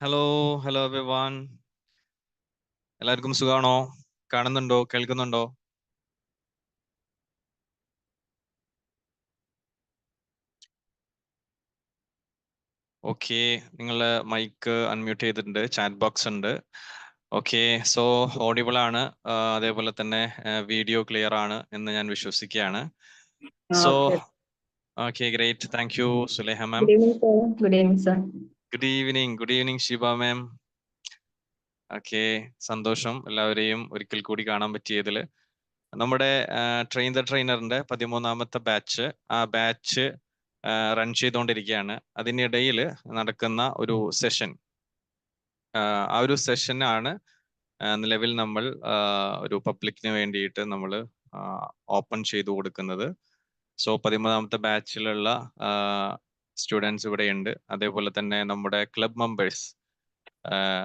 Hello hello everyone. എല്ലാവർക്കും സുഖാണോ? കാണുന്നുണ്ടോ? കേൾക്കുന്നുണ്ടോ? ഓക്കെ, നിങ്ങളുടെ മൈക്ക് അൺമ്യൂട്ട് ചെയ്തിട്ടുണ്ട്, ചാറ്റ് ബോക്സ് ഉണ്ട്. ഓക്കെ, സോ ഓഡിബിൾ ആണ്. അതേപോലെ തന്നെ വീഡിയോ ക്ലിയർ ആണ് എന്ന് ഞാൻ വിശ്വസിക്കുകയാണ്. So Okay. Okay, great. Thank you Suleha ma'am. Good evening, sir. Good evening, sir. Good evening Shiba ma'am. Okay, സന്തോഷം എല്ലാവരെയും ഒരിക്കൽ കൂടി കാണാൻ പറ്റിയതിൽ. നമ്മുടെ ട്രെയിൻ ദ ട്രെയിനറിന്റെ 13ാമത്തെ ബാച്ച്, ആ ബാച്ച് റൺ ചെയ്തുകൊണ്ടിരിക്കുകയാണ്. അതിനിടയിൽ നടക്കുന്ന ഒരു സെഷൻ, ആ ഒരു സെഷനാണ് നിലവിൽ നമ്മൾ ഒരു പബ്ലിക്കിന് വേണ്ടിയിട്ട് നമ്മൾ ഓപ്പൺ ചെയ്തു കൊടുക്കുന്നത്. സോ 13ാമത്തെ ബാച്ചിലുള്ള സ്റ്റുഡൻസ് ഇവിടെയുണ്ട്. അതേപോലെ തന്നെ നമ്മുടെ ക്ലബ് മെമ്പേഴ്സ്,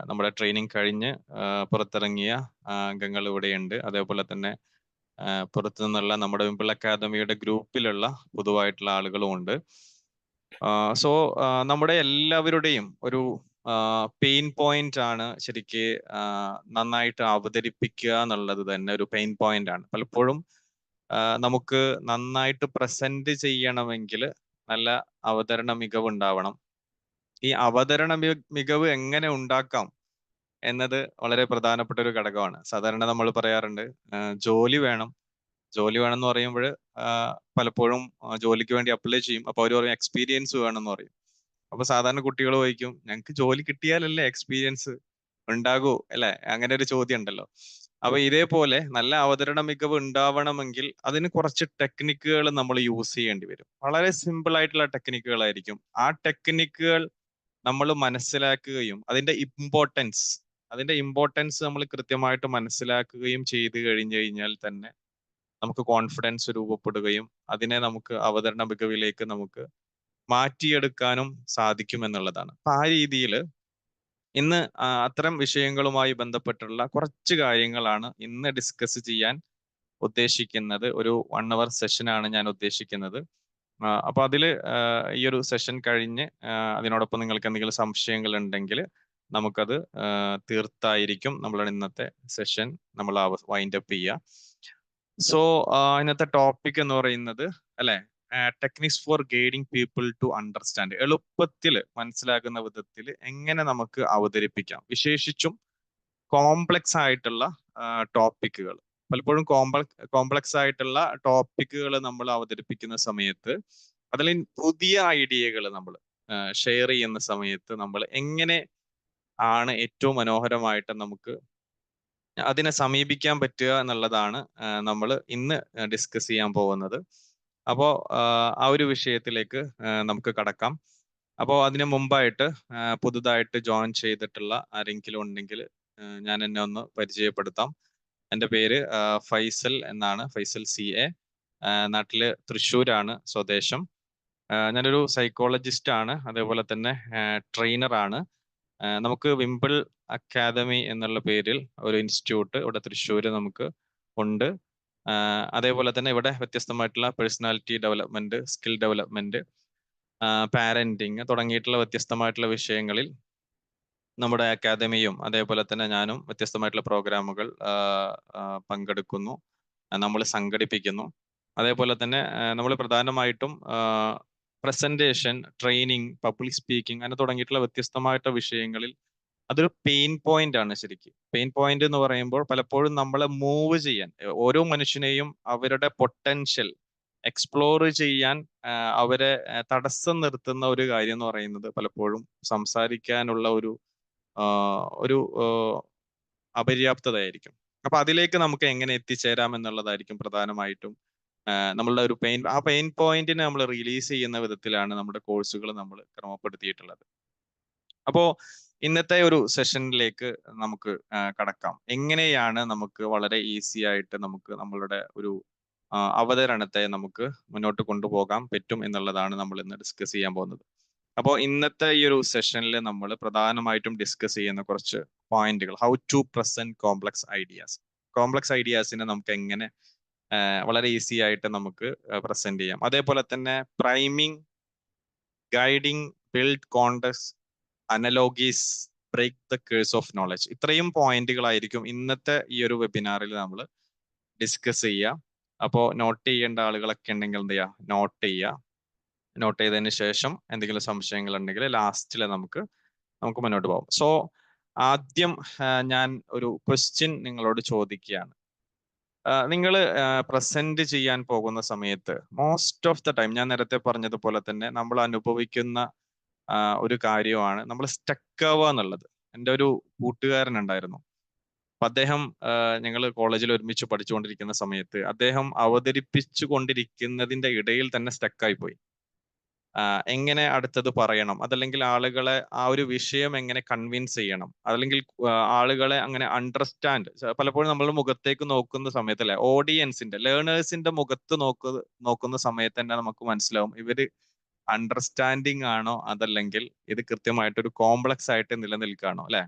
നമ്മുടെ ട്രെയിനിങ് കഴിഞ്ഞ് പുറത്തിറങ്ങിയ അംഗങ്ങൾ ഇവിടെയുണ്ട്. അതേപോലെ തന്നെ പുറത്തു നിന്നുള്ള നമ്മുടെ വിംപിൾ അക്കാദമിയുടെ ഗ്രൂപ്പിലുള്ള പൊതുവായിട്ടുള്ള ആളുകളും ഉണ്ട്. സോ നമ്മുടെ എല്ലാവരുടെയും ഒരു പെയിൻ പോയിന്റ് ആണ് ശരിക്ക് നന്നായിട്ട് അവതരിപ്പിക്കുക എന്നുള്ളത് തന്നെ ഒരു പെയിൻ പോയിന്റ് ആണ്. പലപ്പോഴും നമുക്ക് നന്നായിട്ട് പ്രസന്റ് ചെയ്യണമെങ്കിൽ നല്ല അവതരണ മികവ് ഉണ്ടാവണം. ഈ അവതരണ മികവ് എങ്ങനെ ഉണ്ടാക്കാം എന്നത് വളരെ പ്രധാനപ്പെട്ട ഒരു ഘടകമാണ്. സാധാരണ നമ്മൾ പറയാറുണ്ട് ജോലി വേണം എന്ന് പറയുമ്പോൾ പലപ്പോഴും ജോലിക്ക് വേണ്ടി അപ്ലൈ ചെയ്യും. അപ്പൊ അവർ പറയും എക്സ്പീരിയൻസ് വേണം എന്ന് പറയും. അപ്പൊ സാധാരണ കുട്ടികൾ ചോദിക്കും, ഞങ്ങൾക്ക് ജോലി കിട്ടിയാലല്ലേ എക്സ്പീരിയൻസ് ഉണ്ടാകൂ അല്ലെ? അങ്ങനെ ഒരു ചോദ്യം ഉണ്ടല്ലോ. അപ്പൊ ഇതേപോലെ നല്ല അവതരണ മികവ് ഉണ്ടാവണമെങ്കിൽ അതിന് കുറച്ച് ടെക്നിക്കുകൾ നമ്മൾ യൂസ് ചെയ്യേണ്ടി വരും. വളരെ സിമ്പിൾ ആയിട്ടുള്ള ടെക്നിക്കുകളായിരിക്കും. ആ ടെക്നിക്കുകൾ നമ്മൾ മനസ്സിലാക്കുകയും അതിന്റെ ഇമ്പോർട്ടൻസ് നമ്മൾ കൃത്യമായിട്ട് മനസ്സിലാക്കുകയും ചെയ്തു കഴിഞ്ഞു കഴിഞ്ഞാൽ തന്നെ നമുക്ക് കോൺഫിഡൻസ് രൂപപ്പെടുകയും അതിനെ നമുക്ക് അവതരണ മികവിലേക്ക് നമുക്ക് മാറ്റിയെടുക്കാനും സാധിക്കും എന്നുള്ളതാണ്. അപ്പൊ ആ രീതിയിൽ ഇന്ന് അത്തരം വിഷയങ്ങളുമായി ബന്ധപ്പെട്ടുള്ള കുറച്ച് കാര്യങ്ങളാണ് ഇന്ന് ഡിസ്കസ് ചെയ്യാൻ ഉദ്ദേശിക്കുന്നത്. ഒരു 1 hour സെഷനാണ് ഞാൻ ഉദ്ദേശിക്കുന്നത്. അപ്പൊ അതില് ഈ ഒരു സെഷൻ കഴിഞ്ഞ് അതിനോടൊപ്പം നിങ്ങൾക്ക് എന്തെങ്കിലും സംശയങ്ങൾ ഉണ്ടെങ്കിൽ നമുക്കത് തീർത്തായിരിക്കും നമ്മളുടെ ഇന്നത്തെ സെഷൻ നമ്മൾ വൈൻഡ് അപ്പ് ചെയ്യുക. സോ ഇന്നത്തെ ടോപ്പിക് എന്ന് പറയുന്നത് അല്ലെ, techniques for guiding people to understand. എളുപ്പത്തിൽ മനസ്സിലാക്കുന്ന വിധത്തിൽ എങ്ങനെ നമുക്ക് അവതരിപ്പിക്കാം, വിശേഷിച്ചും കോംപ്ലക്സ് ആയിട്ടുള്ള ടോപ്പിക്കുകൾ. പലപ്പോഴും കോംപ്ലക്സ് ആയിട്ടുള്ള ടോപ്പിക്കുകൾ നമ്മൾ അവതരിപ്പിക്കുന്ന സമയത്ത് അതിൽ പുതിയ ഐഡിയകൾ നമ്മൾ ഷെയർ ചെയ്യുന്ന സമയത്ത് നമ്മൾ എങ്ങനെ ആണ് ഏറ്റവും മനോഹരമായിട്ട് നമുക്ക് അതിനെ സമീപിക്കാൻ പറ്റുക എന്നുള്ളതാണ് നമ്മൾ ഇന്ന് ഡിസ്കസ് ചെയ്യാൻ പോകുന്നത്. അപ്പോൾ ആ ഒരു വിഷയത്തിലേക്ക് നമുക്ക് കടക്കാം. അപ്പോൾ അതിനു മുമ്പായിട്ട് പുതുതായിട്ട് ജോയിൻ ചെയ്തിട്ടുള്ള ആരെങ്കിലും ഉണ്ടെങ്കിൽ ഞാൻ എന്നെ ഒന്ന് പരിചയപ്പെടുത്താം. എൻ്റെ പേര് ഫൈസൽ എന്നാണ്, ഫൈസൽ CA. നാട്ടില് തൃശ്ശൂരാണ് സ്വദേശം. ഞാനൊരു സൈക്കോളജിസ്റ്റ് ആണ്, അതേപോലെ തന്നെ ട്രെയിനറാണ്. നമുക്ക് വിംപിൾ അക്കാദമി എന്നുള്ള പേരിൽ ഒരു ഇൻസ്റ്റിറ്റ്യൂട്ട് ഇവിടെ തൃശ്ശൂര് നമുക്ക് ഉണ്ട്. അതേപോലെ തന്നെ ഇവിടെ വ്യത്യസ്തമായിട്ടുള്ള personality development, skill development, parenting തുടങ്ങിയിട്ടുള്ള വ്യത്യസ്തമായിട്ടുള്ള വിഷയങ്ങളിൽ നമ്മുടെ അക്കാദമിയും അതേപോലെ തന്നെ ഞാനും വ്യത്യസ്തമായിട്ടുള്ള പ്രോഗ്രാമുകൾ പങ്കെടുക്കുന്നു, നമ്മൾ സംഘടിപ്പിക്കുന്നു. അതേപോലെ തന്നെ നമ്മൾ പ്രധാനമായിട്ടും പ്രസന്റേഷൻ, ട്രെയിനിങ്, പബ്ലിക് സ്പീക്കിംഗ് അങ്ങനെ തുടങ്ങിയിട്ടുള്ള വ്യത്യസ്തമായിട്ടുള്ള വിഷയങ്ങളിൽ അതൊരു പെയിൻ പോയിന്റ് ആണ്. ശരിക്കും പെയിൻ പോയിന്റ് എന്ന് പറയുമ്പോൾ പലപ്പോഴും നമ്മളെ മൂവ് ചെയ്യാൻ, ഓരോ മനുഷ്യനെയും അവരുടെ പൊട്ടൻഷ്യൽ എക്സ്പ്ലോർ ചെയ്യാൻ അവരെ തടസ്സം നിർത്തുന്ന ഒരു കാര്യം എന്ന് പറയുന്നത് പലപ്പോഴും സംസാരിക്കാനുള്ള ഒരു അപര്യാപ്തതയായിരിക്കും. അപ്പൊ അതിലേക്ക് നമുക്ക് എങ്ങനെ എത്തിച്ചേരാം എന്നുള്ളതായിരിക്കും പ്രധാനമായിട്ടും നമ്മളുടെ ഒരു ആ പെയിൻ പോയിന്റിനെ നമ്മൾ റിലീസ് ചെയ്യുന്ന വിധത്തിലാണ് നമ്മുടെ കോഴ്സുകൾ നമ്മൾ ക്രമപ്പെടുത്തിയിട്ടുള്ളത്. അപ്പോ ഇന്നത്തെ ഒരു സെഷനിലേക്ക് നമുക്ക് കടക്കാം. എങ്ങനെയാണ് നമുക്ക് വളരെ ഈസി ആയിട്ട് നമുക്ക് നമ്മളുടെ ഒരു അവതരണത്തെ നമുക്ക് മുന്നോട്ട് കൊണ്ടുപോകാൻ പറ്റും എന്നുള്ളതാണ് നമ്മൾ ഇന്ന് ഡിസ്കസ് ചെയ്യാൻ പോകുന്നത്. അപ്പോൾ ഇന്നത്തെ ഈ ഒരു സെഷനിൽ നമ്മൾ പ്രധാനമായിട്ടും ഡിസ്കസ് ചെയ്യുന്ന കുറച്ച് പോയിന്റുകൾ, how to present complex ideas. Complex ഐഡിയാസിനെ നമുക്ക് എങ്ങനെ വളരെ ഈസി ആയിട്ട് നമുക്ക് പ്രസന്റ് ചെയ്യാം. അതേപോലെ തന്നെ priming, guiding, build context, analogies, break the curse of knowledge. ഇത്രയും പോയിന്റുകളായിരിക്കും ഇന്നത്തെ ഈ ഒരു വെബിനാറിൽ നമ്മൾ ഡിസ്കസ് ചെയ്യുക. അപ്പോൾ നോട്ട് ചെയ്യേണ്ട ആളുകളൊക്കെ ഉണ്ടെങ്കിൽ എന്ത് ചെയ്യുക, നോട്ട് ചെയ്യുക. നോട്ട് ചെയ്തതിന് ശേഷം എന്തെങ്കിലും സംശയങ്ങൾ ഉണ്ടെങ്കിൽ ലാസ്റ്റിൽ നമുക്ക് മുന്നോട്ട് പോകാം. സോ ആദ്യം ഞാൻ ഒരു ക്വസ്റ്റ്യൻ നിങ്ങളോട് ചോദിക്കുകയാണ്. നിങ്ങൾ പ്രസന്റ് ചെയ്യാൻ പോകുന്ന സമയത്ത് മോസ്റ്റ് ഓഫ് ദ ടൈം ഞാൻ നേരത്തെ പറഞ്ഞതുപോലെ തന്നെ നമ്മൾ അനുഭവിക്കുന്ന ഒരു കാര്യമാണ് നമ്മൾ സ്റ്റക്ക് ആവുക എന്നുള്ളത്. എൻ്റെ ഒരു കൂട്ടുകാരൻ ഉണ്ടായിരുന്നു. അപ്പൊ അദ്ദേഹം ഞങ്ങൾ കോളേജിൽ ഒരുമിച്ച് പഠിച്ചുകൊണ്ടിരിക്കുന്ന സമയത്ത് അദ്ദേഹം അവതരിപ്പിച്ചു കൊണ്ടിരിക്കുന്നതിന്റെ ഇടയിൽ തന്നെ സ്റ്റക്കായി പോയി. എങ്ങനെ അടുത്തത് പറയണം, അതല്ലെങ്കിൽ ആളുകളെ ആ ഒരു വിഷയം എങ്ങനെ കൺവിൻസ് ചെയ്യണം, അതല്ലെങ്കിൽ ആളുകളെ അങ്ങനെ അണ്ടർസ്റ്റാൻഡ്. പലപ്പോഴും നമ്മൾ മുഖത്തേക്ക് നോക്കുന്ന സമയത്ത് അല്ലെ, ഓഡിയൻസിന്റെ ലേണേഴ്സിന്റെ മുഖത്ത് നോക്കുന്ന സമയത്ത് തന്നെ നമുക്ക് മനസ്സിലാവും ഇവര് അണ്ടർസ്റ്റാൻഡിങ് ആണോ അതല്ലെങ്കിൽ ഇത് കൃത്യമായിട്ടൊരു കോംപ്ലക്സ് ആയിട്ട് നിലനിൽക്കുകയാണോ അല്ലെ.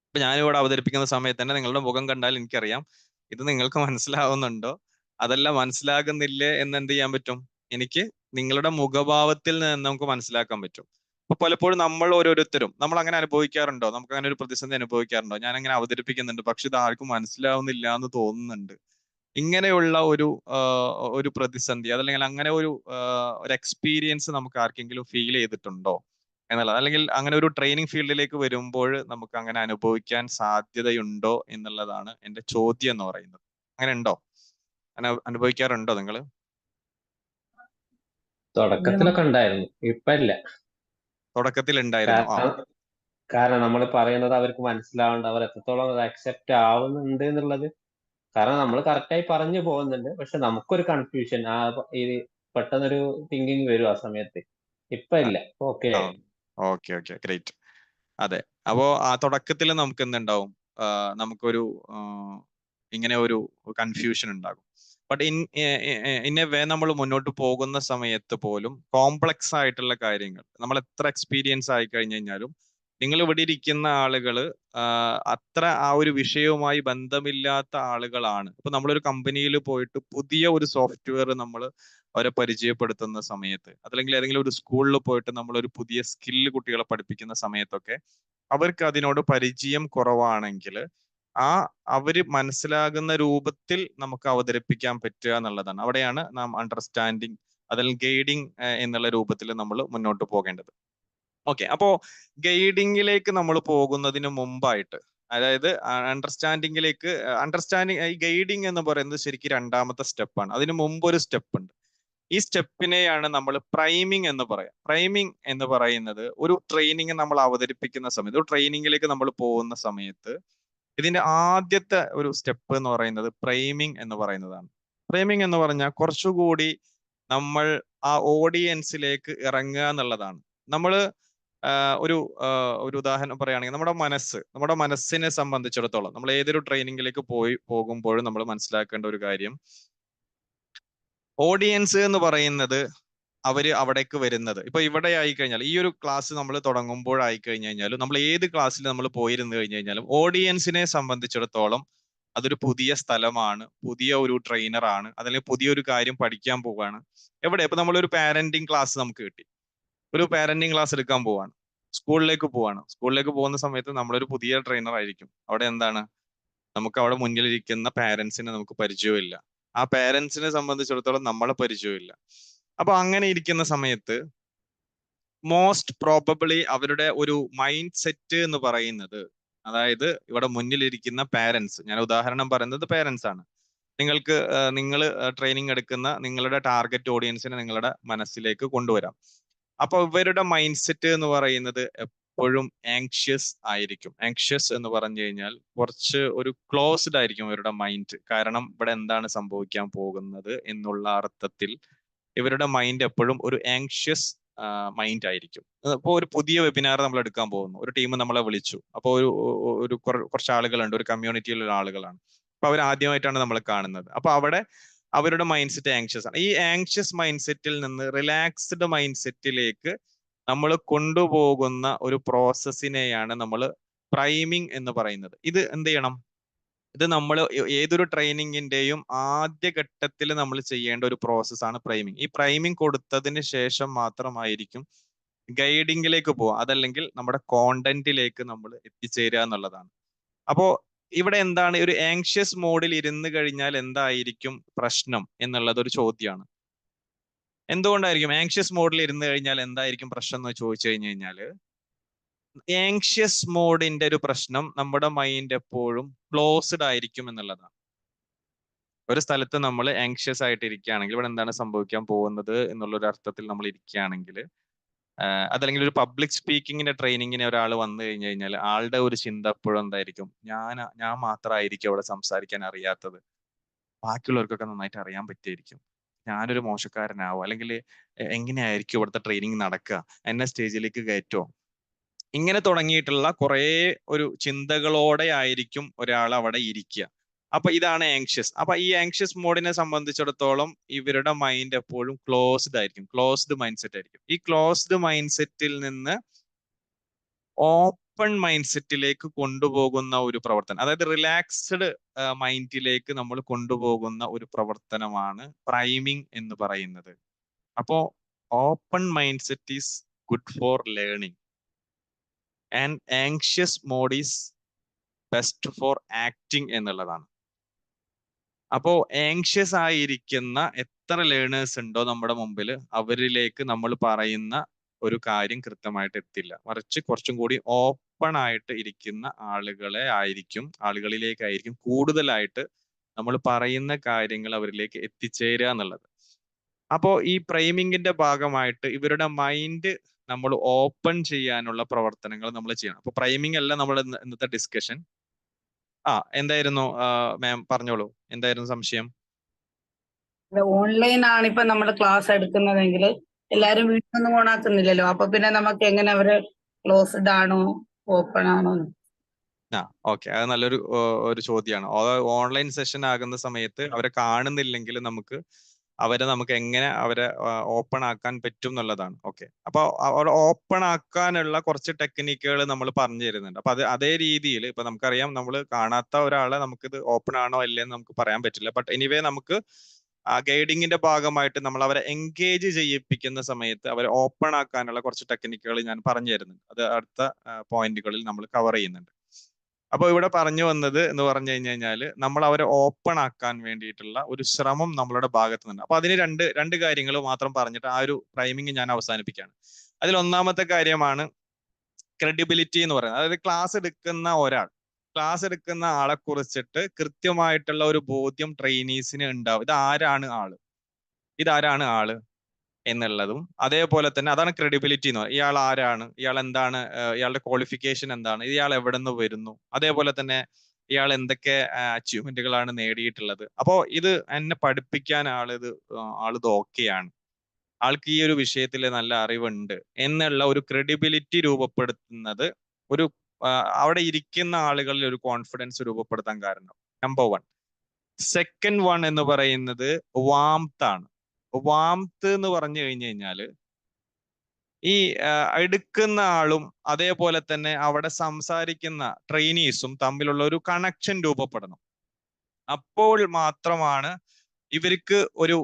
ഇപ്പൊ ഞാനിവിടെ അവതരിപ്പിക്കുന്ന സമയത്ത് തന്നെ നിങ്ങളുടെ മുഖം കണ്ടാൽ എനിക്കറിയാം ഇത് നിങ്ങൾക്ക് മനസ്സിലാവുന്നുണ്ടോ, അതെല്ലാം മനസ്സിലാകുന്നില്ലേ എന്ന് എന്ത് ചെയ്യാൻ പറ്റും, എനിക്ക് നിങ്ങളുടെ മുഖഭാവത്തിൽ നിന്ന് നമുക്ക് മനസ്സിലാക്കാൻ പറ്റും. അപ്പൊ പലപ്പോഴും നമ്മൾ ഓരോരുത്തരും നമ്മൾ അങ്ങനെ അനുഭവിക്കാറുണ്ടോ, നമുക്ക് അങ്ങനെ ഒരു പ്രതിസന്ധി അനുഭവിക്കാറുണ്ടോ, ഞാൻ അങ്ങനെ അവതരിപ്പിക്കുന്നുണ്ട് പക്ഷെ ഇത് ആർക്കും മനസ്സിലാവുന്നില്ല എന്ന് തോന്നുന്നുണ്ട്. ഇങ്ങനെയുള്ള ഒരു പ്രതിസന്ധി അതല്ലെങ്കിൽ അങ്ങനെ ഒരു എക്സ്പീരിയൻസ് നമുക്ക് ആർക്കെങ്കിലും ഫീൽ ചെയ്തിട്ടുണ്ടോ എന്നുള്ളത്, അല്ലെങ്കിൽ അങ്ങനെ ഒരു ട്രെയിനിങ് ഫീൽഡിലേക്ക് വരുമ്പോൾ നമുക്ക് അങ്ങനെ അനുഭവിക്കാൻ സാധ്യതയുണ്ടോ എന്നുള്ളതാണ് എൻ്റെ ചോദ്യം എന്ന് പറയുന്നത്. അങ്ങനെ ഉണ്ടോ, അങ്ങനെ അനുഭവിക്കാറുണ്ടോ നിങ്ങൾ? തുടക്കത്തിലൊക്കെ ഉണ്ടായിരുന്നു, ഇപ്പൊ ഇല്ല. തുടക്കത്തിൽ ഉണ്ടായിരുന്നു. കാരണം നമ്മൾ പറയുന്നത് അവർക്ക് മനസ്സിലാവേണ്ട, അവർ എത്രത്തോളം അത് അക്സെപ്റ്റ് ആവുന്നുണ്ട് എന്നുള്ളത്. കാരണം നമ്മൾ കറക്റ്റായി പറഞ്ഞു പോകുന്നുണ്ട്, പക്ഷെ നമുക്കൊരു കൺഫ്യൂഷൻ, ഈ പെട്ടെന്നൊരു തിങ്കിങ് വരും ആ സമയത്ത്. ഇപ്പൊ ഇല്ല, ഓക്കെ. Okay okay great. അതെ, അപ്പോ ആ തുടക്കത്തിൽ നമുക്ക് എന്തുണ്ടാവും, നമുക്കൊരു ഇങ്ങനെ ഒരു കൺഫ്യൂഷൻ ഉണ്ടാകും. ബട്ട് ഇൻ എ വേ നമ്മൾ മുന്നോട്ട് പോകുന്ന സമയത്ത് പോലും കോംപ്ലക്സ് ആയിട്ടുള്ള കാര്യങ്ങൾ നമ്മൾ എത്ര എക്സ്പീരിയൻസ് ആയി കഴിഞ്ഞു കഴിഞ്ഞാലും നിങ്ങൾ ഇവിടെ ഇരിക്കുന്ന ആളുകൾ അത്ര ആ ഒരു വിഷയവുമായി ബന്ധമില്ലാത്ത ആളുകളാണ്. ഇപ്പൊ നമ്മളൊരു കമ്പനിയിൽ പോയിട്ട് പുതിയ ഒരു സോഫ്റ്റ്വെയർ നമ്മൾ അവരെ പരിചയപ്പെടുത്തുന്ന സമയത്ത്, അതല്ലെങ്കിൽ ഏതെങ്കിലും ഒരു സ്കൂളിൽ പോയിട്ട് നമ്മൾ ഒരു പുതിയ സ്കില്ല് കുട്ടികളെ പഠിപ്പിക്കുന്ന സമയത്തൊക്കെ അവർക്ക് അതിനോട് പരിചയം കുറവാണെങ്കിൽ അവര് മനസ്സിലാകുന്ന രൂപത്തിൽ നമുക്ക് അവതരിപ്പിക്കാൻ പറ്റുക എന്നുള്ളതാണ്. അവിടെയാണ് നാം അണ്ടർസ്റ്റാൻഡിങ് അതിൽ ഗൈഡിങ് എന്നുള്ള രൂപത്തിൽ നമ്മൾ മുന്നോട്ട് പോകേണ്ടത്. ഓക്കെ, അപ്പോ ഗൈഡിങ്ങിലേക്ക് നമ്മൾ പോകുന്നതിന് മുമ്പായിട്ട്, അതായത് അണ്ടർസ്റ്റാൻഡിങ്ങിലേക്ക്, ഈ ഗൈഡിങ് എന്ന് പറയുന്നത് ശരിക്കും രണ്ടാമത്തെ സ്റ്റെപ്പാണ്. അതിന് മുമ്പ് ഒരു സ്റ്റെപ്പ് ഉണ്ട്. ഈ സ്റ്റെപ്പിനെയാണ് നമ്മൾ പ്രൈമിങ് എന്ന് പറയാം. പ്രൈമിങ് എന്ന് പറയുന്നത് ഒരു ട്രെയിനിങ് നമ്മൾ അവതരിപ്പിക്കുന്ന സമയത്ത്, ഒരു ട്രെയിനിങ്ങിലേക്ക് നമ്മൾ പോകുന്ന സമയത്ത് ഇതിന്റെ ആദ്യത്തെ ഒരു സ്റ്റെപ്പ് എന്ന് പറയുന്നത് പ്രൈമിങ് എന്ന് പറയുന്നതാണ്. പ്രൈമിങ് എന്ന് പറഞ്ഞാൽ കുറച്ചുകൂടി നമ്മൾ ആ ഓഡിയൻസിലേക്ക് ഇറങ്ങുക എന്നുള്ളതാണ്. നമ്മൾ ഒരു ഉദാഹരണം പറയുകയാണെങ്കിൽ നമ്മുടെ മനസ്സിനെ സംബന്ധിച്ചിടത്തോളം നമ്മൾ ഏതൊരു ട്രെയിനിങ്ങിലേക്ക് പോകുമ്പോഴും നമ്മൾ മനസ്സിലാക്കേണ്ട ഒരു കാര്യം, ഓഡിയൻസ് എന്ന് പറയുന്നത് അവര് അവിടേക്ക് വരുന്നത്, ഇപ്പൊ ഇവിടെ ആയി കഴിഞ്ഞാൽ ഈ ഒരു ക്ലാസ് നമ്മൾ തുടങ്ങുമ്പോഴായി കഴിഞ്ഞു കഴിഞ്ഞാലും നമ്മൾ ഏത് ക്ലാസ്സിൽ നമ്മൾ പോയിരുന്നു കഴിഞ്ഞു കഴിഞ്ഞാലും ഓഡിയൻസിനെ സംബന്ധിച്ചിടത്തോളം അതൊരു പുതിയ സ്ഥലമാണ്, പുതിയ ഒരു ട്രെയിനറാണ്, അല്ലെങ്കിൽ പുതിയൊരു കാര്യം പഠിക്കാൻ പോവാണ്. എവിടെ ഇപ്പൊ നമ്മളൊരു പാരന്റിങ് ക്ലാസ് നമുക്ക് കിട്ടി, ഒരു പാരന്റിങ് ക്ലാസ് എടുക്കാൻ പോവാണ്, സ്കൂളിലേക്ക് പോകുന്ന സമയത്ത് നമ്മളൊരു പുതിയ ട്രെയിനർ ആയിരിക്കും. അവിടെ എന്താണ്, നമുക്ക് അവിടെ മുന്നിലിരിക്കുന്ന പാരന്റ്സിനെ നമുക്ക് പരിചയമില്ല, ആ പാരന്റ്സിനെ സംബന്ധിച്ചിടത്തോളം നമ്മളെ പരിചയമില്ല. അപ്പൊ അങ്ങനെ ഇരിക്കുന്ന സമയത്ത് മോസ്റ്റ് പ്രോബബിളി അവരുടെ ഒരു മൈൻഡ് സെറ്റ് എന്ന് പറയുന്നത്, അതായത് ഇവിടെ മുന്നിലിരിക്കുന്ന പാരന്റ്സ്, ഞാൻ ഉദാഹരണം പറയുന്നത് പാരന്റ്സ് ആണ്, നിങ്ങൾ ട്രെയിനിങ് എടുക്കുന്ന നിങ്ങളുടെ ടാർഗറ്റ് ഓഡിയൻസിനെ നിങ്ങളുടെ മനസ്സിലേക്ക് കൊണ്ടുവരാം. അപ്പൊ ഇവരുടെ മൈൻഡ് സെറ്റ് എന്ന് പറയുന്നത് എപ്പോഴും ആങ്ഷ്യസ് ആയിരിക്കും. ആങ്ഷ്യസ് എന്ന് പറഞ്ഞു കഴിഞ്ഞാൽ കുറച്ച് ഒരു ക്ലോസ്ഡ് ആയിരിക്കും ഇവരുടെ മൈൻഡ്. കാരണം ഇവിടെ എന്താണ് സംഭവിക്കാൻ പോകുന്നത് എന്നുള്ള അർത്ഥത്തിൽ ഇവരുടെ മൈൻഡ് എപ്പോഴും ഒരു ആങ്ഷ്യസ് മൈൻഡ് ആയിരിക്കും. അപ്പോൾ ഒരു പുതിയ വെബിനാർ നമ്മൾ എടുക്കാൻ പോകുന്നു, ഒരു ടീം നമ്മളെ വിളിച്ചു, അപ്പോൾ കുറച്ച് ആളുകളുണ്ട്, ഒരു കമ്മ്യൂണിറ്റിയിലുള്ള ആളുകളാണ്, അപ്പൊ അവർ ആദ്യമായിട്ടാണ് നമ്മൾ കാണുന്നത്. അപ്പൊ അവിടെ അവരുടെ മൈൻഡ് സെറ്റ് ആങ്ഷ്യസ് ആണ്. ഈ ആങ്ഷ്യസ് മൈൻഡ് സെറ്റിൽ നിന്ന് റിലാക്സ്ഡ് മൈൻഡ് സെറ്റിലേക്ക് നമ്മൾ കൊണ്ടുപോകുന്ന ഒരു പ്രോസസ്സിനെയാണ് നമ്മൾ പ്രൈമിങ് എന്ന് പറയുന്നത്. ഇത് എന്ത് ചെയ്യണം, ഇത് നമ്മൾ ഏതൊരു ട്രെയിനിങ്ങിന്റെയും ആദ്യ ഘട്ടത്തിൽ നമ്മൾ ചെയ്യേണ്ട ഒരു പ്രോസസ്സാണ് പ്രൈമിങ്. ഈ പ്രൈമിങ് കൊടുത്തതിന് ശേഷം മാത്രമായിരിക്കും ഗൈഡിങ്ങിലേക്ക് പോവുക, അതല്ലെങ്കിൽ നമ്മുടെ കോണ്ടന്റിലേക്ക് നമ്മൾ എത്തിച്ചേരുക എന്നുള്ളതാണ്. അപ്പോ ഇവിടെ എന്താണ് ഒരു ആങ്ഷ്യസ് മോഡിൽ ഇരുന്ന് കഴിഞ്ഞാൽ എന്തായിരിക്കും പ്രശ്നം എന്നുള്ളത് ഒരു ചോദ്യമാണ്. എന്തുകൊണ്ടായിരിക്കും ആങ്ഷ്യസ് മോഡിൽ ഇരുന്ന് കഴിഞ്ഞാൽ എന്തായിരിക്കും പ്രശ്നം എന്ന് ചോദിച്ചു കഴിഞ്ഞാൽ, ആങ്ഷ്യസ് മോഡിന്റെ ഒരു പ്രശ്നം നമ്മുടെ മൈൻഡ് എപ്പോഴും ക്ലോസ്ഡ് ആയിരിക്കും എന്നുള്ളതാണ്. ഒരു സ്ഥലത്ത് നമ്മൾ ആങ്ഷ്യസ് ആയിട്ട് ഇരിക്കുകയാണെങ്കിൽ ഇവിടെ എന്താണ് സംഭവിക്കാൻ പോകുന്നത് എന്നുള്ള ഒരു അർത്ഥത്തിൽ നമ്മൾ ഇരിക്കുകയാണെങ്കിൽ, അതല്ലെങ്കിൽ ഒരു പബ്ലിക് സ്പീക്കിങ്ങിന്റെ ട്രെയിനിങ്ങിന് ഒരാൾ വന്നു കഴിഞ്ഞു കഴിഞ്ഞാൽ ആളുടെ ഒരു ചിന്ത എപ്പോഴും എന്തായിരിക്കും, ഞാൻ മാത്രമായിരിക്കും അവിടെ സംസാരിക്കാൻ അറിയാത്തത്, ബാക്കിയുള്ളവർക്കൊക്കെ നന്നായിട്ട് അറിയാൻ പറ്റിയായിരിക്കും, ഞാനൊരു മോശക്കാരനാവോ, അല്ലെങ്കിൽ എങ്ങനെയായിരിക്കും ഇവിടുത്തെ ട്രെയിനിങ് നടക്കുക, എന്നെ സ്റ്റേജിലേക്ക് കയറ്റോ, ഇങ്ങനെ തുടങ്ങിയിട്ടുള്ള കുറെ ഒരു ചിന്തകളോടെ ആയിരിക്കും ഒരാൾ അവിടെ ഇരിക്കുക. അപ്പൊ ഇതാണ് ആങ്ഷ്യസ്. അപ്പൊ ഈ ആങ്ഷ്യസ് മോഡിനെ സംബന്ധിച്ചിടത്തോളം ഇവരുടെ മൈൻഡ് എപ്പോഴും ക്ലോസ്ഡ് ആയിരിക്കും, ക്ലോസ്ഡ് മൈൻഡ് സെറ്റ് ആയിരിക്കും. ഈ ക്ലോസ്ഡ് മൈൻഡ് സെറ്റിൽ നിന്ന് ഓപ്പൺ മൈൻഡ് സെറ്റിലേക്ക് കൊണ്ടുപോകുന്ന ഒരു പ്രവർത്തനം, അതായത് റിലാക്സ്ഡ് മൈൻഡിലേക്ക് നമ്മൾ കൊണ്ടുപോകുന്ന ഒരു പ്രവർത്തനമാണ് പ്രൈമിങ് എന്ന് പറയുന്നത്. അപ്പോ open mind set is good for learning and anxious mode is best for acting എന്നുള്ളതാണ്. അപ്പോ ആങ്ഷ്യസ് ആയിരിക്കുന്ന എത്ര ലേണേഴ്സ് ഉണ്ടോ നമ്മുടെ മുമ്പിൽ, അവരിലേക്ക് നമ്മൾ പറയുന്ന ഒരു കാര്യം കൃത്യമായിട്ട് എത്തില്ല. മറിച്ച് കുറച്ചും കൂടി ഓപ്പൺ ആയിട്ട് ഇരിക്കുന്ന ആളുകളിലേക്കായിരിക്കും കൂടുതലായിട്ട് നമ്മൾ പറയുന്ന കാര്യങ്ങൾ അവരിലേക്ക് എത്തിച്ചേരുക എന്നുള്ളത്. അപ്പോ ഈ പ്രൈമിങ്ങിന്റെ ഭാഗമായിട്ട് ഇവരുടെ മൈൻഡ് നമ്മൾ ഓപ്പൺ ചെയ്യാനുള്ള പ്രവർത്തനങ്ങൾ നമ്മൾ ചെയ്യണം. അപ്പൊ പ്രൈമിംഗ് അല്ല നമ്മുടെ ഇന്നത്തെ ഡിസ്കഷൻ. എന്തായിരുന്നു മാം, പറഞ്ഞോളൂ, എന്തായിരുന്നു സംശയം? ഓൺലൈൻ ആണ് ഇപ്പൊ നമ്മൾ ക്ലാസ് എടുക്കുന്നതെങ്കിൽ എല്ലാരും വീട്ടിലൊന്നും ഓണാക്കുന്നില്ലല്ലോ, അപ്പൊ പിന്നെ നമുക്ക് എങ്ങനെ അവര് ക്ലോസ്ഡ് ആണോ ഓപ്പൺ ആണോ? ഓക്കെ, അത് നല്ലൊരു ഒരു ചോദ്യമാണ്. ഓൺലൈൻ സെഷൻ ആകുന്ന സമയത്ത് അവരെ കാണുന്നില്ലെങ്കിൽ നമുക്ക് എങ്ങനെ അവരെ ഓപ്പൺ ആക്കാൻ പറ്റും എന്നുള്ളതാണ്. ഓക്കെ, അപ്പൊ അവിടെ ഓപ്പൺ ആക്കാനുള്ള കുറച്ച് ടെക്നിക്കുകൾ നമ്മൾ പറഞ്ഞു തരുന്നുണ്ട്. അപ്പൊ അതേ രീതിയിൽ ഇപ്പൊ നമുക്കറിയാം, നമ്മൾ കാണാത്ത ഒരാളെ നമുക്കിത് ഓപ്പൺ ആണോ അല്ലേന്ന് നമുക്ക് പറയാൻ പറ്റില്ല. ബട്ട് എനിവേ നമുക്ക് ഗൈഡിങ്ങിന്റെ ഭാഗമായിട്ട് നമ്മൾ അവരെ എൻഗേജ് ചെയ്യിപ്പിക്കുന്ന സമയത്ത് അവരെ ഓപ്പൺ ആക്കാനുള്ള കുറച്ച് ടെക്നിക്കുകൾ ഞാൻ പറഞ്ഞു തരുന്നുണ്ട്. അത് അടുത്ത പോയിന്റുകളിൽ നമ്മൾ കവർ ചെയ്യുന്നുണ്ട്. അപ്പൊ ഇവിടെ പറഞ്ഞു വന്നത് എന്ന് പറഞ്ഞു കഴിഞ്ഞാൽ, നമ്മൾ അവരെ ഓപ്പൺ ആക്കാൻ വേണ്ടിയിട്ടുള്ള ഒരു ശ്രമം നമ്മളുടെ ഭാഗത്ത് നിന്ന്. അപ്പൊ അതിന് രണ്ട് കാര്യങ്ങൾ മാത്രം പറഞ്ഞിട്ട് ആ ഒരു പ്രൈമിങ് ഞാൻ അവസാനിപ്പിക്കുകയാണ്. അതിൽ ഒന്നാമത്തെ കാര്യമാണ് ക്രെഡിബിലിറ്റി എന്ന് പറയുന്നത്. അതായത് ക്ലാസ് എടുക്കുന്ന ആളെ കുറിച്ചിട്ട് കൃത്യമായിട്ടുള്ള ഒരു ബോധ്യം ട്രെയിനീസിന് ഉണ്ടാവും. ഇതാരാണ് ആള് എന്നുള്ളതും, അതേപോലെ തന്നെ അതാണ് ക്രെഡിബിലിറ്റി എന്ന് പറയുന്നത്. ഇയാൾ ആരാണ്, ഇയാൾ എന്താണ്, ഇയാളുടെ ക്വാളിഫിക്കേഷൻ എന്താണ്, ഇയാൾ എവിടെ നിന്ന് വരുന്നു, അതേപോലെ തന്നെ ഇയാൾ എന്തൊക്കെ അച്ചീവ്മെന്റുകളാണ് നേടിയിട്ടുള്ളത്. അപ്പോ ഇത് എന്നെ പഠിപ്പിക്കാൻ ആളിത് ഓക്കെയാണ്, ആൾക്ക് ഈ ഒരു വിഷയത്തിൽ നല്ല അറിവുണ്ട് എന്നുള്ള ഒരു ക്രെഡിബിലിറ്റി രൂപപ്പെടുത്തുന്നത് അവിടെ ഇരിക്കുന്ന ആളുകളിൽ ഒരു കോൺഫിഡൻസ് രൂപപ്പെടുത്താൻ കാരണം. നമ്പർ 1. സെക്കൻഡ് 1 എന്ന് പറയുന്നത് വാംത്ത് ആണ്. വാംത്ത് എന്ന് പറഞ്ഞു കഴിഞ്ഞാല് ഈ എടുക്കുന്ന ആളും അതേപോലെ തന്നെ അവിടെ സംസാരിക്കുന്ന ട്രെയിനീസും തമ്മിലുള്ള ഒരു കണക്ഷൻ രൂപപ്പെടണം. അപ്പോൾ മാത്രമാണ് ഇവർക്ക് ഒരു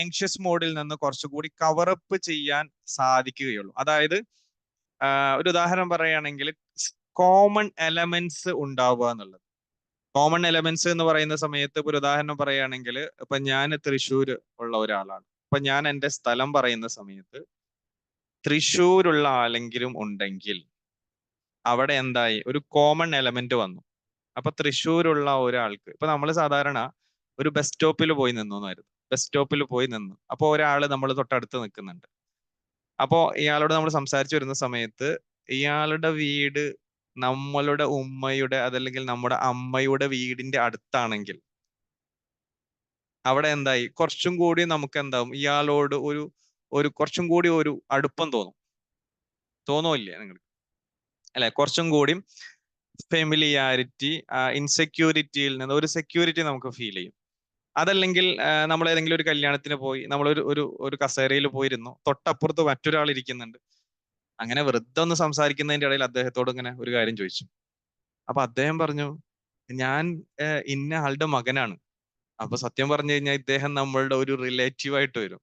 ആങ്ഷ്യസ് മോഡിൽ നിന്ന് കുറച്ചുകൂടി കവറപ്പ് ചെയ്യാൻ സാധിക്കുകയുള്ളൂ. അതായത് ഒരു ഉദാഹരണം പറയുകയാണെങ്കിൽ കോമൺ എലമെന്റ്സ് ഉണ്ടാവുക എന്നുള്ളത്. കോമൺ എലമെന്റ്സ് എന്ന് പറയുന്ന സമയത്ത് ഒരു ഉദാഹരണം പറയുകയാണെങ്കിൽ, ഇപ്പൊ ഞാൻ തൃശ്ശൂർ ഉള്ള ഒരാളാണ്. അപ്പൊ ഞാൻ എൻ്റെ സ്ഥലം പറയുന്ന സമയത്ത് തൃശ്ശൂരുള്ള ആരെങ്കിലും ഉണ്ടെങ്കിൽ അവിടെ എന്തായി, ഒരു കോമൺ എലമെന്റ് വന്നു. അപ്പൊ തൃശ്ശൂരുള്ള ഒരാൾക്ക്, ഇപ്പൊ നമ്മൾ സാധാരണ ഒരു ബസ് സ്റ്റോപ്പിൽ പോയി നിന്നു. അപ്പൊ ഒരാള് നമ്മൾ തൊട്ടടുത്ത് നിൽക്കുന്നുണ്ട്. അപ്പോ ഇയാളോട് നമ്മൾ സംസാരിച്ചു വരുന്ന സമയത്ത് ഇയാളുടെ വീട് നമ്മളുടെ ഉമ്മയുടെ അതല്ലെങ്കിൽ നമ്മുടെ അമ്മയുടെ വീടിന്റെ അടുത്താണെങ്കിൽ അവിടെ എന്തായി, കുറച്ചും കൂടി നമുക്ക് എന്താവും, ഇയാളോട് ഒരു കുറച്ചും കൂടി ഒരു അടുപ്പം തോന്നുമില്ലേ നിങ്ങൾക്ക്? അല്ലെ, കുറച്ചും കൂടി ഫെമിലിയാരിറ്റി, ഇൻസെക്യൂരിറ്റിയിൽ നിന്ന് ഒരു സെക്യൂരിറ്റി നമുക്ക് ഫീൽ ചെയ്യും. അതല്ലെങ്കിൽ നമ്മൾ ഏതെങ്കിലും ഒരു കല്യാണത്തിന് പോയി, നമ്മൾ ഒരു കസേരയിൽ പോയിരുന്നു, തൊട്ടപ്പുറത്ത് മറ്റൊരാൾ ഇരിക്കുന്നുണ്ട്. അങ്ങനെ വെറുതെ ഒന്ന് സംസാരിക്കുന്നതിന്റെ ഇടയിൽ അദ്ദേഹത്തോട് ഇങ്ങനെ ഒരു കാര്യം ചോദിച്ചു. അപ്പൊ അദ്ദേഹം പറഞ്ഞു, ഞാൻ ഇന്ന ആളുടെ മകനാണ്. അപ്പൊ സത്യം പറഞ്ഞു കഴിഞ്ഞാൽ ഇദ്ദേഹം നമ്മളുടെ ഒരു റിലേറ്റീവ് ആയിട്ട് വരും.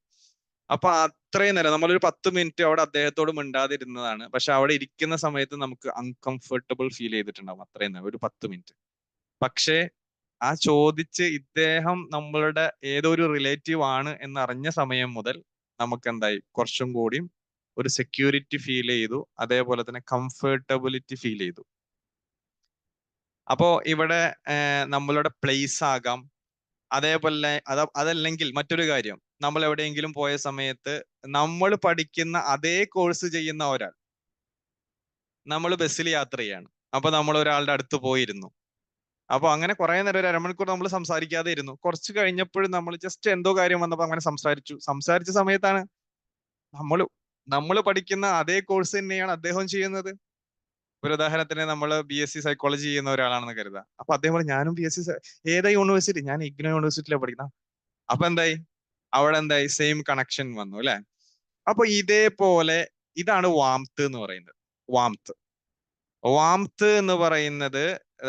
അപ്പൊ അത്രയും നേരം നമ്മളൊരു 10 മിനിറ്റ് അവിടെ അദ്ദേഹത്തോട് മിണ്ടാതിരുന്നതാണ്. പക്ഷെ അവിടെ ഇരിക്കുന്ന സമയത്ത് നമുക്ക് അൺകംഫർട്ടബിൾ ഫീൽ ചെയ്തിട്ടുണ്ടാവും അത്രയും നേരം, ഒരു 10 മിനിറ്റ്. പക്ഷേ ആ ചോദിച്ച് ഇദ്ദേഹം നമ്മളുടെ ഏതോ ഒരു റിലേറ്റീവ് ആണ് എന്നറിഞ്ഞ സമയം മുതൽ നമുക്ക് എന്തായി, കുറച്ചും കൂടിയും ഒരു സെക്യൂരിറ്റി ഫീൽ ചെയ്തു, അതേപോലെ തന്നെ കംഫർട്ടബിലിറ്റി ഫീൽ ചെയ്തു. അപ്പോ ഇവിടെ നമ്മളുടെ പ്ലേസ് ആകാം, അതേപോലെ അതല്ലെങ്കിൽ മറ്റൊരു കാര്യം, നമ്മൾ എവിടെയെങ്കിലും പോയ സമയത്ത് നമ്മൾ പഠിക്കുന്ന അതേ കോഴ്സ് ചെയ്യുന്ന ഒരാൾ, നമ്മൾ ബസ്സിൽ യാത്ര ചെയ്യാണ്, അപ്പൊ നമ്മൾ ഒരാളുടെ അടുത്ത് പോയിരുന്നു. അപ്പൊ അങ്ങനെ കുറെ നേരം, ഒരു അരമണിക്കൂർ നമ്മൾ സംസാരിക്കാതെ ഇരുന്നു. കുറച്ച് കഴിഞ്ഞപ്പോഴും നമ്മൾ ജസ്റ്റ് എന്തോ കാര്യം വന്നപ്പോ അങ്ങനെ സംസാരിച്ച സമയത്താണ് നമ്മൾ പഠിക്കുന്ന അതേ കോഴ്സ് തന്നെയാണ് അദ്ദേഹം ചെയ്യുന്നത്. ഒരു ഉദാഹരണത്തിന് നമ്മൾ BSc സൈക്കോളജി ചെയ്യുന്ന ഒരാളാണെന്ന് കരുതാം. അപ്പൊ അദ്ദേഹം പറഞ്ഞു, ഞാനും BSc ഏതാ യൂണിവേഴ്സിറ്റി, ഞാൻ ഇഗ്നോ യൂണിവേഴ്സിറ്റിയിലാണ് പഠിക്കുന്നത്. അപ്പൊ എന്തായി, അവിടെ എന്തായി, സെയിം കണക്ഷൻ വന്നു അല്ലെ. അപ്പൊ ഇതേപോലെ ഇതാണ് വാംത്ത് എന്ന് പറയുന്നത്. വാംത്ത് എന്ന് പറയുന്നത്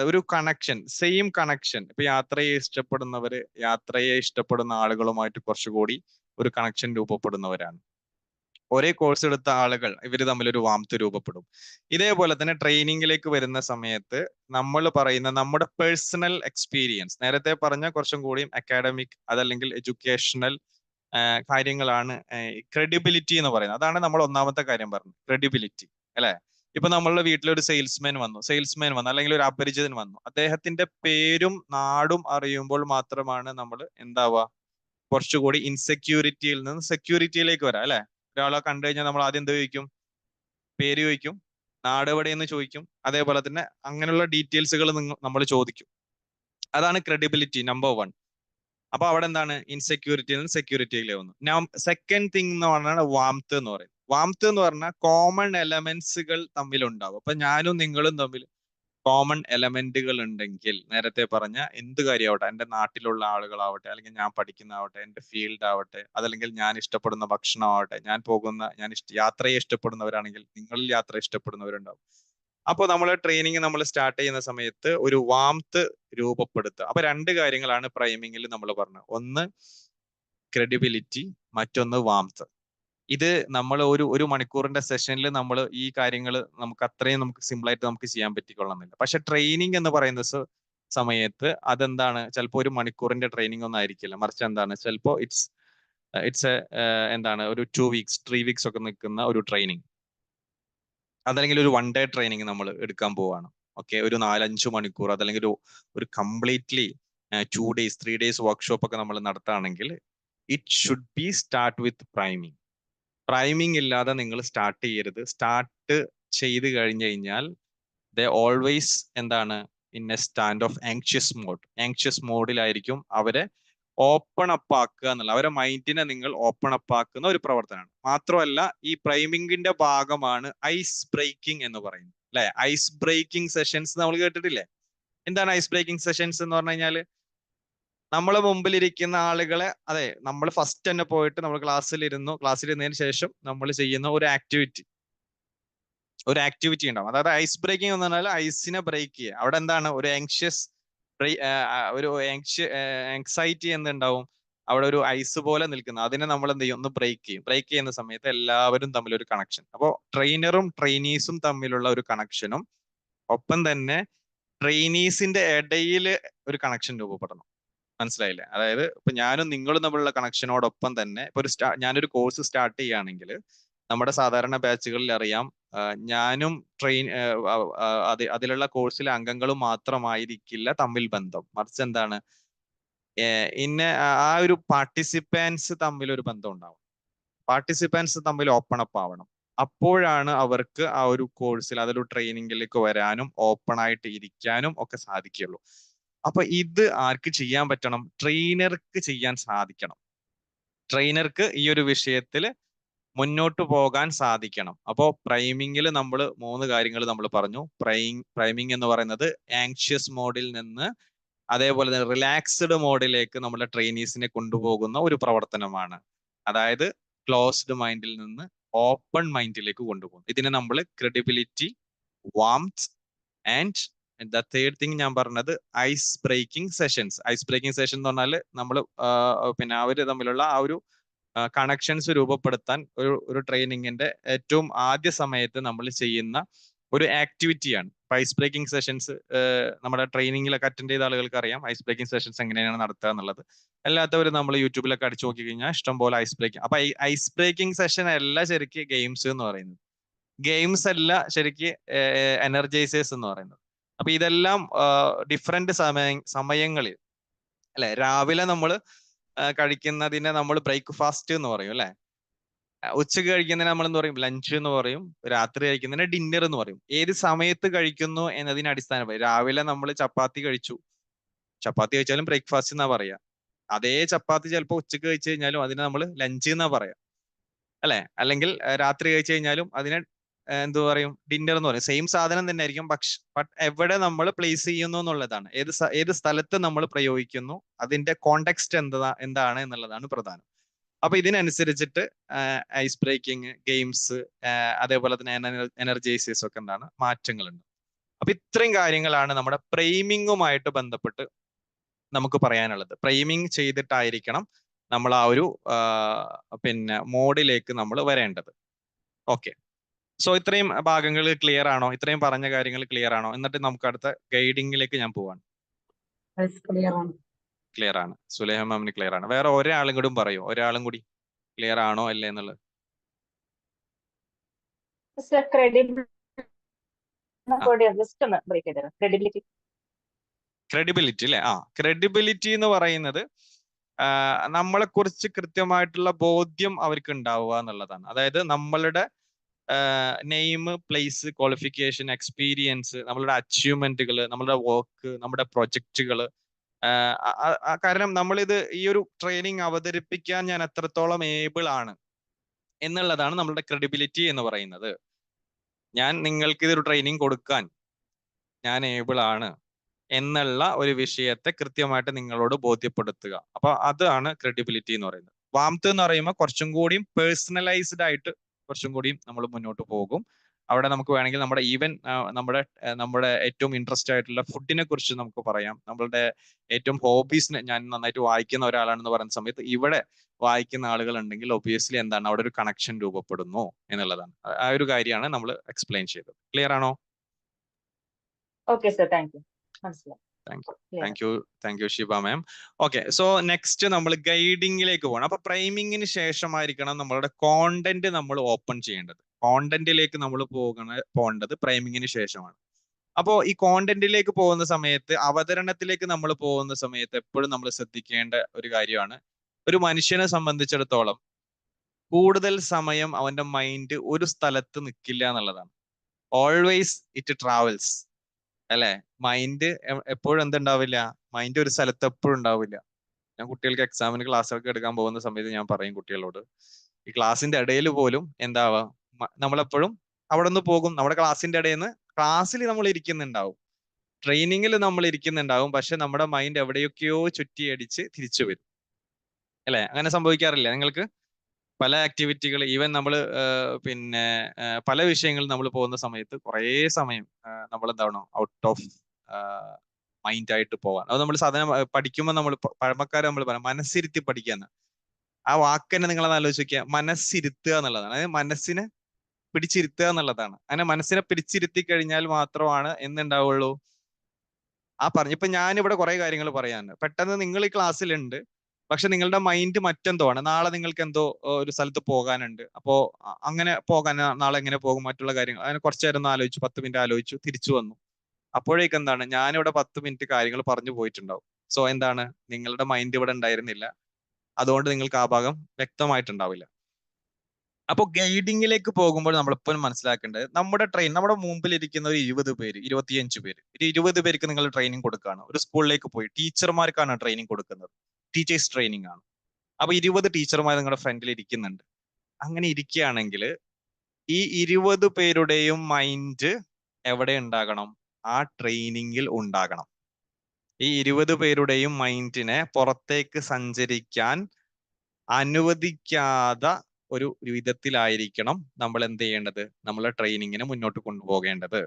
ഒരു കണക്ഷൻ, സെയിം കണക്ഷൻ. ഇപ്പൊ യാത്രയെ ഇഷ്ടപ്പെടുന്ന ആളുകളുമായിട്ട് കുറച്ചുകൂടി ഒരു കണക്ഷൻ രൂപപ്പെടുന്നവരാണ്. ഒരേ കോഴ്സ് എടുത്ത ആളുകൾ, ഇവര് തമ്മിൽ ഒരു വാംത്ത് രൂപപ്പെടും. ഇതേപോലെ തന്നെ ട്രെയിനിങ്ങിലേക്ക് വരുന്ന സമയത്ത് നമ്മൾ പറയുന്ന നമ്മുടെ പേഴ്സണൽ എക്സ്പീരിയൻസ്, നേരത്തെ പറഞ്ഞ കുറച്ചും കൂടിയും അക്കാഡമിക് അതല്ലെങ്കിൽ എഡ്യൂക്കേഷണൽ കാര്യങ്ങളാണ് ക്രെഡിബിലിറ്റി എന്ന് പറയുന്നത്. അതാണ് നമ്മൾ ഒന്നാമത്തെ കാര്യം പറഞ്ഞത്, ക്രെഡിബിലിറ്റി അല്ലെ. ഇപ്പൊ നമ്മളുടെ വീട്ടിലൊരു സെയിൽസ്മാൻ വന്നു, അല്ലെങ്കിൽ ഒരു അപരിചിതൻ വന്നു. അദ്ദേഹത്തിന്റെ പേരും നാടും അറിയുമ്പോൾ മാത്രമാണ് നമ്മൾ എന്താവുക, കുറച്ചുകൂടി ഇൻസെക്യൂരിറ്റിയിൽ നിന്ന് സെക്യൂരിറ്റിയിലേക്ക് വരാം അല്ലെ. ഒരാളെ കണ്ടു കഴിഞ്ഞാൽ നമ്മൾ ആദ്യം എന്ത് ചോദിക്കും, പേര് ചോദിക്കും, നാട് എവിടെയെന്ന് ചോദിക്കും, അതേപോലെ തന്നെ അങ്ങനെയുള്ള ഡീറ്റെയിൽസുകൾ നമ്മൾ ചോദിക്കും. അതാണ് ക്രെഡിബിലിറ്റി നമ്പർ 1. അപ്പൊ അവിടെ എന്താണ്, ഇൻസെക്യൂരിറ്റിയിൽ നിന്ന് സെക്യൂരിറ്റിയിലേക്ക് വന്നു. സെക്കൻഡ് തിങ് എന്ന് പറഞ്ഞാൽ വാംത്ത് എന്ന് പറയും. വാംത്ത് എന്ന് പറഞ്ഞാൽ കോമൺ എലമെന്റ്സുകൾ തമ്മിലുണ്ടാവും. അപ്പൊ ഞാനും നിങ്ങളും തമ്മിൽ കോമൺ എലമെന്റുകൾ ഉണ്ടെങ്കിൽ, നേരത്തെ പറഞ്ഞ എന്ത് കാര്യമാവട്ടെ, എൻ്റെ നാട്ടിലുള്ള ആളുകളാവട്ടെ, അല്ലെങ്കിൽ ഞാൻ പഠിക്കുന്നതാവട്ടെ, എൻ്റെ ഫീൽഡ് ആവട്ടെ, അതല്ലെങ്കിൽ ഞാൻ ഇഷ്ടപ്പെടുന്ന ഭക്ഷണമാവട്ടെ, യാത്രയെ ഇഷ്ടപ്പെടുന്നവരാണെങ്കിൽ നിങ്ങളിൽ യാത്ര ഇഷ്ടപ്പെടുന്നവരുണ്ടാവും. അപ്പോൾ നമ്മൾ ട്രെയിനിങ് നമ്മൾ സ്റ്റാർട്ട് ചെയ്യുന്ന സമയത്ത് ഒരു വാംത്ത് രൂപപ്പെടുത്തുക. അപ്പൊ 2 കാര്യങ്ങളാണ് പ്രൈമിങ്ങിൽ നമ്മൾ പറഞ്ഞത്. ഒന്ന് ക്രെഡിബിലിറ്റി, മറ്റൊന്ന് വാംത്ത്. ഇത് നമ്മൾ ഒരു മണിക്കൂറിന്റെ സെഷനിൽ നമ്മൾ ഈ കാര്യങ്ങൾ നമുക്ക് സിമ്പിൾ ആയിട്ട് നമുക്ക് ചെയ്യാൻ പറ്റിക്കൊള്ളുന്നില്ല. പക്ഷെ ട്രെയിനിങ് എന്ന് പറയുന്ന സമയത്ത് അതെന്താണ്, ചിലപ്പോൾ ഒരു മണിക്കൂറിന്റെ ട്രെയിനിങ് ഒന്നും ആയിരിക്കില്ല, മറിച്ച് എന്താണ്, ചിലപ്പോൾ ഇറ്റ്സ് എന്താണ്, ഒരു 2 വീക്സ് 3 വീക്സ് ഒക്കെ നിൽക്കുന്ന ഒരു ട്രെയിനിങ്, അതല്ലെങ്കിൽ ഒരു 1 ഡേ ട്രെയിനിങ് നമ്മൾ എടുക്കാൻ പോവാണ്. ഓക്കെ, ഒരു 4-5 മണിക്കൂർ, അതല്ലെങ്കിൽ ഒരു കംപ്ലീറ്റ്ലി 2 ഡേയ്സ് 3 ഡേയ്സ് വർക്ക്ഷോപ്പ് ഒക്കെ നമ്മൾ നടത്തുകയാണെങ്കിൽ it should be start with priming. Priming ഇല്ലാതെ നിങ്ങൾ സ്റ്റാർട്ട് ചെയ്യരുത്. സ്റ്റാർട്ട് ചെയ്ത് കഴിഞ്ഞു കഴിഞ്ഞാൽ ദേ ഓൾവേസ് എന്താണ്, in a stand of anxious മോഡിലായിരിക്കും അവരെ ഓപ്പൺ അപ്പ് ആക്കുക എന്നുള്ള, അവരെ മൈൻഡിനെ നിങ്ങൾ ഓപ്പൺ അപ്പ് ആക്കുന്ന ഒരു പ്രവർത്തനമാണ്. മാത്രമല്ല ഈ പ്രൈമിങ്ങിന്റെ ഭാഗമാണ് ഐസ് ബ്രേക്കിംഗ് എന്ന് പറയുന്നത് അല്ലെ. ഐസ് ബ്രേക്കിംഗ് സെഷൻസ് നമ്മൾ കേട്ടിട്ടില്ലേ? എന്താണ് ഐസ് ബ്രേക്കിംഗ് സെഷൻസ് എന്ന് പറഞ്ഞു കഴിഞ്ഞാൽ, നമ്മളെ മുമ്പിലിരിക്കുന്ന ആളുകളെ, അതെ, നമ്മൾ ഫസ്റ്റ് തന്നെ പോയിട്ട് നമ്മൾ ക്ലാസ്സിലിരുന്നതിന് ശേഷം നമ്മൾ ചെയ്യുന്ന ഒരു ആക്ടിവിറ്റി ഉണ്ടാവും. അതായത് ഐസ് ബ്രേക്കിംഗ് എന്ന് പറഞ്ഞാൽ ഐസിനെ ബ്രേക്ക് ചെയ്യുക. അവിടെ എന്താണ്, ഒരു ആങ്സൈറ്റി എന്തുണ്ടാവും, അവിടെ ഒരു ഐസ് പോലെ നിൽക്കുന്നത്, അതിനെ നമ്മൾ എന്ത് ചെയ്യും, ഒന്ന് ബ്രേക്ക് ചെയ്യും. ബ്രേക്ക് ചെയ്യുന്ന സമയത്ത് എല്ലാവരും തമ്മിൽ ഒരു കണക്ഷൻ, അപ്പോൾ ട്രെയിനറും ട്രെയിനീസും തമ്മിലുള്ള ഒരു കണക്ഷനും, ഒപ്പം തന്നെ ട്രെയിനീസിന്റെ ഇടയിൽ ഒരു കണക്ഷൻ രൂപപ്പെടണം. മനസ്സിലായില്ലേ? അതായത് ഇപ്പൊ ഞാനും നിങ്ങളും തമ്മിലുള്ള കണക്ഷനോടൊപ്പം തന്നെ ഇപ്പൊ ഞാനൊരു കോഴ്സ് സ്റ്റാർട്ട് ചെയ്യുകയാണെങ്കിൽ, നമ്മുടെ സാധാരണ ബാച്ചുകളിൽ അറിയാം, ഞാനും അതിലുള്ള കോഴ്സിലെ അംഗങ്ങളും മാത്രമായിരിക്കില്ല തമ്മിൽ ബന്ധം, മറിച്ച് എന്താണ്, ആ ഒരു പാർട്ടിസിപ്പൻസ് തമ്മിൽ ഒരു ബന്ധം ഉണ്ടാവും. പാർട്ടിസിപ്പൻസ് തമ്മിൽ ഓപ്പൺ അപ്പ് ആവണം. അപ്പോഴാണ് അവർക്ക് ആ ഒരു കോഴ്സിൽ, അതൊരു ട്രെയിനിങ്ങിലേക്ക് വരാനും ഓപ്പൺ ആയിട്ട് ഇരിക്കാനും ഒക്കെ സാധിക്കുള്ളൂ. അപ്പൊ ഇത് ആർക്ക് ചെയ്യാൻ പറ്റണം? ട്രെയിനർക്ക് ചെയ്യാൻ സാധിക്കണം. ട്രെയിനർക്ക് ഈ ഒരു വിഷയത്തിൽ മുന്നോട്ട് പോകാൻ സാധിക്കണം. അപ്പോൾ പ്രൈമിങ്ങിൽ നമ്മൾ 3 കാര്യങ്ങൾ നമ്മൾ പറഞ്ഞു. പ്രൈമിങ് എന്ന് പറയുന്നത് ആങ്ഷ്യസ് മോഡിൽ നിന്ന് അതേപോലെ തന്നെ റിലാക്സ്ഡ് മോഡിലേക്ക് നമ്മുടെ ട്രെയിനീസിനെ കൊണ്ടുപോകുന്ന ഒരു പ്രവർത്തനമാണ്. അതായത് ക്ലോസ്ഡ് മൈൻഡിൽ നിന്ന് ഓപ്പൺ മൈൻഡിലേക്ക് കൊണ്ടുപോകും. ഇതിനെ നമ്മൾ credibility, warmth and the third thing ഞാൻ പറഞ്ഞത് ice breaking sessions. Ice breaking session എന്ന് പറഞ്ഞാൽ നമ്മൾ പിന്നെ അവര് തമ്മിലുള്ള ആ ഒരു കണക്ഷൻസ് രൂപപ്പെടുത്താൻ ഒരു ട്രെയിനിങ്ങിന്റെ ഏറ്റവും ആദ്യ സമയത്ത് നമ്മൾ ചെയ്യുന്ന ഒരു ആക്ടിവിറ്റിയാണ്. ഐസ് ബ്രേക്കിംഗ് സെഷൻസ് നമ്മുടെ ട്രെയിനിങ്ങിലൊക്കെ അറ്റൻഡ് ചെയ്ത ആളുകൾക്ക് അറിയാം ഐസ് ബ്രേക്കിംഗ് സെഷൻസ് എങ്ങനെയാണ് നടത്തുക എന്നുള്ളത്. അല്ലാത്തവർ നമ്മൾ യൂട്യൂബിലൊക്കെ അടിച്ചു നോക്കി കഴിഞ്ഞാൽ ഇഷ്ടംപോലെ ഐസ് ബ്രേക്കിംഗ്. അപ്പൊ ഈ ഐസ് ബ്രേക്കിംഗ് സെഷൻ അല്ല ശരിക്ക് ഗെയിംസ് എന്ന് പറയുന്നത്. ഗെയിംസ് അല്ല ശരിക്ക് എനർജൈസേഴ്സ് എന്ന് പറയുന്നത്. അപ്പൊ ഇതെല്ലാം ഡിഫറെന്റ് സമയങ്ങളിൽ അല്ലെ. രാവിലെ നമ്മൾ കഴിക്കുന്നതിനെ നമ്മൾ ബ്രേക്ക്ഫാസ്റ്റ് എന്ന് പറയും അല്ലെ. ഉച്ചക്ക് കഴിക്കുന്നതിന് നമ്മൾ എന്ത് പറയും? ലഞ്ച് എന്ന് പറയും. രാത്രി കഴിക്കുന്നതിന് ഡിന്നർ എന്ന് പറയും. ഏത് സമയത്ത് കഴിക്കുന്നു എന്നതിന് അടിസ്ഥാനമായി. രാവിലെ നമ്മൾ ചപ്പാത്തി കഴിച്ചു, ചപ്പാത്തി കഴിച്ചാലും ബ്രേക്ക്ഫാസ്റ്റ് എന്നാ പറയാ. അതേ ചപ്പാത്തി ചിലപ്പോൾ ഉച്ചക്ക് കഴിച്ചു കഴിഞ്ഞാലും അതിനെ നമ്മൾ ലഞ്ച് എന്നാ പറയാ അല്ലെ. അല്ലെങ്കിൽ രാത്രി കഴിച്ചു കഴിഞ്ഞാലും അതിനെ എന്ത് പറയും? ഡിന്നർ എന്ന് പറയും. സെയിം സാധനം തന്നെ ആയിരിക്കും, പക്ഷെ എവിടെ നമ്മൾ പ്ലേസ് ചെയ്യുന്നു എന്നുള്ളതാണ്. ഏത് സ്ഥലത്ത് നമ്മൾ പ്രയോഗിക്കുന്നു, അതിന്റെ കോണ്ടെക്സ്റ്റ് എന്താണ് എന്നുള്ളതാണ് പ്രധാനം. അപ്പൊ ഇതിനനുസരിച്ചിട്ട് ഐസ് ബ്രേക്കിംഗ്, ഗെയിംസ്, അതേപോലെ തന്നെ എനർജൈസേഴ്സ് ഒക്കെ എന്താണ് മാറ്റങ്ങളുണ്ട്. അപ്പൊ ഇത്രയും കാര്യങ്ങളാണ് നമ്മുടെ പ്രൈമിങ്ങുമായിട്ട് ബന്ധപ്പെട്ട് നമുക്ക് പറയാനുള്ളത്. പ്രൈമിങ് ചെയ്തിട്ടായിരിക്കണം നമ്മൾ ആ ഒരു പിന്നെ മോഡിലേക്ക് നമ്മൾ വരേണ്ടത്. ഓക്കെ, സോ ഇത്രയും ഭാഗങ്ങൾ ക്ലിയർ ആണോ? ഇത്രയും പറഞ്ഞ കാര്യങ്ങൾ ക്ലിയർ ആണോ? എന്നിട്ട് നമുക്ക് അടുത്ത ഗൈഡിങ്ങിലേക്ക് ഞാൻ പോവാണ്. ക്ലിയർ ആണ്. സുലൈഹ മാമിന് ക്ലിയർ ആണ്. വേറെ ഒരാളും കൂടി പറയൂ, ഒരാളും കൂടി ക്ലിയർ ആണോ അല്ലേ എന്നുള്ളത്. ക്രെഡിബിലിറ്റി അല്ലെ. ക്രെഡിബിലിറ്റി എന്ന് പറയുന്നത് നമ്മളെ കുറിച്ച് കൃത്യമായിട്ടുള്ള ബോധ്യം അവർക്ക് ഉണ്ടാവുക എന്നുള്ളതാണ്. അതായത് നമ്മളുടെ നെയിം, പ്ലേസ്, ക്വാളിഫിക്കേഷൻ, എക്സ്പീരിയൻസ്, നമ്മളുടെ അച്ചീവ്മെന്റുകൾ, നമ്മളുടെ വർക്ക്, നമ്മുടെ പ്രൊജക്റ്റുകൾ. കാരണം നമ്മളിത് ഈ ഒരു ട്രെയിനിങ് അവതരിപ്പിക്കാൻ ഞാൻ എത്രത്തോളം ഏബിൾ ആണ് എന്നുള്ളതാണ് നമ്മളുടെ ക്രെഡിബിലിറ്റി എന്ന് പറയുന്നത്. ഞാൻ നിങ്ങൾക്ക് ഇതൊരു ട്രെയിനിങ് കൊടുക്കാൻ ഞാൻ ഏബിൾ ആണ് എന്നുള്ള ഒരു വിഷയത്തെ കൃത്യമായിട്ട് നിങ്ങളോട് ബോധ്യപ്പെടുത്തുക. അപ്പൊ അതാണ് ക്രെഡിബിലിറ്റി എന്ന് പറയുന്നത്. വാംത്ത് എന്ന് പറയുമ്പോൾ കുറച്ചും കൂടിയും പേഴ്സണലൈസ്ഡ് ആയിട്ട് കുറച്ചും കൂടിയും നമ്മൾ മുന്നോട്ട് പോകും. അവിടെ നമുക്ക് വേണമെങ്കിൽ നമ്മുടെ ഈവൻ നമ്മുടെ ഏറ്റവും ഇൻട്രസ്റ്റ് ആയിട്ടുള്ള ഫുഡിനെ കുറിച്ച് നമുക്ക് പറയാം. നമ്മളുടെ ഏറ്റവും ഹോബീസിനെ, ഞാൻ നന്നായിട്ട് വായിക്കുന്ന ഒരാളാണെന്ന് പറയുന്ന സമയത്ത് ഇവിടെ വായിക്കുന്ന ആളുകൾ ഉണ്ടെങ്കിൽ ഒബിയസ്ലി എന്താണ് അവിടെ ഒരു കണക്ഷൻ രൂപപ്പെടുന്നു എന്നുള്ളതാണ്. ആ ഒരു കാര്യമാണ് നമ്മൾ എക്സ്പ്ലെയിൻ ചെയ്തത്. ക്ലിയർ ആണോ? Okay sir, thank you. Thank you Shiba ma'am. Okay, so next നമ്മൾ ഗൈഡിങ്ങിലേക്ക് പോകണം. അപ്പൊ പ്രൈമിങ്ങിന് ശേഷമായിരിക്കണം നമ്മളുടെ കോണ്ടന്റ് നമ്മൾ ഓപ്പൺ ചെയ്യേണ്ടത്. കോണ്ടന്റിലേക്ക് നമ്മൾ പോകേണ്ടത് പ്രൈമിങ്ങിന് ശേഷമാണ്. അപ്പോൾ ഈ കോണ്ടന്റിലേക്ക് പോകുന്ന സമയത്ത്, അവതരണത്തിലേക്ക് നമ്മൾ പോകുന്ന സമയത്ത് എപ്പോഴും നമ്മൾ ശ്രദ്ധിക്കേണ്ട ഒരു കാര്യമാണ്, ഒരു മനുഷ്യനെ സംബന്ധിച്ചിടത്തോളം കൂടുതൽ സമയം അവന്റെ മൈൻഡ് ഒരു സ്ഥലത്ത് നിൽക്കില്ല എന്നുള്ളതാണ്. ഓൾവേസ് ഇറ്റ് ട്രാവൽസ് അല്ലെ. മൈൻഡ് എപ്പോഴും എന്തുണ്ടാവില്ല? മൈൻഡ് ഒരു സ്ഥലത്ത് എപ്പോഴും ഉണ്ടാവില്ല. ഞാൻ കുട്ടികൾക്ക് എക്സാമിന് ക്ലാസ്സൊക്കെ എടുക്കാൻ പോകുന്ന സമയത്ത് ഞാൻ പറയും കുട്ടികളോട്, ഈ ക്ലാസ്സിന്റെ ഇടയിൽ പോലും എന്താവാ, നമ്മളെപ്പോഴും അവിടെ നിന്ന് പോകും. നമ്മുടെ ക്ലാസ്സിന്റെ ഇടയിൽ നിന്ന്, ക്ലാസ്സിൽ നമ്മൾ ഇരിക്കുന്നുണ്ടാവും, ട്രെയിനിങ്ങിൽ നമ്മൾ ഇരിക്കുന്നുണ്ടാവും, പക്ഷെ നമ്മുടെ മൈൻഡ് എവിടെയൊക്കെയോ ചുറ്റിയടിച്ച് തിരിച്ചു വരും അല്ലെ. അങ്ങനെ സംഭവിക്കാറില്ല നിങ്ങൾക്ക്? പല ആക്ടിവിറ്റികൾ, ഈവൻ നമ്മൾ പിന്നെ പല വിഷയങ്ങൾ നമ്മൾ പോകുന്ന സമയത്ത് കുറേ സമയം നമ്മൾ എന്താണ് ഔട്ട് ഓഫ് മൈൻഡ് ആയിട്ട് പോവാൻ. അത് നമ്മൾ സാധാരണ പഠിക്കുമ്പോൾ നമ്മൾ പഴമക്കാർ നമ്മൾ പറയാം മനസ്സിരുത്തി പഠിക്കാന്ന്. ആ വാക്ക് തന്നെ നിങ്ങളത് ആലോചിക്കുക, മനസ്സിരുത്തുക എന്നുള്ളതാണ്. അതായത് മനസ്സിനെ പിടിച്ചിരുത്തുക എന്നുള്ളതാണ്. അങ്ങനെ മനസ്സിനെ പിടിച്ചിരുത്തി കഴിഞ്ഞാൽ മാത്രമാണ് എന്തുണ്ടാവുള്ളൂ, ഇപ്പൊ ഞാനിവിടെ കുറെ കാര്യങ്ങൾ പറയാനുണ്ട്. പെട്ടെന്ന് നിങ്ങൾ ഈ ക്ലാസ്സിലുണ്ട്, പക്ഷെ നിങ്ങളുടെ മൈൻഡ് മറ്റെന്തോ ആണ്. നാളെ നിങ്ങൾക്ക് എന്തോ ഒരു സ്ഥലത്ത് പോകാനുണ്ട്. അപ്പോ അങ്ങനെ പോകാൻ നാളെ എങ്ങനെ പോകും, മറ്റുള്ള കാര്യങ്ങൾ, അങ്ങനെ കുറച്ചു നേരം ഒന്ന് ആലോചിച്ചു, 10 മിനിറ്റ് ആലോചിച്ചു, തിരിച്ചു വന്നു. അപ്പോഴേക്ക് എന്താണ്, ഞാനിവിടെ 10 മിനിറ്റ് കാര്യങ്ങൾ പറഞ്ഞു പോയിട്ടുണ്ടാവും. സോ എന്താണ്, നിങ്ങളുടെ മൈൻഡ് ഇവിടെ ഉണ്ടായിരുന്നില്ല, അതുകൊണ്ട് നിങ്ങൾക്ക് ആ ഭാഗം വ്യക്തമായിട്ടുണ്ടാവില്ല. അപ്പോൾ ഗൈഡിങ്ങിലേക്ക് പോകുമ്പോൾ നമ്മൾ എപ്പോഴും മനസ്സിലാക്കേണ്ടത്, നമ്മുടെ മുമ്പിൽ ഇരിക്കുന്ന ഒരു 20 പേര്, 25 പേര്, ഒരു 20 പേർക്ക് നിങ്ങൾ ട്രെയിനിങ് കൊടുക്കുകയാണ്. ഒരു സ്കൂളിലേക്ക് പോയി ടീച്ചർമാർക്കാണ് ട്രെയിനിങ് കൊടുക്കുന്നത്, ടീച്ചേഴ്സ് ട്രെയിനിങ് ആണ്. അപ്പൊ 20 ടീച്ചർമാർ നിങ്ങളുടെ ഫ്രണ്ടിൽ ഇരിക്കുന്നുണ്ട്. അങ്ങനെ ഇരിക്കുകയാണെങ്കിൽ ഈ 20 പേരുടെയും മൈൻഡ് എവിടെ ഉണ്ടാകണം? ആ ട്രെയിനിങ്ങിൽ ഉണ്ടാകണം. ഈ 20 പേരുടെയും മൈൻഡിനെ പുറത്തേക്ക് സഞ്ചരിക്കാൻ അനുവദിക്കാതെ ഒരു വിധത്തിലായിരിക്കണം നമ്മൾ എന്ത് ചെയ്യേണ്ടത്, നമ്മളെ ട്രെയിനിങ്ങിനെ മുന്നോട്ട് കൊണ്ടുപോകേണ്ടത്.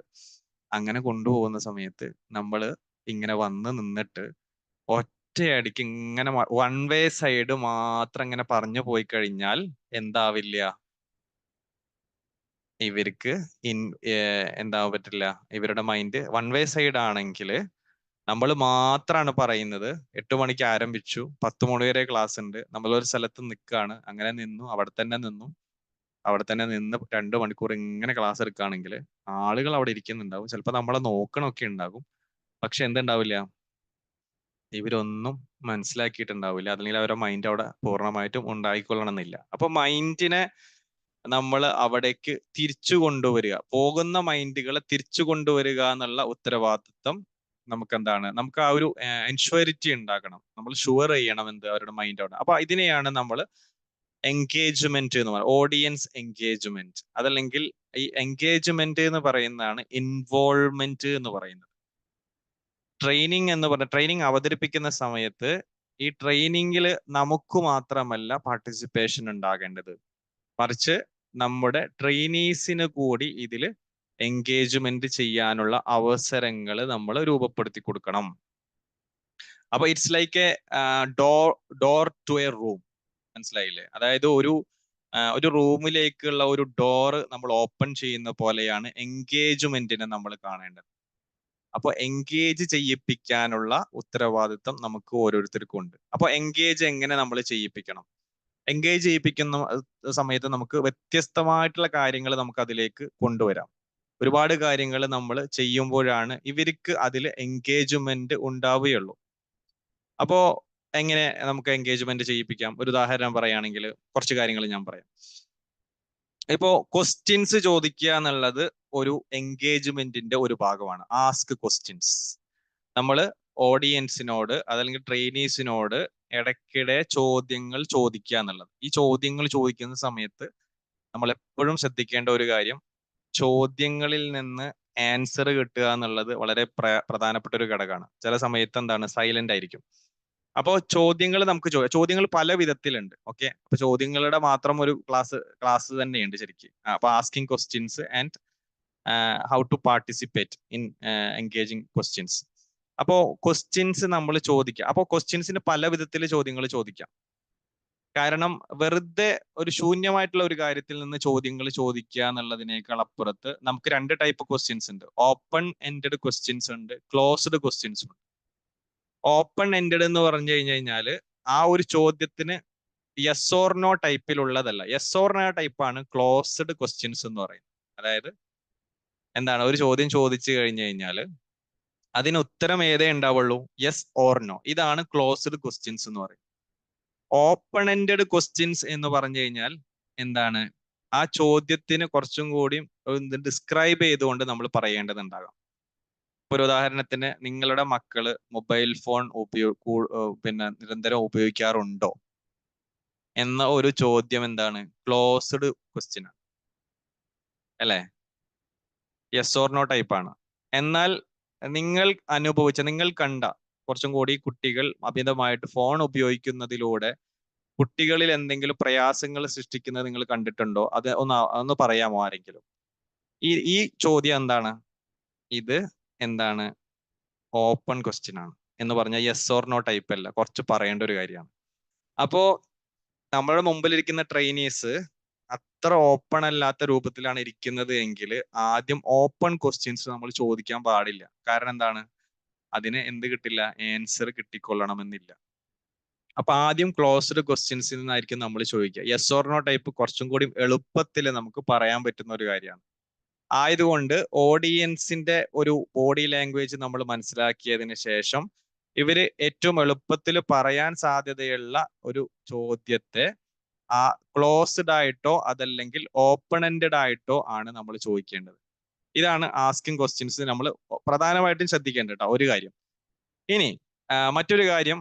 അങ്ങനെ കൊണ്ടുപോകുന്ന സമയത്ത് നമ്മൾ ഇങ്ങനെ വന്ന് നിന്നിട്ട് ഒറ്റയടിക്ക് ഇങ്ങനെ വൺ വേ സൈഡ് മാത്രം ഇങ്ങനെ പറഞ്ഞു പോയി കഴിഞ്ഞാൽ എന്താവില്ല, ഇവർക്ക് എന്താവാൻ പറ്റില്ല. ഇവരുടെ മൈൻഡ് വൺ വേ സൈഡ് ആണെങ്കിൽ നമ്മൾ മാത്രമാണ് പറയുന്നത്. 8 മണിക്ക് ആരംഭിച്ചു, 10 മണി വരെ ക്ലാസ് ഉണ്ട്, നമ്മളൊരു സ്ഥലത്ത് നിൽക്കുകയാണ്, അങ്ങനെ നിന്നു, അവിടെ തന്നെ നിന്ന് 2 മണിക്കൂർ ഇങ്ങനെ ക്ലാസ് എടുക്കുകയാണെങ്കിൽ ആളുകൾ അവിടെ ഇരിക്കുന്നുണ്ടാവും, ചിലപ്പോൾ നമ്മളെ നോക്കണമൊക്കെ ഉണ്ടാകും. പക്ഷെ എന്തുണ്ടാവില്ല, ഇവരൊന്നും മനസ്സിലാക്കിയിട്ടുണ്ടാവില്ല, അല്ലെങ്കിൽ അവരുടെ മൈൻഡ് അവിടെ പൂർണ്ണമായിട്ടും ഉണ്ടായിക്കൊള്ളണമെന്നില്ല. അപ്പൊ മൈൻഡിനെ നമ്മൾ അവിടേക്ക് തിരിച്ചു കൊണ്ടുവരിക, പോകുന്ന മൈൻഡുകളെ തിരിച്ചു കൊണ്ടുവരിക എന്നുള്ള ഉത്തരവാദിത്വം നമുക്ക് എന്താണ്, നമുക്ക് ആ ഒരു എൻഷ്വറിറ്റി ഉണ്ടാക്കണം, നമ്മൾ ഷുവർ ചെയ്യണം എന്ത് അവരുടെ മൈൻഡ് അവിടെ. അപ്പൊ ഇതിനെയാണ് നമ്മൾ എൻഗേജ്മെന്റ് എന്ന് പറയുന്നത്, ഓഡിയൻസ് എൻഗേജ്മെന്റ്. അതല്ലെങ്കിൽ ഈ എൻഗേജ്മെന്റ് എന്ന് പറയുന്നതാണ് ഇൻവോൾവ്മെന്റ് എന്ന് പറയുന്നത്. ട്രെയിനിങ് എന്ന് പറഞ്ഞ ട്രെയിനിങ് അവതരിപ്പിക്കുന്ന സമയത്ത് ഈ ട്രെയിനിങ്ങിൽ നമുക്ക് മാത്രമല്ല പാർട്ടിസിപ്പേഷൻ ഉണ്ടാകേണ്ടത്, മറിച്ച് നമ്മുടെ ട്രെയിനീസിന് കൂടി ഇതിൽ എൻഗേജ്മെന്റ് ചെയ്യാനുള്ള അവസരങ്ങൾ നമ്മൾ രൂപപ്പെടുത്തി കൊടുക്കണം. അപ്പൊ it's like a door to a room, മനസ്സിലായില്ലേ? അതായത് ഒരു റൂമിലേക്കുള്ള ഒരു ഡോറ് നമ്മൾ ഓപ്പൺ ചെയ്യുന്ന പോലെയാണ് എൻഗേജ്മെന്റിനെ നമ്മൾ കാണേണ്ടത്. അപ്പൊ എൻഗേജ് ചെയ്യിപ്പിക്കാനുള്ള ഉത്തരവാദിത്വം നമുക്ക് ഓരോരുത്തർക്കും ഉണ്ട്. അപ്പൊ എൻഗേജ് എങ്ങനെ നമ്മൾ ചെയ്യിപ്പിക്കണം? എൻഗേജ് ചെയ്യിപ്പിക്കുന്ന സമയത്ത് നമുക്ക് വ്യത്യസ്തമായിട്ടുള്ള കാര്യങ്ങൾ നമുക്ക് അതിലേക്ക് കൊണ്ടുവരാം. ഒരുപാട് കാര്യങ്ങൾ നമ്മൾ ചെയ്യുമ്പോഴാണ് ഇവർക്ക് അതിൽ എൻഗേജ്മെന്റ് ഉണ്ടാവുകയുള്ളൂ. അപ്പോ എങ്ങനെ നമുക്ക് എൻഗേജ്മെന്റ് ചെയ്യിപ്പിക്കാം? ഒരു ഉദാഹരണം പറയുകയാണെങ്കിൽ കുറച്ച് കാര്യങ്ങൾ ഞാൻ പറയാം. ഇപ്പോ ക്വസ്റ്റ്യൻസ് ചോദിക്കുക എന്നുള്ളത് ഒരു എൻഗേജ്മെന്റിന്റെ ഒരു ഭാഗമാണ്. Ask questions. നമ്മൾ ഓഡിയൻസിനോട് അതല്ലെങ്കിൽ ട്രെയിനീസിനോട് ഇടയ്ക്കിടെ ചോദ്യങ്ങൾ ചോദിക്കുക എന്നുള്ളത്. ഈ ചോദ്യങ്ങൾ ചോദിക്കുന്ന സമയത്ത് നമ്മൾ എപ്പോഴും ശ്രദ്ധിക്കേണ്ട ഒരു കാര്യം, ചോദ്യങ്ങളിൽ നിന്ന് ആൻസർ കിട്ടുക എന്നുള്ളത് വളരെ പ്രധാനപ്പെട്ട ഒരു ഘടകമാണ്. ചില സമയത്ത് എന്താണ്, സൈലന്റ് ആയിരിക്കും. അപ്പോൾ ചോദ്യങ്ങൾ നമുക്ക് ചോദ്യങ്ങൾ പല വിധത്തിലുണ്ട്. ഓക്കെ, അപ്പൊ ചോദ്യങ്ങളുടെ മാത്രം ഒരു ക്ലാസ് തന്നെയുണ്ട് ശരിക്കും. അപ്പൊ asking questions and how to participate in engaging questions. അപ്പോ ക്വസ്റ്റ്യൻസ് നമ്മൾ ചോദിക്കുക. അപ്പോൾ ക്വസ്റ്റ്യൻസിന് പല വിധത്തിൽ ചോദ്യങ്ങൾ ചോദിക്കാം. കാരണം വെറുതെ ഒരു ശൂന്യമായിട്ടുള്ള ഒരു കാര്യത്തിൽ നിന്ന് ചോദ്യങ്ങൾ ചോദിക്കുക എന്നുള്ളതിനേക്കാൾ അപ്പുറത്ത് നമുക്ക് 2 ടൈപ്പ് ക്വസ്റ്റ്യൻസ് ഉണ്ട്. ഓപ്പൺ എൻഡഡ് ക്വസ്റ്റ്യൻസ് ഉണ്ട്, ക്ലോസ്ഡ് ക്വസ്റ്റ്യൻസ് ഉണ്ട്. ഓപ്പൺ എൻഡഡ് എന്ന് പറഞ്ഞു കഴിഞ്ഞാൽ ആ ഒരു ചോദ്യത്തിന് യെസ് ഓർ നോ ടൈപ്പിലുള്ളതല്ല. യെസ് ഓർ നോ ടൈപ്പാണ് ക്ലോസ്ഡ് ക്വസ്റ്റ്യൻസ് എന്ന് പറയുന്നത്. അതായത് എന്താണ്, ഒരു ചോദ്യം ചോദിച്ചു കഴിഞ്ഞു കഴിഞ്ഞാൽ അതിന് ഉത്തരം ഏതേ ഉണ്ടാവുള്ളൂ, യെസ് ഓർ നോ. ഇതാണ് ക്ലോസ്ഡ് ക്വസ്റ്റ്യൻസ് എന്ന് പറയുന്നത്. ഓപ്പൺ എൻഡഡ് ക്വസ്റ്റ്യൻസ് എന്ന് പറഞ്ഞു കഴിഞ്ഞാൽ എന്താണ്, ആ ചോദ്യത്തിന് കുറച്ചും കൂടി ഡിസ്ക്രൈബ് ചെയ്തുകൊണ്ട് നമ്മൾ പറയേണ്ടതുണ്ടാകാം. ഒരു ഉദാഹരണത്തിന്, നിങ്ങളുടെ മക്കള് മൊബൈൽ ഫോൺ നിരന്തരം ഉപയോഗിക്കാറുണ്ടോ എന്ന ഒരു ചോദ്യം എന്താണ്, ക്ലോസ്ഡ് ക്വസ്റ്റ്യൻ ആണ് അല്ലേ, യെസ് ഓർ നോ ടൈപ്പാണ്. എന്നാൽ നിങ്ങൾ കണ്ട കുറച്ചും കൂടി കുട്ടികൾ അമിതമായിട്ട് ഫോൺ ഉപയോഗിക്കുന്നതിലൂടെ കുട്ടികളിൽ എന്തെങ്കിലും പ്രയാസങ്ങൾ സൃഷ്ടിക്കുന്നത് നിങ്ങൾ കണ്ടിട്ടുണ്ടോ? അത് ഒന്ന് പറയാമോ ആരെങ്കിലും? ഈ ചോദ്യം എന്താണ്, ഇത് എന്താണ്, ഓപ്പൺ ക്വസ്റ്റ്യൻ ആണ് എന്ന് പറഞ്ഞാൽ യെസ് ഓർ നോ ടൈപ്പ് അല്ല, കുറച്ച് പറയേണ്ട ഒരു കാര്യമാണ്. അപ്പോ നമ്മുടെ മുമ്പിലിരിക്കുന്ന ട്രെയിനീസ് അത്ര ഓപ്പൺ അല്ലാത്ത രൂപത്തിലാണ് ഇരിക്കുന്നത് എങ്കിൽ ആദ്യം ഓപ്പൺ ക്വസ്റ്റ്യൻസ് നമ്മൾ ചോദിക്കാൻ പാടില്ല. കാരണം എന്താണ്, അതിന് എന്ത് കിട്ടില്ല, ആൻസർ കിട്ടിക്കൊള്ളണമെന്നില്ല. അപ്പൊ ആദ്യം ക്ലോസ്ഡ് ക്വസ്റ്റ്യൻസിൽ നിന്നായിരിക്കും നമ്മൾ ചോദിക്കുക. യെസ് ഓർ നോ ടൈപ്പ് കുറച്ചും കൂടി എളുപ്പത്തിൽ നമുക്ക് പറയാൻ പറ്റുന്ന ഒരു കാര്യമാണ്. ആയതുകൊണ്ട് ഓഡിയൻസിന്റെ ഒരു ബോഡി ലാംഗ്വേജ് നമ്മൾ മനസ്സിലാക്കിയതിന് ശേഷം ഇവര് ഏറ്റവും എളുപ്പത്തിൽ പറയാൻ സാധ്യതയുള്ള ഒരു ചോദ്യത്തെ ആ ക്ലോസ്ഡ് ആയിട്ടോ അതല്ലെങ്കിൽ ഓപ്പൺ എൻഡഡ് ആയിട്ടോ ആണ് നമ്മൾ ചോദിക്കേണ്ടത്. ഇതാണ് ആസ്കിങ് ക്വസ്റ്റ്യൻസ് നമ്മൾ പ്രധാനമായിട്ടും ശ്രദ്ധിക്കേണ്ട ഒരു കാര്യം. ഇനി മറ്റൊരു കാര്യം,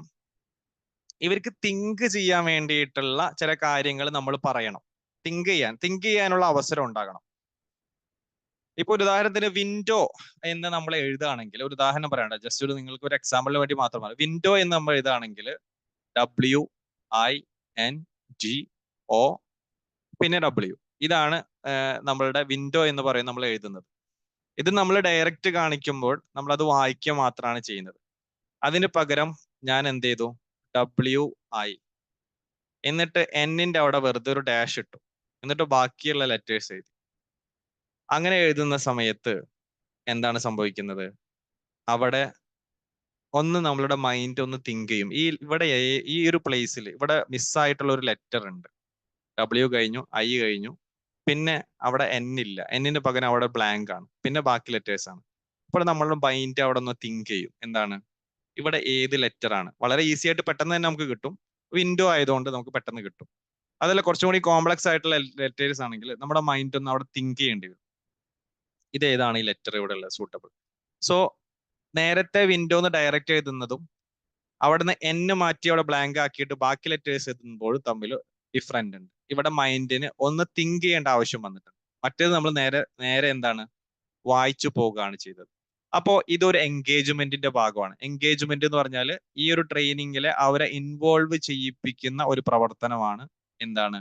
ഇവർക്ക് തിങ്ക് ചെയ്യാൻ വേണ്ടിയിട്ടുള്ള ചില കാര്യങ്ങൾ നമ്മൾ പറയണം. തിങ്ക് ചെയ്യാനുള്ള അവസരം ഉണ്ടാകണം. ഇപ്പൊ ഒരു ഉദാഹരണത്തിന് വിൻഡോ എന്ന് നമ്മൾ എഴുതുകയാണെങ്കിൽ, ഒരു ഉദാഹരണം പറയണ്ട, ജസ്റ്റ് നിങ്ങൾക്ക് ഒരു എക്സാമ്പിളിന് വേണ്ടി മാത്രമാണ്. വിൻഡോ എന്ന് നമ്മൾ എഴുതുകയാണെങ്കിൽ WINDO പിന്നെ W, ഇതാണ് നമ്മളുടെ വിൻഡോ എന്ന് പറയുന്നത് നമ്മൾ എഴുതുന്നത്. ഇത് നമ്മൾ ഡയറക്റ്റ് കാണിക്കുമ്പോൾ നമ്മൾ അത് വായിക്കുക മാത്രമാണ് ചെയ്യുന്നത്. അതിന് പകരം ഞാൻ എന്ത് ചെയ്തു, WI, എന്നിട്ട് Nന്റെ അവിടെ വെറുതെ ഒരു ഡാഷ് ഇട്ടു, എന്നിട്ട് ബാക്കിയുള്ള ലെറ്റേഴ്സ് എഴുതി. അങ്ങനെ എഴുതുന്ന സമയത്ത് എന്താണ് സംഭവിക്കുന്നത്, അവിടെ ഒന്ന് നമ്മളുടെ മൈൻഡ് ഒന്ന് തിങ്ക് ചെയ്യും. ഇവിടെ ഈ ഒരു പ്ലേസിൽ ഇവിടെ മിസ്സായിട്ടുള്ള ഒരു ലെറ്റർ ഉണ്ട്. W കഴിഞ്ഞു, I കഴിഞ്ഞു, പിന്നെ അവിടെ N ഇല്ല, Nന് പകരം അവിടെ ബ്ലാങ്ക് ആണ്, പിന്നെ ബാക്കി ലെറ്റേഴ്സ് ആണ്. അപ്പോൾ നമ്മളുടെ മൈൻഡ് അവിടെ ഒന്ന് തിങ്ക് ചെയ്യും, എന്താണ് ഇവിടെ ഏത് ലെറ്റർ ആണ്. വളരെ ഈസി ആയിട്ട് പെട്ടെന്ന് തന്നെ നമുക്ക് കിട്ടും, വിൻഡോ ആയതുകൊണ്ട് നമുക്ക് പെട്ടെന്ന് കിട്ടും. അതല്ല കുറച്ചും കൂടി കോംപ്ലക്സ് ആയിട്ടുള്ള ലെറ്റേഴ്സ് ആണെങ്കിൽ നമ്മുടെ മൈൻഡ് ഒന്ന് അവിടെ തിങ്ക് ചെയ്യേണ്ടി വരും, ഇത് ഏതാണ് ഈ ലെറ്റർ ഇവിടെ ഉള്ളത് സൂട്ടബിൾ. സോ നേരത്തെ വിൻഡോന്ന് ഡയറക്റ്റ് എഴുതുന്നതും അവിടുന്ന് N മാറ്റി അവിടെ ബ്ലാങ്ക് ആക്കിയിട്ട് ബാക്കി ലെറ്റേഴ്സ് എഴുതുമ്പോഴും തമ്മിൽ ഡിഫറെന്റ് ഉണ്ട്. ഇവിടെ മൈൻഡിന് ഒന്ന് തിങ്ക് ചെയ്യേണ്ട ആവശ്യം വന്നിട്ടുണ്ട്. മറ്റേത് നമ്മൾ നേരെ എന്താണ് വായിച്ചു പോവുകയാണ് ചെയ്തത്. അപ്പോൾ ഇതൊരു എൻഗേജ്മെന്റിന്റെ ഭാഗമാണ്. എൻഗേജ്മെന്റ് എന്ന് പറഞ്ഞാൽ ഈ ഒരു ട്രെയിനിങ്ങിലെ അവരെ ഇൻവോൾവ് ചെയ്യിപ്പിക്കുന്ന ഒരു പ്രവർത്തനമാണ് എന്താണ്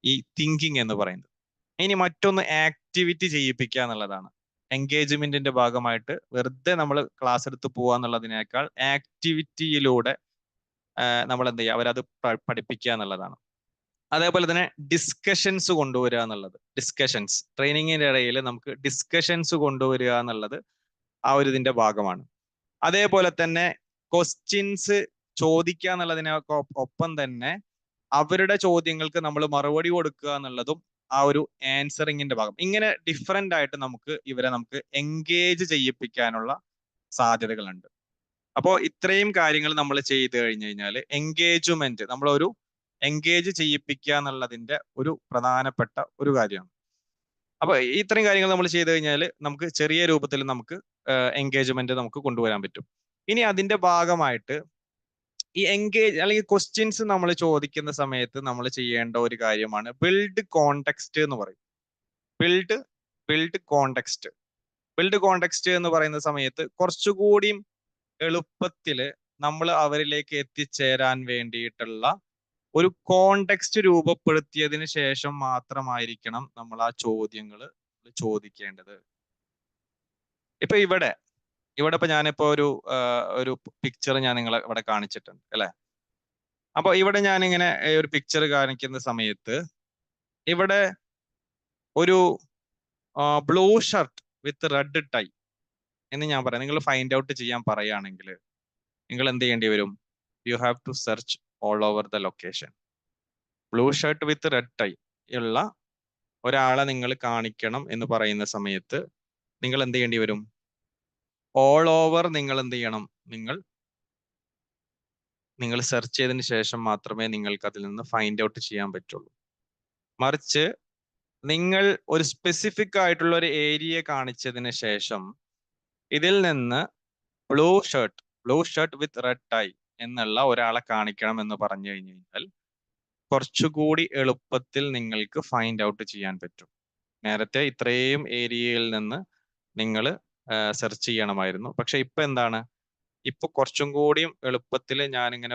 ഈ തിങ്കിങ് എന്ന് പറയുന്നത്. ഇനി മറ്റൊന്ന് ആക്ടിവിറ്റി ചെയ്യിപ്പിക്കുക എന്നുള്ളതാണ്. എൻഗേജ്മെന്റിന്റെ ഭാഗമായിട്ട് വെറുതെ നമ്മൾ ക്ലാസ് എടുത്ത് പോവുക എന്നുള്ളതിനേക്കാൾ ആക്ടിവിറ്റിയിലൂടെ നമ്മൾ എന്ത് ചെയ്യുക, അവരത് പഠിപ്പിക്കുക എന്നുള്ളതാണ്. അതേപോലെ തന്നെ ഡിസ്കഷൻസ് കൊണ്ടുവരിക എന്നുള്ളത്, ഡിസ്കഷൻസ് ട്രെയിനിങ്ങിന്റെ ഇടയിൽ നമുക്ക് ഡിസ്കഷൻസ് കൊണ്ടുവരിക എന്നുള്ളത് ആ ഒരു ഇതിന്റെ ഭാഗമാണ്. അതേപോലെ തന്നെ ക്വസ്റ്റ്യൻസ് ചോദിക്കുക എന്നുള്ളതിനൊക്കെ ഒപ്പം തന്നെ അവരുടെ ചോദ്യങ്ങൾക്ക് നമ്മൾ മറുപടി കൊടുക്കുക എന്നുള്ളതും ആ ഒരു ആൻസറിങ്ങിന്റെ ഭാഗം. ഇങ്ങനെ ഡിഫറെന്റ് ആയിട്ട് നമുക്ക് എൻഗേജ് ചെയ്യിപ്പിക്കാനുള്ള സാധ്യതകളുണ്ട്. അപ്പോൾ ഇത്രയും കാര്യങ്ങൾ നമ്മൾ ചെയ്തു കഴിഞ്ഞു കഴിഞ്ഞാൽ എൻഗേജ്മെന്റ്, നമ്മളൊരു എൻഗേജ് ചെയ്യിപ്പിക്കുക എന്നുള്ളതിന്റെ ഒരു പ്രധാനപ്പെട്ട ഒരു കാര്യമാണ്. അപ്പൊ ഇത്രയും കാര്യങ്ങൾ നമ്മൾ ചെയ്തു കഴിഞ്ഞാൽ നമുക്ക് ചെറിയ രൂപത്തിൽ നമുക്ക് എൻഗേജ്മെന്റ് നമുക്ക് കൊണ്ടുവരാൻ പറ്റും. ഇനി അതിന്റെ ഭാഗമായിട്ട് ഈ എൻഗേജ് അല്ലെങ്കിൽ ക്വസ്റ്റ്യൻസ് നമ്മൾ ചോദിക്കുന്ന സമയത്ത് നമ്മൾ ചെയ്യേണ്ട ഒരു കാര്യമാണ് ബിൽഡ് കോണ്ടെക്സ്റ്റ് എന്ന് പറയും. Build context. ബിൽഡ് കോണ്ടെക്സ്റ്റ് എന്ന് പറയുന്ന സമയത്ത് കുറച്ചുകൂടിയും എളുപ്പത്തില് നമ്മൾ അവരിലേക്ക് എത്തിച്ചേരാൻ വേണ്ടിയിട്ടുള്ള ഒരു കോണ്ടെക്സ്റ്റ് രൂപപ്പെടുത്തിയതിന് ശേഷം മാത്രമായിരിക്കണം നമ്മൾ ആ ചോദ്യങ്ങൾ ചോദിക്കേണ്ടത്. ഇപ്പൊ ഇവിടെ ഇപ്പൊ ഞാനിപ്പോ ഒരു പിക്ചർ ഞാൻ നിങ്ങളെ ഇവിടെ കാണിച്ചിട്ടുണ്ട് അല്ലെ. അപ്പൊ ഇവിടെ ഞാനിങ്ങനെ ഒരു പിക്ചർ കാണിക്കുന്ന സമയത്ത് ഇവിടെ ഒരു blue shirt with red tie എന്ന് ഞാൻ പറയാം. നിങ്ങൾ ഫൈൻഡ് ഔട്ട് ചെയ്യാൻ പറയുകയാണെങ്കിൽ നിങ്ങൾ എന്ത് ചെയ്യേണ്ടി വരും, you have to search all over the location. Blue shirt with red tie ഉള്ള ഒരാളെ നിങ്ങൾ കാണിക്കണം എന്ന് പറയുന്ന സമയത്ത് നിങ്ങൾ എന്ത് ചെയ്യേണ്ടി വരും, ഓൾ ഓവർ നിങ്ങൾ എന്ത് ചെയ്യണം, നിങ്ങൾ സെർച്ച് ചെയ്തതിന് ശേഷം മാത്രമേ നിങ്ങൾക്ക് അതിൽ നിന്ന് ഫൈൻഡ് ഔട്ട് ചെയ്യാൻ പറ്റുള്ളൂ. മറിച്ച് നിങ്ങൾ ഒരു സ്പെസിഫിക് ആയിട്ടുള്ള ഒരു ഏരിയ കാണിച്ചതിന് ശേഷം ഇതിൽ നിന്ന് blue shirt with red tie എന്നുള്ള ഒരാളെ കാണിക്കണം എന്ന് പറഞ്ഞു കഴിഞ്ഞു കഴിഞ്ഞാൽ കുറച്ചുകൂടി എളുപ്പത്തിൽ നിങ്ങൾക്ക് ഫൈൻഡ് ഔട്ട് ചെയ്യാൻ പറ്റും. നേരത്തെ ഇത്രയും ഏരിയയിൽ നിന്ന് നിങ്ങൾ സെർച്ച് ചെയ്യണമായിരുന്നു. പക്ഷെ ഇപ്പൊ എന്താണ്, ഇപ്പൊ കുറച്ചും കൂടിയും എളുപ്പത്തിൽ ഞാനിങ്ങനെ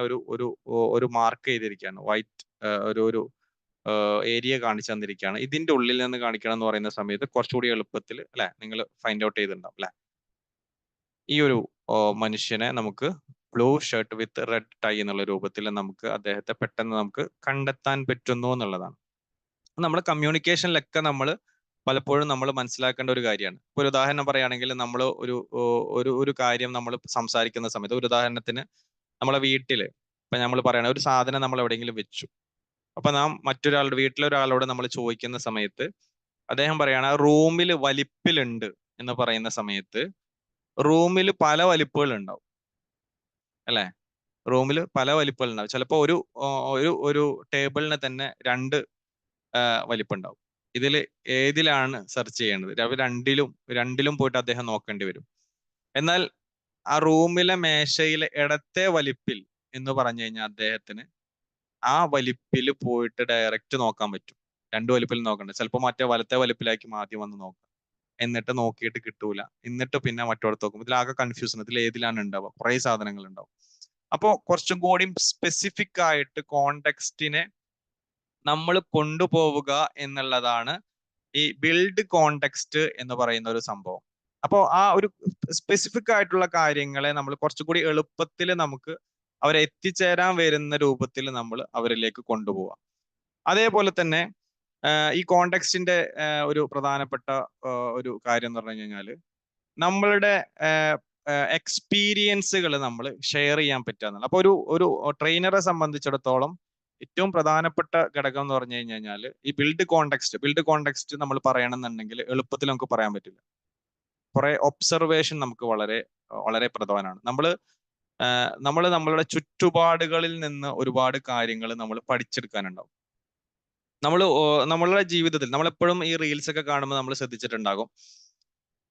ഒരു മാർക്ക് ചെയ്തിരിക്കുകയാണ്, വൈറ്റ് ഒരു ഏരിയ കാണിച്ചു തന്നിരിക്കുകയാണ്. ഇതിന്റെ ഉള്ളിൽ നിന്ന് കാണിക്കണം എന്ന് പറയുന്ന സമയത്ത് കുറച്ചുകൂടി എളുപ്പത്തിൽ അല്ലെ നിങ്ങൾ ഫൈൻഡ് ഔട്ട് ചെയ്തിട്ടുണ്ടാവും അല്ലെ. ഈ ഒരു മനുഷ്യനെ നമുക്ക് blue shirt with red tie എന്നുള്ള രൂപത്തിൽ നമുക്ക് അദ്ദേഹത്തെ പെട്ടെന്ന് നമുക്ക് കണ്ടെത്താൻ പറ്റുന്നു എന്നുള്ളതാണ്. നമ്മുടെ കമ്മ്യൂണിക്കേഷനിലൊക്കെ നമ്മൾ പലപ്പോഴും നമ്മൾ മനസ്സിലാക്കേണ്ട ഒരു കാര്യമാണ്. ഒരു ഉദാഹരണം പറയുകയാണെങ്കിൽ നമ്മൾ ഒരു കാര്യം നമ്മൾ സംസാരിക്കുന്ന സമയത്ത്, ഒരു ഉദാഹരണത്തിന് നമ്മളെ വീട്ടില് ഇപ്പൊ നമ്മൾ പറയണ ഒരു സാധനം നമ്മൾ എവിടെയെങ്കിലും വെച്ചു, അപ്പൊ നാം മറ്റൊരാളുടെ വീട്ടിലൊരാളോട് നമ്മൾ ചോദിക്കുന്ന സമയത്ത് അദ്ദേഹം പറയാണ് റൂമിൽ വലിപ്പിലുണ്ട് എന്ന് പറയുന്ന സമയത്ത് റൂമിൽ പല വലിപ്പുകൾ ഉണ്ടാവും അല്ലെ. റൂമിൽ പല വലിപ്പുകൾ ഉണ്ടാവും. ചിലപ്പോൾ ഒരു ടേബിളിന് തന്നെ 2 വലിപ്പം ഉണ്ടാവും. ഇതിൽ ഏതിലാണ് സെർച്ച് ചെയ്യേണ്ടത്? രണ്ടിലും പോയിട്ട് അദ്ദേഹം നോക്കേണ്ടി വരും. എന്നാൽ ആ റൂമിലെ മേശയിലെ ഇടത്തെ വലിപ്പിൽ എന്ന് പറഞ്ഞു കഴിഞ്ഞാൽ അദ്ദേഹത്തിന് ആ വലിപ്പിൽ പോയിട്ട് ഡയറക്റ്റ് നോക്കാൻ പറ്റും. 2 വലിപ്പിൽ നോക്കണ്ട, ചിലപ്പോൾ മറ്റേ വലത്തെ വലിപ്പിലായിരിക്കും ആദ്യം വന്ന് നോക്കുക, എന്നിട്ട് നോക്കിയിട്ട് കിട്ടൂല, എന്നിട്ട് പിന്നെ മറ്റോടത്ത് നോക്കും. ഇതിലാകെ കൺഫ്യൂഷൻ, ഇതിൽ ഏതിലാണ് ഉണ്ടാവുക, കുറെ സാധനങ്ങൾ ഉണ്ടാവും. അപ്പോ കുറച്ചും കൂടി സ്പെസിഫിക് ആയിട്ട് കോണ്ടെക്സ്റ്റിനെ നമ്മൾ കൊണ്ടുപോവുക എന്നുള്ളതാണ് ഈ ബിൽഡ് കോണ്ടെക്സ്റ്റ് എന്ന് പറയുന്ന ഒരു സംഭവം. അപ്പോൾ ആ ഒരു സ്പെസിഫിക് ആയിട്ടുള്ള കാര്യങ്ങളെ നമ്മൾ കുറച്ചുകൂടി എളുപ്പത്തിൽ നമുക്ക് അവരെ എത്തിച്ചേരാൻ വരുന്ന രൂപത്തിൽ നമ്മൾ അവരിലേക്ക് കൊണ്ടുപോവുക. അതേപോലെ തന്നെ ഈ കോണ്ടെക്സ്റ്റിന്റെ ഒരു പ്രധാനപ്പെട്ട ഒരു കാര്യം എന്ന് പറഞ്ഞു കഴിഞ്ഞാല് നമ്മളുടെ എക്സ്പീരിയൻസുകൾ നമ്മൾ ഷെയർ ചെയ്യാൻ പറ്റുക എന്നുള്ളത്. അപ്പൊ ഒരു ട്രെയിനറെ സംബന്ധിച്ചിടത്തോളം ഏറ്റവും പ്രധാനപ്പെട്ട ഘടകം എന്ന് പറഞ്ഞു കഴിഞ്ഞാൽ ഈ ബിൽഡ് കോണ്ടെക്സ്റ്റ് നമ്മൾ പറയണമെന്നുണ്ടെങ്കിൽ എളുപ്പത്തിൽ നമുക്ക് പറയാൻ പറ്റില്ല. കുറെ ഒബ്സർവേഷൻ നമുക്ക് വളരെ വളരെ പ്രധാനമാണ്. നമ്മൾ നമ്മളുടെ ചുറ്റുപാടുകളിൽ നിന്ന് ഒരുപാട് കാര്യങ്ങൾ നമ്മൾ പഠിച്ചെടുക്കാനുണ്ടാവും. നമ്മളുടെ ജീവിതത്തിൽ നമ്മളെപ്പോഴും ഈ റീൽസ് ഒക്കെ കാണുമ്പോൾ നമ്മൾ ശ്രദ്ധിച്ചിട്ടുണ്ടാകും,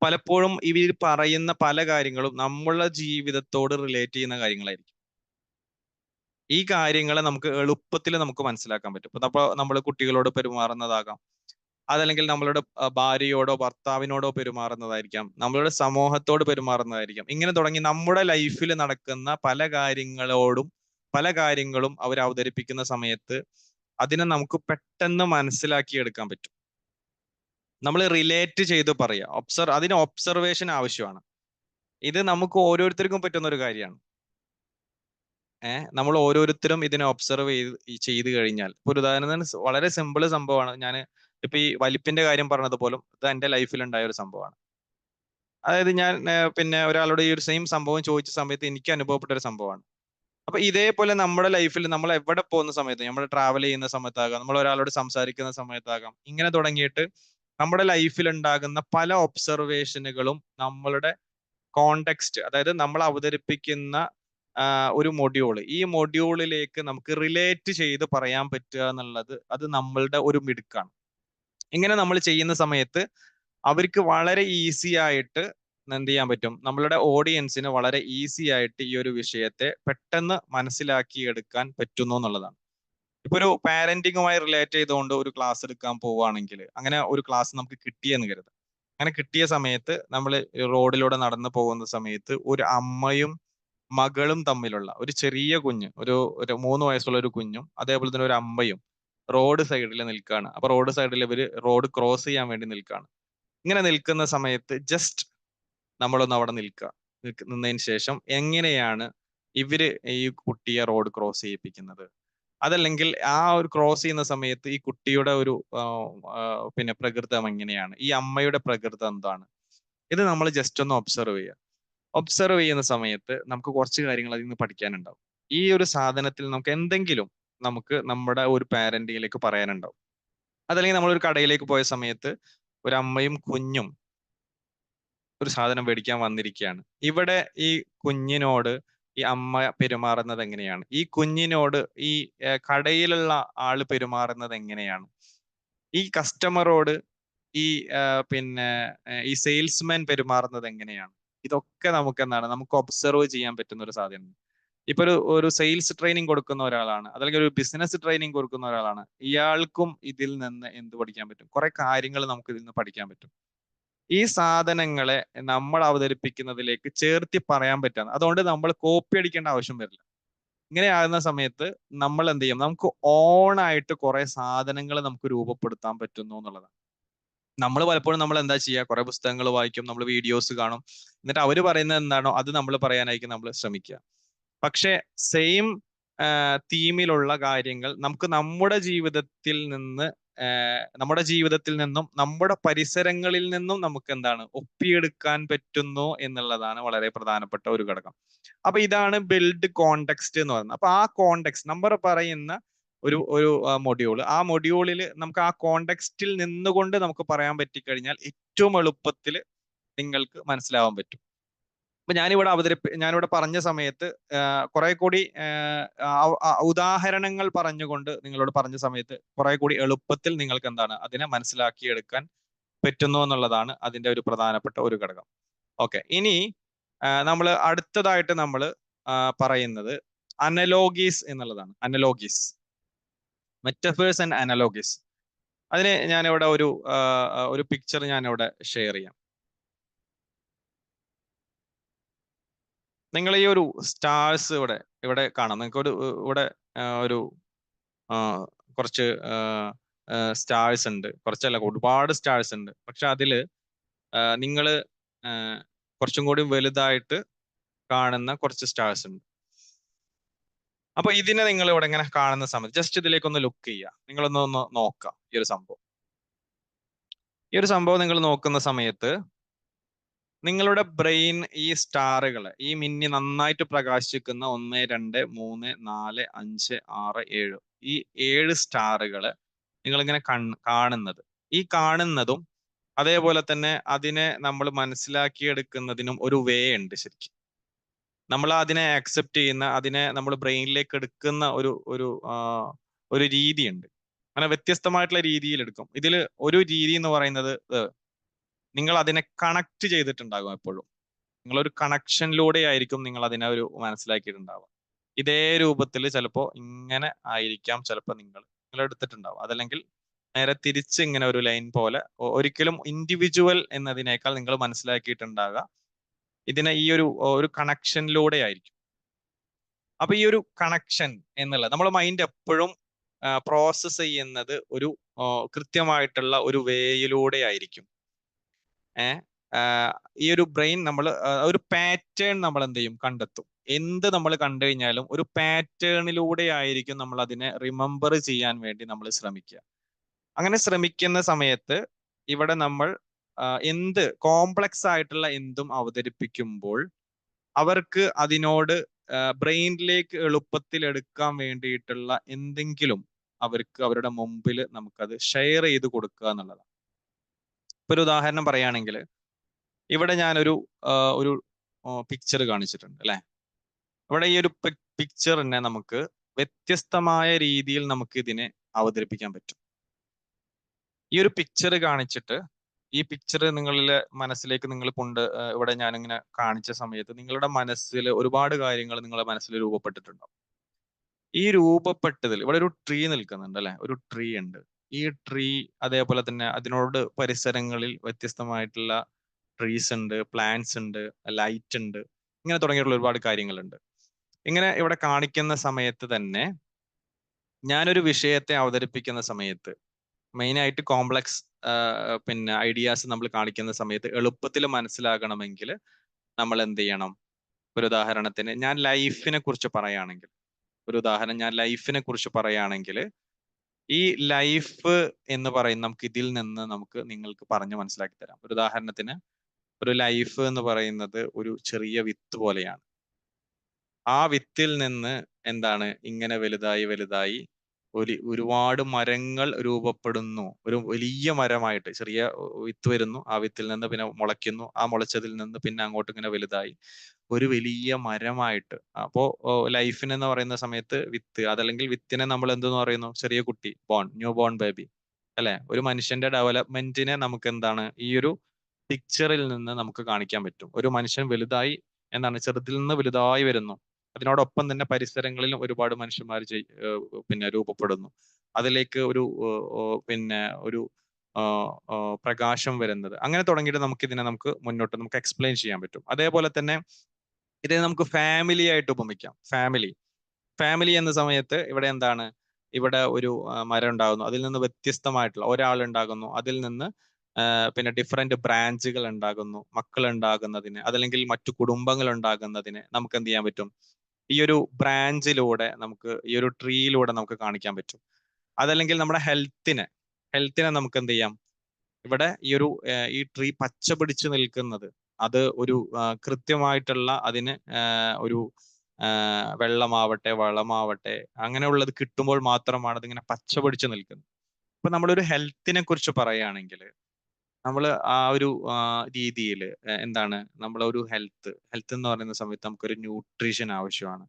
പലപ്പോഴും ഇവർ പറയുന്ന പല കാര്യങ്ങളും നമ്മളുടെ ജീവിതത്തോട് റിലേറ്റ് ചെയ്യുന്ന കാര്യങ്ങളായിരിക്കും. ഈ കാര്യങ്ങളെ നമുക്ക് എളുപ്പത്തിൽ നമുക്ക് മനസ്സിലാക്കാൻ പറ്റും. അപ്പൊ നമ്മൾ കുട്ടികളോട് പെരുമാറുന്നതാകാം, അതല്ലെങ്കിൽ നമ്മളുടെ ഭാര്യയോടോ ഭർത്താവിനോടോ പെരുമാറുന്നതായിരിക്കാം, നമ്മളുടെ സമൂഹത്തോട് പെരുമാറുന്നതായിരിക്കാം. ഇങ്ങനെ തുടങ്ങി നമ്മുടെ ലൈഫിൽ നടക്കുന്ന പല കാര്യങ്ങളും അവർ അവതരിപ്പിക്കുന്ന സമയത്ത് അതിനെ നമുക്ക് പെട്ടെന്ന് മനസ്സിലാക്കിയെടുക്കാൻ പറ്റും. നമ്മൾ റിലേറ്റ് ചെയ്ത് പറയുക. അതിന് ഒബ്സർവേഷൻ ആവശ്യമാണ്. ഇത് നമുക്ക് ഓരോരുത്തർക്കും പറ്റുന്ന ഒരു കാര്യമാണ്. നമ്മൾ ഓരോരുത്തരും ഇതിനെ ഒബ്സർവ് ചെയ്ത് കഴിഞ്ഞാൽ, ഒരു ഉദാഹരണത്തിന് വളരെ സിമ്പിൾ സംഭവമാണ്. ഞാൻ ഇപ്പൊ ഈ വലിപ്പിന്റെ കാര്യം പറഞ്ഞതുപോലെ ഇത് എന്റെ ലൈഫിൽ ഉണ്ടായ ഒരു സംഭവമാണ്. അതായത് ഞാൻ പിന്നെ ഒരാളോട് ഈ ഒരു സെയിം സംഭവം ചോദിച്ച സമയത്ത് എനിക്ക് അനുഭവപ്പെട്ട ഒരു സംഭവമാണ്. അപ്പൊ ഇതേപോലെ നമ്മുടെ ലൈഫിൽ നമ്മൾ എവിടെ പോകുന്ന സമയത്ത്, നമ്മൾ ട്രാവൽ ചെയ്യുന്ന സമയത്താകാം, നമ്മൾ ഒരാളോട് സംസാരിക്കുന്ന സമയത്താകാം, ഇങ്ങനെ തുടങ്ങിയിട്ട് നമ്മുടെ ലൈഫിൽ ഉണ്ടാകുന്ന പല ഒബ്സർവേഷനുകളും നമ്മളുടെ കോണ്ടെക്സ്റ്റ്, അതായത് നമ്മൾ അവതരിപ്പിക്കുന്ന ഒരു മൊഡ്യൂള്, ഈ മൊഡ്യൂളിലേക്ക് നമുക്ക് റിലേറ്റ് ചെയ്ത് പറയാൻ പറ്റുക എന്നുള്ളത് അത് നമ്മളുടെ ഒരു മിടുക്കാണ്. ഇങ്ങനെ നമ്മൾ ചെയ്യുന്ന സമയത്ത് അവർക്ക് വളരെ ഈസി ആയിട്ട് എന്ത് ചെയ്യാൻ പറ്റും, നമ്മളുടെ ഓഡിയൻസിന് വളരെ ഈസി ആയിട്ട് ഈ ഒരു വിഷയത്തെ പെട്ടെന്ന് മനസ്സിലാക്കിയെടുക്കാൻ പറ്റുന്നു എന്നുള്ളതാണ്. ഇപ്പൊ ഒരു പാരന്റിങ്ങുമായി റിലേറ്റ് ചെയ്തുകൊണ്ട് ഒരു ക്ലാസ് എടുക്കാൻ പോവുകയാണെങ്കിൽ, അങ്ങനെ ഒരു ക്ലാസ് നമുക്ക് കിട്ടിയെന്ന് കരുതാം. അങ്ങനെ കിട്ടിയ സമയത്ത് നമ്മൾ റോഡിലൂടെ നടന്നു പോകുന്ന സമയത്ത് ഒരു അമ്മയും മകളും തമ്മിലുള്ള ഒരു ചെറിയ കുഞ്ഞ്, ഒരു 3 വയസ്സുള്ള ഒരു കുഞ്ഞും അതേപോലെ തന്നെ ഒരു അമ്മയും റോഡ് സൈഡിൽ നിൽക്കുകയാണ്. അപ്പൊ റോഡ് സൈഡിൽ ഇവര് റോഡ് ക്രോസ് ചെയ്യാൻ വേണ്ടി നിൽക്കുകയാണ്. ഇങ്ങനെ നിൽക്കുന്ന സമയത്ത് ജസ്റ്റ് നമ്മളൊന്ന് അവിടെ നിന്നതിന് ശേഷം എങ്ങനെയാണ് ഇവര് ഈ കുട്ടിയെ റോഡ് ക്രോസ് ചെയ്യിപ്പിക്കുന്നത്, അതല്ലെങ്കിൽ ആ ഒരു ക്രോസ് ചെയ്യുന്ന സമയത്ത് ഈ കുട്ടിയുടെ ഒരു പിന്നെ പ്രകൃതം എങ്ങനെയാണ്, ഈ അമ്മയുടെ പ്രകൃതം എന്താണ്, ഇത് നമ്മൾ ജസ്റ്റ് ഒന്ന് ഒബ്സർവ് ചെയ്യുന്ന സമയത്ത് നമുക്ക് കുറച്ച് കാര്യങ്ങൾ അതിൽ നിന്ന് പഠിക്കാനുണ്ടാവും. ഈ ഒരു സാധനത്തിൽ നമുക്ക് എന്തെങ്കിലും നമ്മുടെ ഒരു പാരന്റിങ്ങിലേക്ക് പറയാനുണ്ടാവും. അതല്ലെങ്കിൽ നമ്മളൊരു കടയിലേക്ക് പോയ സമയത്ത് ഒരു അമ്മയും കുഞ്ഞും ഒരു സാധനം മേടിക്കാൻ വന്നിരിക്കുകയാണ്. ഇവിടെ ഈ കുഞ്ഞിനോട് ഈ അമ്മ പെരുമാറുന്നത് എങ്ങനെയാണ്, ഈ കുഞ്ഞിനോട് ഈ കടയിലുള്ള ആള് പെരുമാറുന്നത് എങ്ങനെയാണ്, ഈ കസ്റ്റമറോട് ഈ പിന്നെ ഈ സെയിൽസ്മാൻ പെരുമാറുന്നത് എങ്ങനെയാണ്, ഇതൊക്കെ നമുക്ക് ഒബ്സർവ് ചെയ്യാൻ പറ്റുന്ന ഒരു സാധനം. ഇപ്പൊ ഒരു സെയിൽസ് ട്രെയിനിങ് കൊടുക്കുന്ന ഒരാളാണ്, അല്ലെങ്കിൽ ഒരു ബിസിനസ് ട്രെയിനിങ് കൊടുക്കുന്ന ഒരാളാണ്, ഇയാൾക്കും ഇതിൽ നിന്ന് എന്ത് പഠിക്കാൻ പറ്റും, കുറെ കാര്യങ്ങൾ നമുക്ക് ഇതിൽ നിന്ന് പഠിക്കാൻ പറ്റും. ഈ സാധനങ്ങളെ നമ്മൾ അവതരിപ്പിക്കുന്നതിലേക്ക് ചേർത്തി പറയാൻ പറ്റാണ്. അതുകൊണ്ട് നമ്മൾ കോപ്പി അടിക്കേണ്ട ആവശ്യം വരില്ല. ഇങ്ങനെ ആകുന്ന സമയത്ത് നമ്മൾ എന്ത് ചെയ്യും, നമുക്ക് ഓണായിട്ട് കുറെ സാധനങ്ങൾ നമുക്ക് രൂപപ്പെടുത്താൻ പറ്റുന്നു എന്നുള്ളതാണ്. നമ്മൾ പലപ്പോഴും നമ്മൾ എന്താ ചെയ്യുക, കുറെ പുസ്തകങ്ങൾ വായിക്കും, നമ്മൾ വീഡിയോസ് കാണും, എന്നിട്ട് അവര് പറയുന്നത് എന്താണോ അത് നമ്മൾ പറയാനായിരിക്കും നമ്മൾ ശ്രമിക്കുക. പക്ഷെ സെയിം തീമിലുള്ള കാര്യങ്ങൾ നമുക്ക് നമ്മുടെ ജീവിതത്തിൽ നിന്നും നമ്മുടെ പരിസരങ്ങളിൽ നിന്നും നമുക്ക് എന്താണ് ഒപ്പിയെടുക്കാൻ പറ്റുന്നു എന്നുള്ളതാണ് വളരെ പ്രധാനപ്പെട്ട ഒരു ഘടകം. അപ്പൊ ഇതാണ് ബിൽഡ് കോണ്ടെക്സ്റ്റ് എന്ന് പറയുന്നത്. അപ്പൊ ആ കോണ്ടെക്സ്റ്റ് നമ്പർ പറയുന്ന ഒരു മൊഡ്യൂള്, ആ മൊഡ്യൂളിൽ നമുക്ക് ആ കോണ്ടെക്സ്റ്റിൽ നിന്നുകൊണ്ട് നമുക്ക് പറയാൻ പറ്റിക്കഴിഞ്ഞാൽ ഏറ്റവും എളുപ്പത്തിൽ നിങ്ങൾക്ക് മനസ്സിലാവാൻ പറ്റും. അപ്പൊ ഞാനിവിടെ പറഞ്ഞ സമയത്ത് കുറെ കൂടി ഉദാഹരണങ്ങൾ പറഞ്ഞുകൊണ്ട് നിങ്ങളോട് പറഞ്ഞ സമയത്ത് കുറെ കൂടി എളുപ്പത്തിൽ നിങ്ങൾക്ക് എന്താണ് അതിനെ മനസ്സിലാക്കിയെടുക്കാൻ പറ്റുന്നു എന്നുള്ളതാണ് അതിന്റെ ഒരു പ്രധാനപ്പെട്ട ഒരു ഘടകം. ഓക്കെ, ഇനി നമ്മൾ അടുത്തതായിട്ട് നമ്മൾ പറയുന്നത് അനലോഗീസ് എന്നുള്ളതാണ്. അനലോഗീസ്, മെറ്റഫേഴ്സ് ആൻഡ് അനലോഗീസ്. അതിന് ഞാനിവിടെ ഒരു പിക്ചർ ഞാനിവിടെ ഷെയർ ചെയ്യാം. നിങ്ങൾ ഈ ഒരു സ്റ്റാർസ് ഇവിടെ കാണാം. നിങ്ങൾക്ക് ഇവിടെ ഒരു കുറച്ച് സ്റ്റാർസ് ഉണ്ട്, കുറച്ചല്ല ഒരുപാട് സ്റ്റാർസ് ഉണ്ട്. പക്ഷെ അതില് നിങ്ങൾ കുറച്ചും കൂടി വലുതായിട്ട് കാണുന്ന കുറച്ച് സ്റ്റാർസ് ഉണ്ട്. അപ്പൊ ഇതിനെ നിങ്ങൾ ഇവിടെ ഇങ്ങനെ കാണുന്ന സമയത്ത് ജസ്റ്റ് ഇതിലേക്കൊന്ന് ലുക്ക് ചെയ്യുക, നിങ്ങളൊന്ന് നോക്കുക ഈ ഒരു സംഭവം. ഈ ഒരു സംഭവം നിങ്ങൾ നോക്കുന്ന സമയത്ത് നിങ്ങളുടെ ബ്രെയിൻ ഈ സ്റ്റാറുകളെ, ഈ മിന്നി നന്നായിട്ട് പ്രകാശിക്കുന്ന 1, 2, 3, 4, 5, 6, 7 ഈ 7 സ്റ്റാറുകള് നിങ്ങളിങ്ങനെ കാണുന്നത്, ഈ കാണുന്നതും അതേപോലെ തന്നെ അതിനെ നമ്മൾ മനസ്സിലാക്കിയെടുക്കുന്നതിനും ഒരു വേ ഉണ്ട് ശരിക്കും. നമ്മൾ അതിനെ ആക്സെപ്റ്റ് ചെയ്യുന്ന, അതിനെ നമ്മൾ ബ്രെയിനിലേക്ക് എടുക്കുന്ന ഒരു രീതിയുണ്ട്. അങ്ങനെ വ്യത്യസ്തമായിട്ടുള്ള രീതിയിൽ എടുക്കും. ഇതിൽ ഒരു രീതി എന്ന് പറയുന്നത് നിങ്ങൾ അതിനെ കണക്ട് ചെയ്തിട്ടുണ്ടാകും. എപ്പോഴും നിങ്ങളൊരു കണക്ഷനിലൂടെ ആയിരിക്കും നിങ്ങൾ അതിനെ ഒരു മനസ്സിലാക്കിയിട്ടുണ്ടാവുക. ഇതേ രൂപത്തിൽ ചിലപ്പോൾ ഇങ്ങനെ ആയിരിക്കാം ചിലപ്പോൾ നിങ്ങൾ എടുത്തിട്ടുണ്ടാവും. അതല്ലെങ്കിൽ നേരെ തിരിച്ച് ഇങ്ങനെ ഒരു ലൈൻ പോലെ. ഒരിക്കലും ഇൻഡിവിജ്വൽ എന്നതിനേക്കാൾ നിങ്ങൾ മനസ്സിലാക്കിയിട്ടുണ്ടാകുക ഇതിനെ ഈ ഒരു കണക്ഷനിലൂടെ ആയിരിക്കും. അപ്പൊ ഈ ഒരു കണക്ഷൻ എന്നുള്ളത് നമ്മുടെ മൈൻഡ് എപ്പോഴും പ്രോസസ് ചെയ്യുന്നത് ഒരു കൃത്യമായിട്ടുള്ള ഒരു വേയിലൂടെ ആയിരിക്കും. ഈ ഒരു ബ്രെയിൻ നമ്മൾ ഒരു പാറ്റേൺ നമ്മൾ എന്ത് ചെയ്യും, കണ്ടെത്തും. എന്ത് നമ്മൾ കണ്ടു കഴിഞ്ഞാലും ഒരു പാറ്റേണിലൂടെ ആയിരിക്കും നമ്മൾ അതിനെ റിമെമ്പർ ചെയ്യാൻ വേണ്ടി നമ്മൾ ശ്രമിക്കുക. അങ്ങനെ ശ്രമിക്കുന്ന സമയത്ത് ഇവിടെ നമ്മൾ എന്ത് കോംപ്ലക്സ് ആയിട്ടുള്ള എന്തും അവതരിപ്പിക്കുമ്പോൾ അവർക്ക് അതിനോട് ബ്രെയിനിലേക്ക് എളുപ്പത്തിൽ എടുക്കാൻ വേണ്ടിയിട്ടുള്ള എന്തെങ്കിലും അവർക്ക് അവരുടെ മുമ്പിൽ നമുക്കത് ഷെയർ ചെയ്ത് കൊടുക്കുക എന്നുള്ളതാണ്. ഇപ്പൊ ഒരു ഉദാഹരണം പറയുകയാണെങ്കിൽ ഇവിടെ ഞാനൊരു പിക്ചർ കാണിച്ചിട്ടുണ്ട് അല്ലെ. ഇവിടെ ഈ ഒരു പിക്ചറിനെ നമുക്ക് വ്യത്യസ്തമായ രീതിയിൽ നമുക്ക് ഇതിനെ അവതരിപ്പിക്കാൻ പറ്റും. ഈ ഒരു പിക്ചർ കാണിച്ചിട്ട് ഈ പിക്ചർ നിങ്ങളിലെ മനസ്സിലേക്ക് നിങ്ങൾ ഇവിടെ ഞാനിങ്ങനെ കാണിച്ച സമയത്ത് നിങ്ങളുടെ മനസ്സിൽ ഒരുപാട് കാര്യങ്ങൾ നിങ്ങളുടെ മനസ്സിൽ രൂപപ്പെട്ടിട്ടുണ്ടാവും. ഈ രൂപപ്പെട്ടതിൽ ഇവിടെ ഒരു ട്രീ നിൽക്കുന്നുണ്ട് അല്ലെ, ഒരു ട്രീ ഉണ്ട്. ഈ ട്രീ അതേപോലെ തന്നെ അതിനോട് പരിസരങ്ങളിൽ വ്യത്യസ്തമായിട്ടുള്ള ട്രീസ് ഉണ്ട്, പ്ലാന്റ്സ് ഉണ്ട്, ലൈറ്റ് ഉണ്ട്, ഇങ്ങനെ തുടങ്ങിയിട്ടുള്ള ഒരുപാട് കാര്യങ്ങളുണ്ട്. ഇങ്ങനെ ഇവിടെ കാണിക്കുന്ന സമയത്ത് തന്നെ ഞാനൊരു വിഷയത്തെ അവതരിപ്പിക്കുന്ന സമയത്ത് മെയിനായിട്ട് കോംപ്ലക്സ് പിന്നെ ഐഡിയാസ് നമ്മൾ കാണിക്കുന്ന സമയത്ത് എളുപ്പത്തിൽ മനസ്സിലാകണമെങ്കിൽ നമ്മൾ എന്ത് ചെയ്യണം? ഒരു ഉദാഹരണത്തിന് ഞാൻ ലൈഫിനെ കുറിച്ച് പറയുകയാണെങ്കിൽ ഈ ലൈഫ് എന്ന് പറയുന്ന നമുക്ക് ഇതിൽ നിന്ന് നിങ്ങൾക്ക് പറഞ്ഞു മനസ്സിലാക്കി തരാം. ഒരു ഉദാഹരണത്തിന് ഒരു ലൈഫ് എന്ന് പറയുന്നത് ഒരു ചെറിയ വിത്ത് പോലെയാണ്. ആ വിത്തിൽ നിന്ന് എന്താണ് ഇങ്ങനെ വലുതായി ഒരുപാട് മരങ്ങൾ രൂപപ്പെടുന്നു. ഒരു വലിയ മരമായിട്ട് ചെറിയ വിത്ത് വരുന്നു, ആ വിത്തിൽ നിന്ന് പിന്നെ മുളയ്ക്കുന്നു, ആ മുളച്ചതിൽ നിന്ന് പിന്നെ അങ്ങോട്ട് ഇങ്ങനെ വലുതായി ഒരു വലിയ മരമായിട്ട്. അപ്പോ ലൈഫിന് എന്ന് പറയുന്ന സമയത്ത് വിത്ത്, അതല്ലെങ്കിൽ വിത്തിനെ നമ്മൾ എന്തെന്ന് പറയുന്നു? ചെറിയ കുട്ടി, ന്യൂ ബോൺ ബേബി അല്ലെ. ഒരു മനുഷ്യന്റെ ഡെവലപ്മെന്റിനെ നമുക്ക് എന്താണ് ഈ ഒരു പിക്ചറിൽ നിന്ന് നമുക്ക് കാണിക്കാൻ പറ്റും. ഒരു മനുഷ്യൻ വലുതായി ചെറുതിൽ നിന്ന് വലുതായി വരുന്നു. അതിനോടൊപ്പം തന്നെ പരിസരങ്ങളിലും ഒരുപാട് മനുഷ്യന്മാർ പിന്നെ രൂപപ്പെടുന്നു. അതിലേക്ക് ഒരു പ്രകാശം വരുന്നത്. അങ്ങനെ തുടങ്ങിയിട്ട് നമുക്ക് മുന്നോട്ട് നമുക്ക് എക്സ്പ്ലെയിൻ ചെയ്യാൻ പറ്റും. അതേപോലെ തന്നെ ഇതിനെ നമുക്ക് ഫാമിലി ആയിട്ട് ഉപമിക്കാം. ഫാമിലി എന്ന സമയത്ത് ഇവിടെ ഒരു മരം ഉണ്ടാകുന്നു, അതിൽ നിന്ന് വ്യത്യസ്തമായിട്ടുള്ള ഒരാൾ ഉണ്ടാകുന്നു, അതിൽ നിന്ന് പിന്നെ ഡിഫറെന്റ് ബ്രാഞ്ചുകൾ ഉണ്ടാകുന്നു, മക്കൾ ഉണ്ടാകുന്നതിന്, അതല്ലെങ്കിൽ മറ്റു കുടുംബങ്ങൾ ഉണ്ടാകുന്നതിന് നമുക്ക് എന്ത് ചെയ്യാൻ പറ്റും? ഈ ഒരു ബ്രാഞ്ചിലൂടെ ഈ ഒരു ട്രീയിലൂടെ നമുക്ക് കാണിക്കാൻ പറ്റും. അതല്ലെങ്കിൽ നമ്മുടെ ഹെൽത്തിനെ നമുക്ക് എന്ത് ചെയ്യാം? ഇവിടെ ഈ ട്രീ പച്ച പിടിച്ചു നിൽക്കുന്നത് അത് ഒരു കൃത്യമായിട്ടുള്ള അതിന് ഒരു വെള്ളമാവട്ടെ വളമാവട്ടെ അങ്ങനെയുള്ളത് കിട്ടുമ്പോൾ മാത്രമാണ് അതിങ്ങനെ പച്ച പിടിച്ചു നിൽക്കുന്നത്. ഇപ്പൊ നമ്മളൊരു ഹെൽത്തിനെ കുറിച്ച് പറയുകയാണെങ്കിൽ നമ്മൾ ആ ഒരു രീതിയിൽ നമ്മളൊരു ഹെൽത്ത് എന്ന് പറയുന്ന സമയത്ത് നമുക്കൊരു ന്യൂട്രീഷൻ ആവശ്യമാണ്,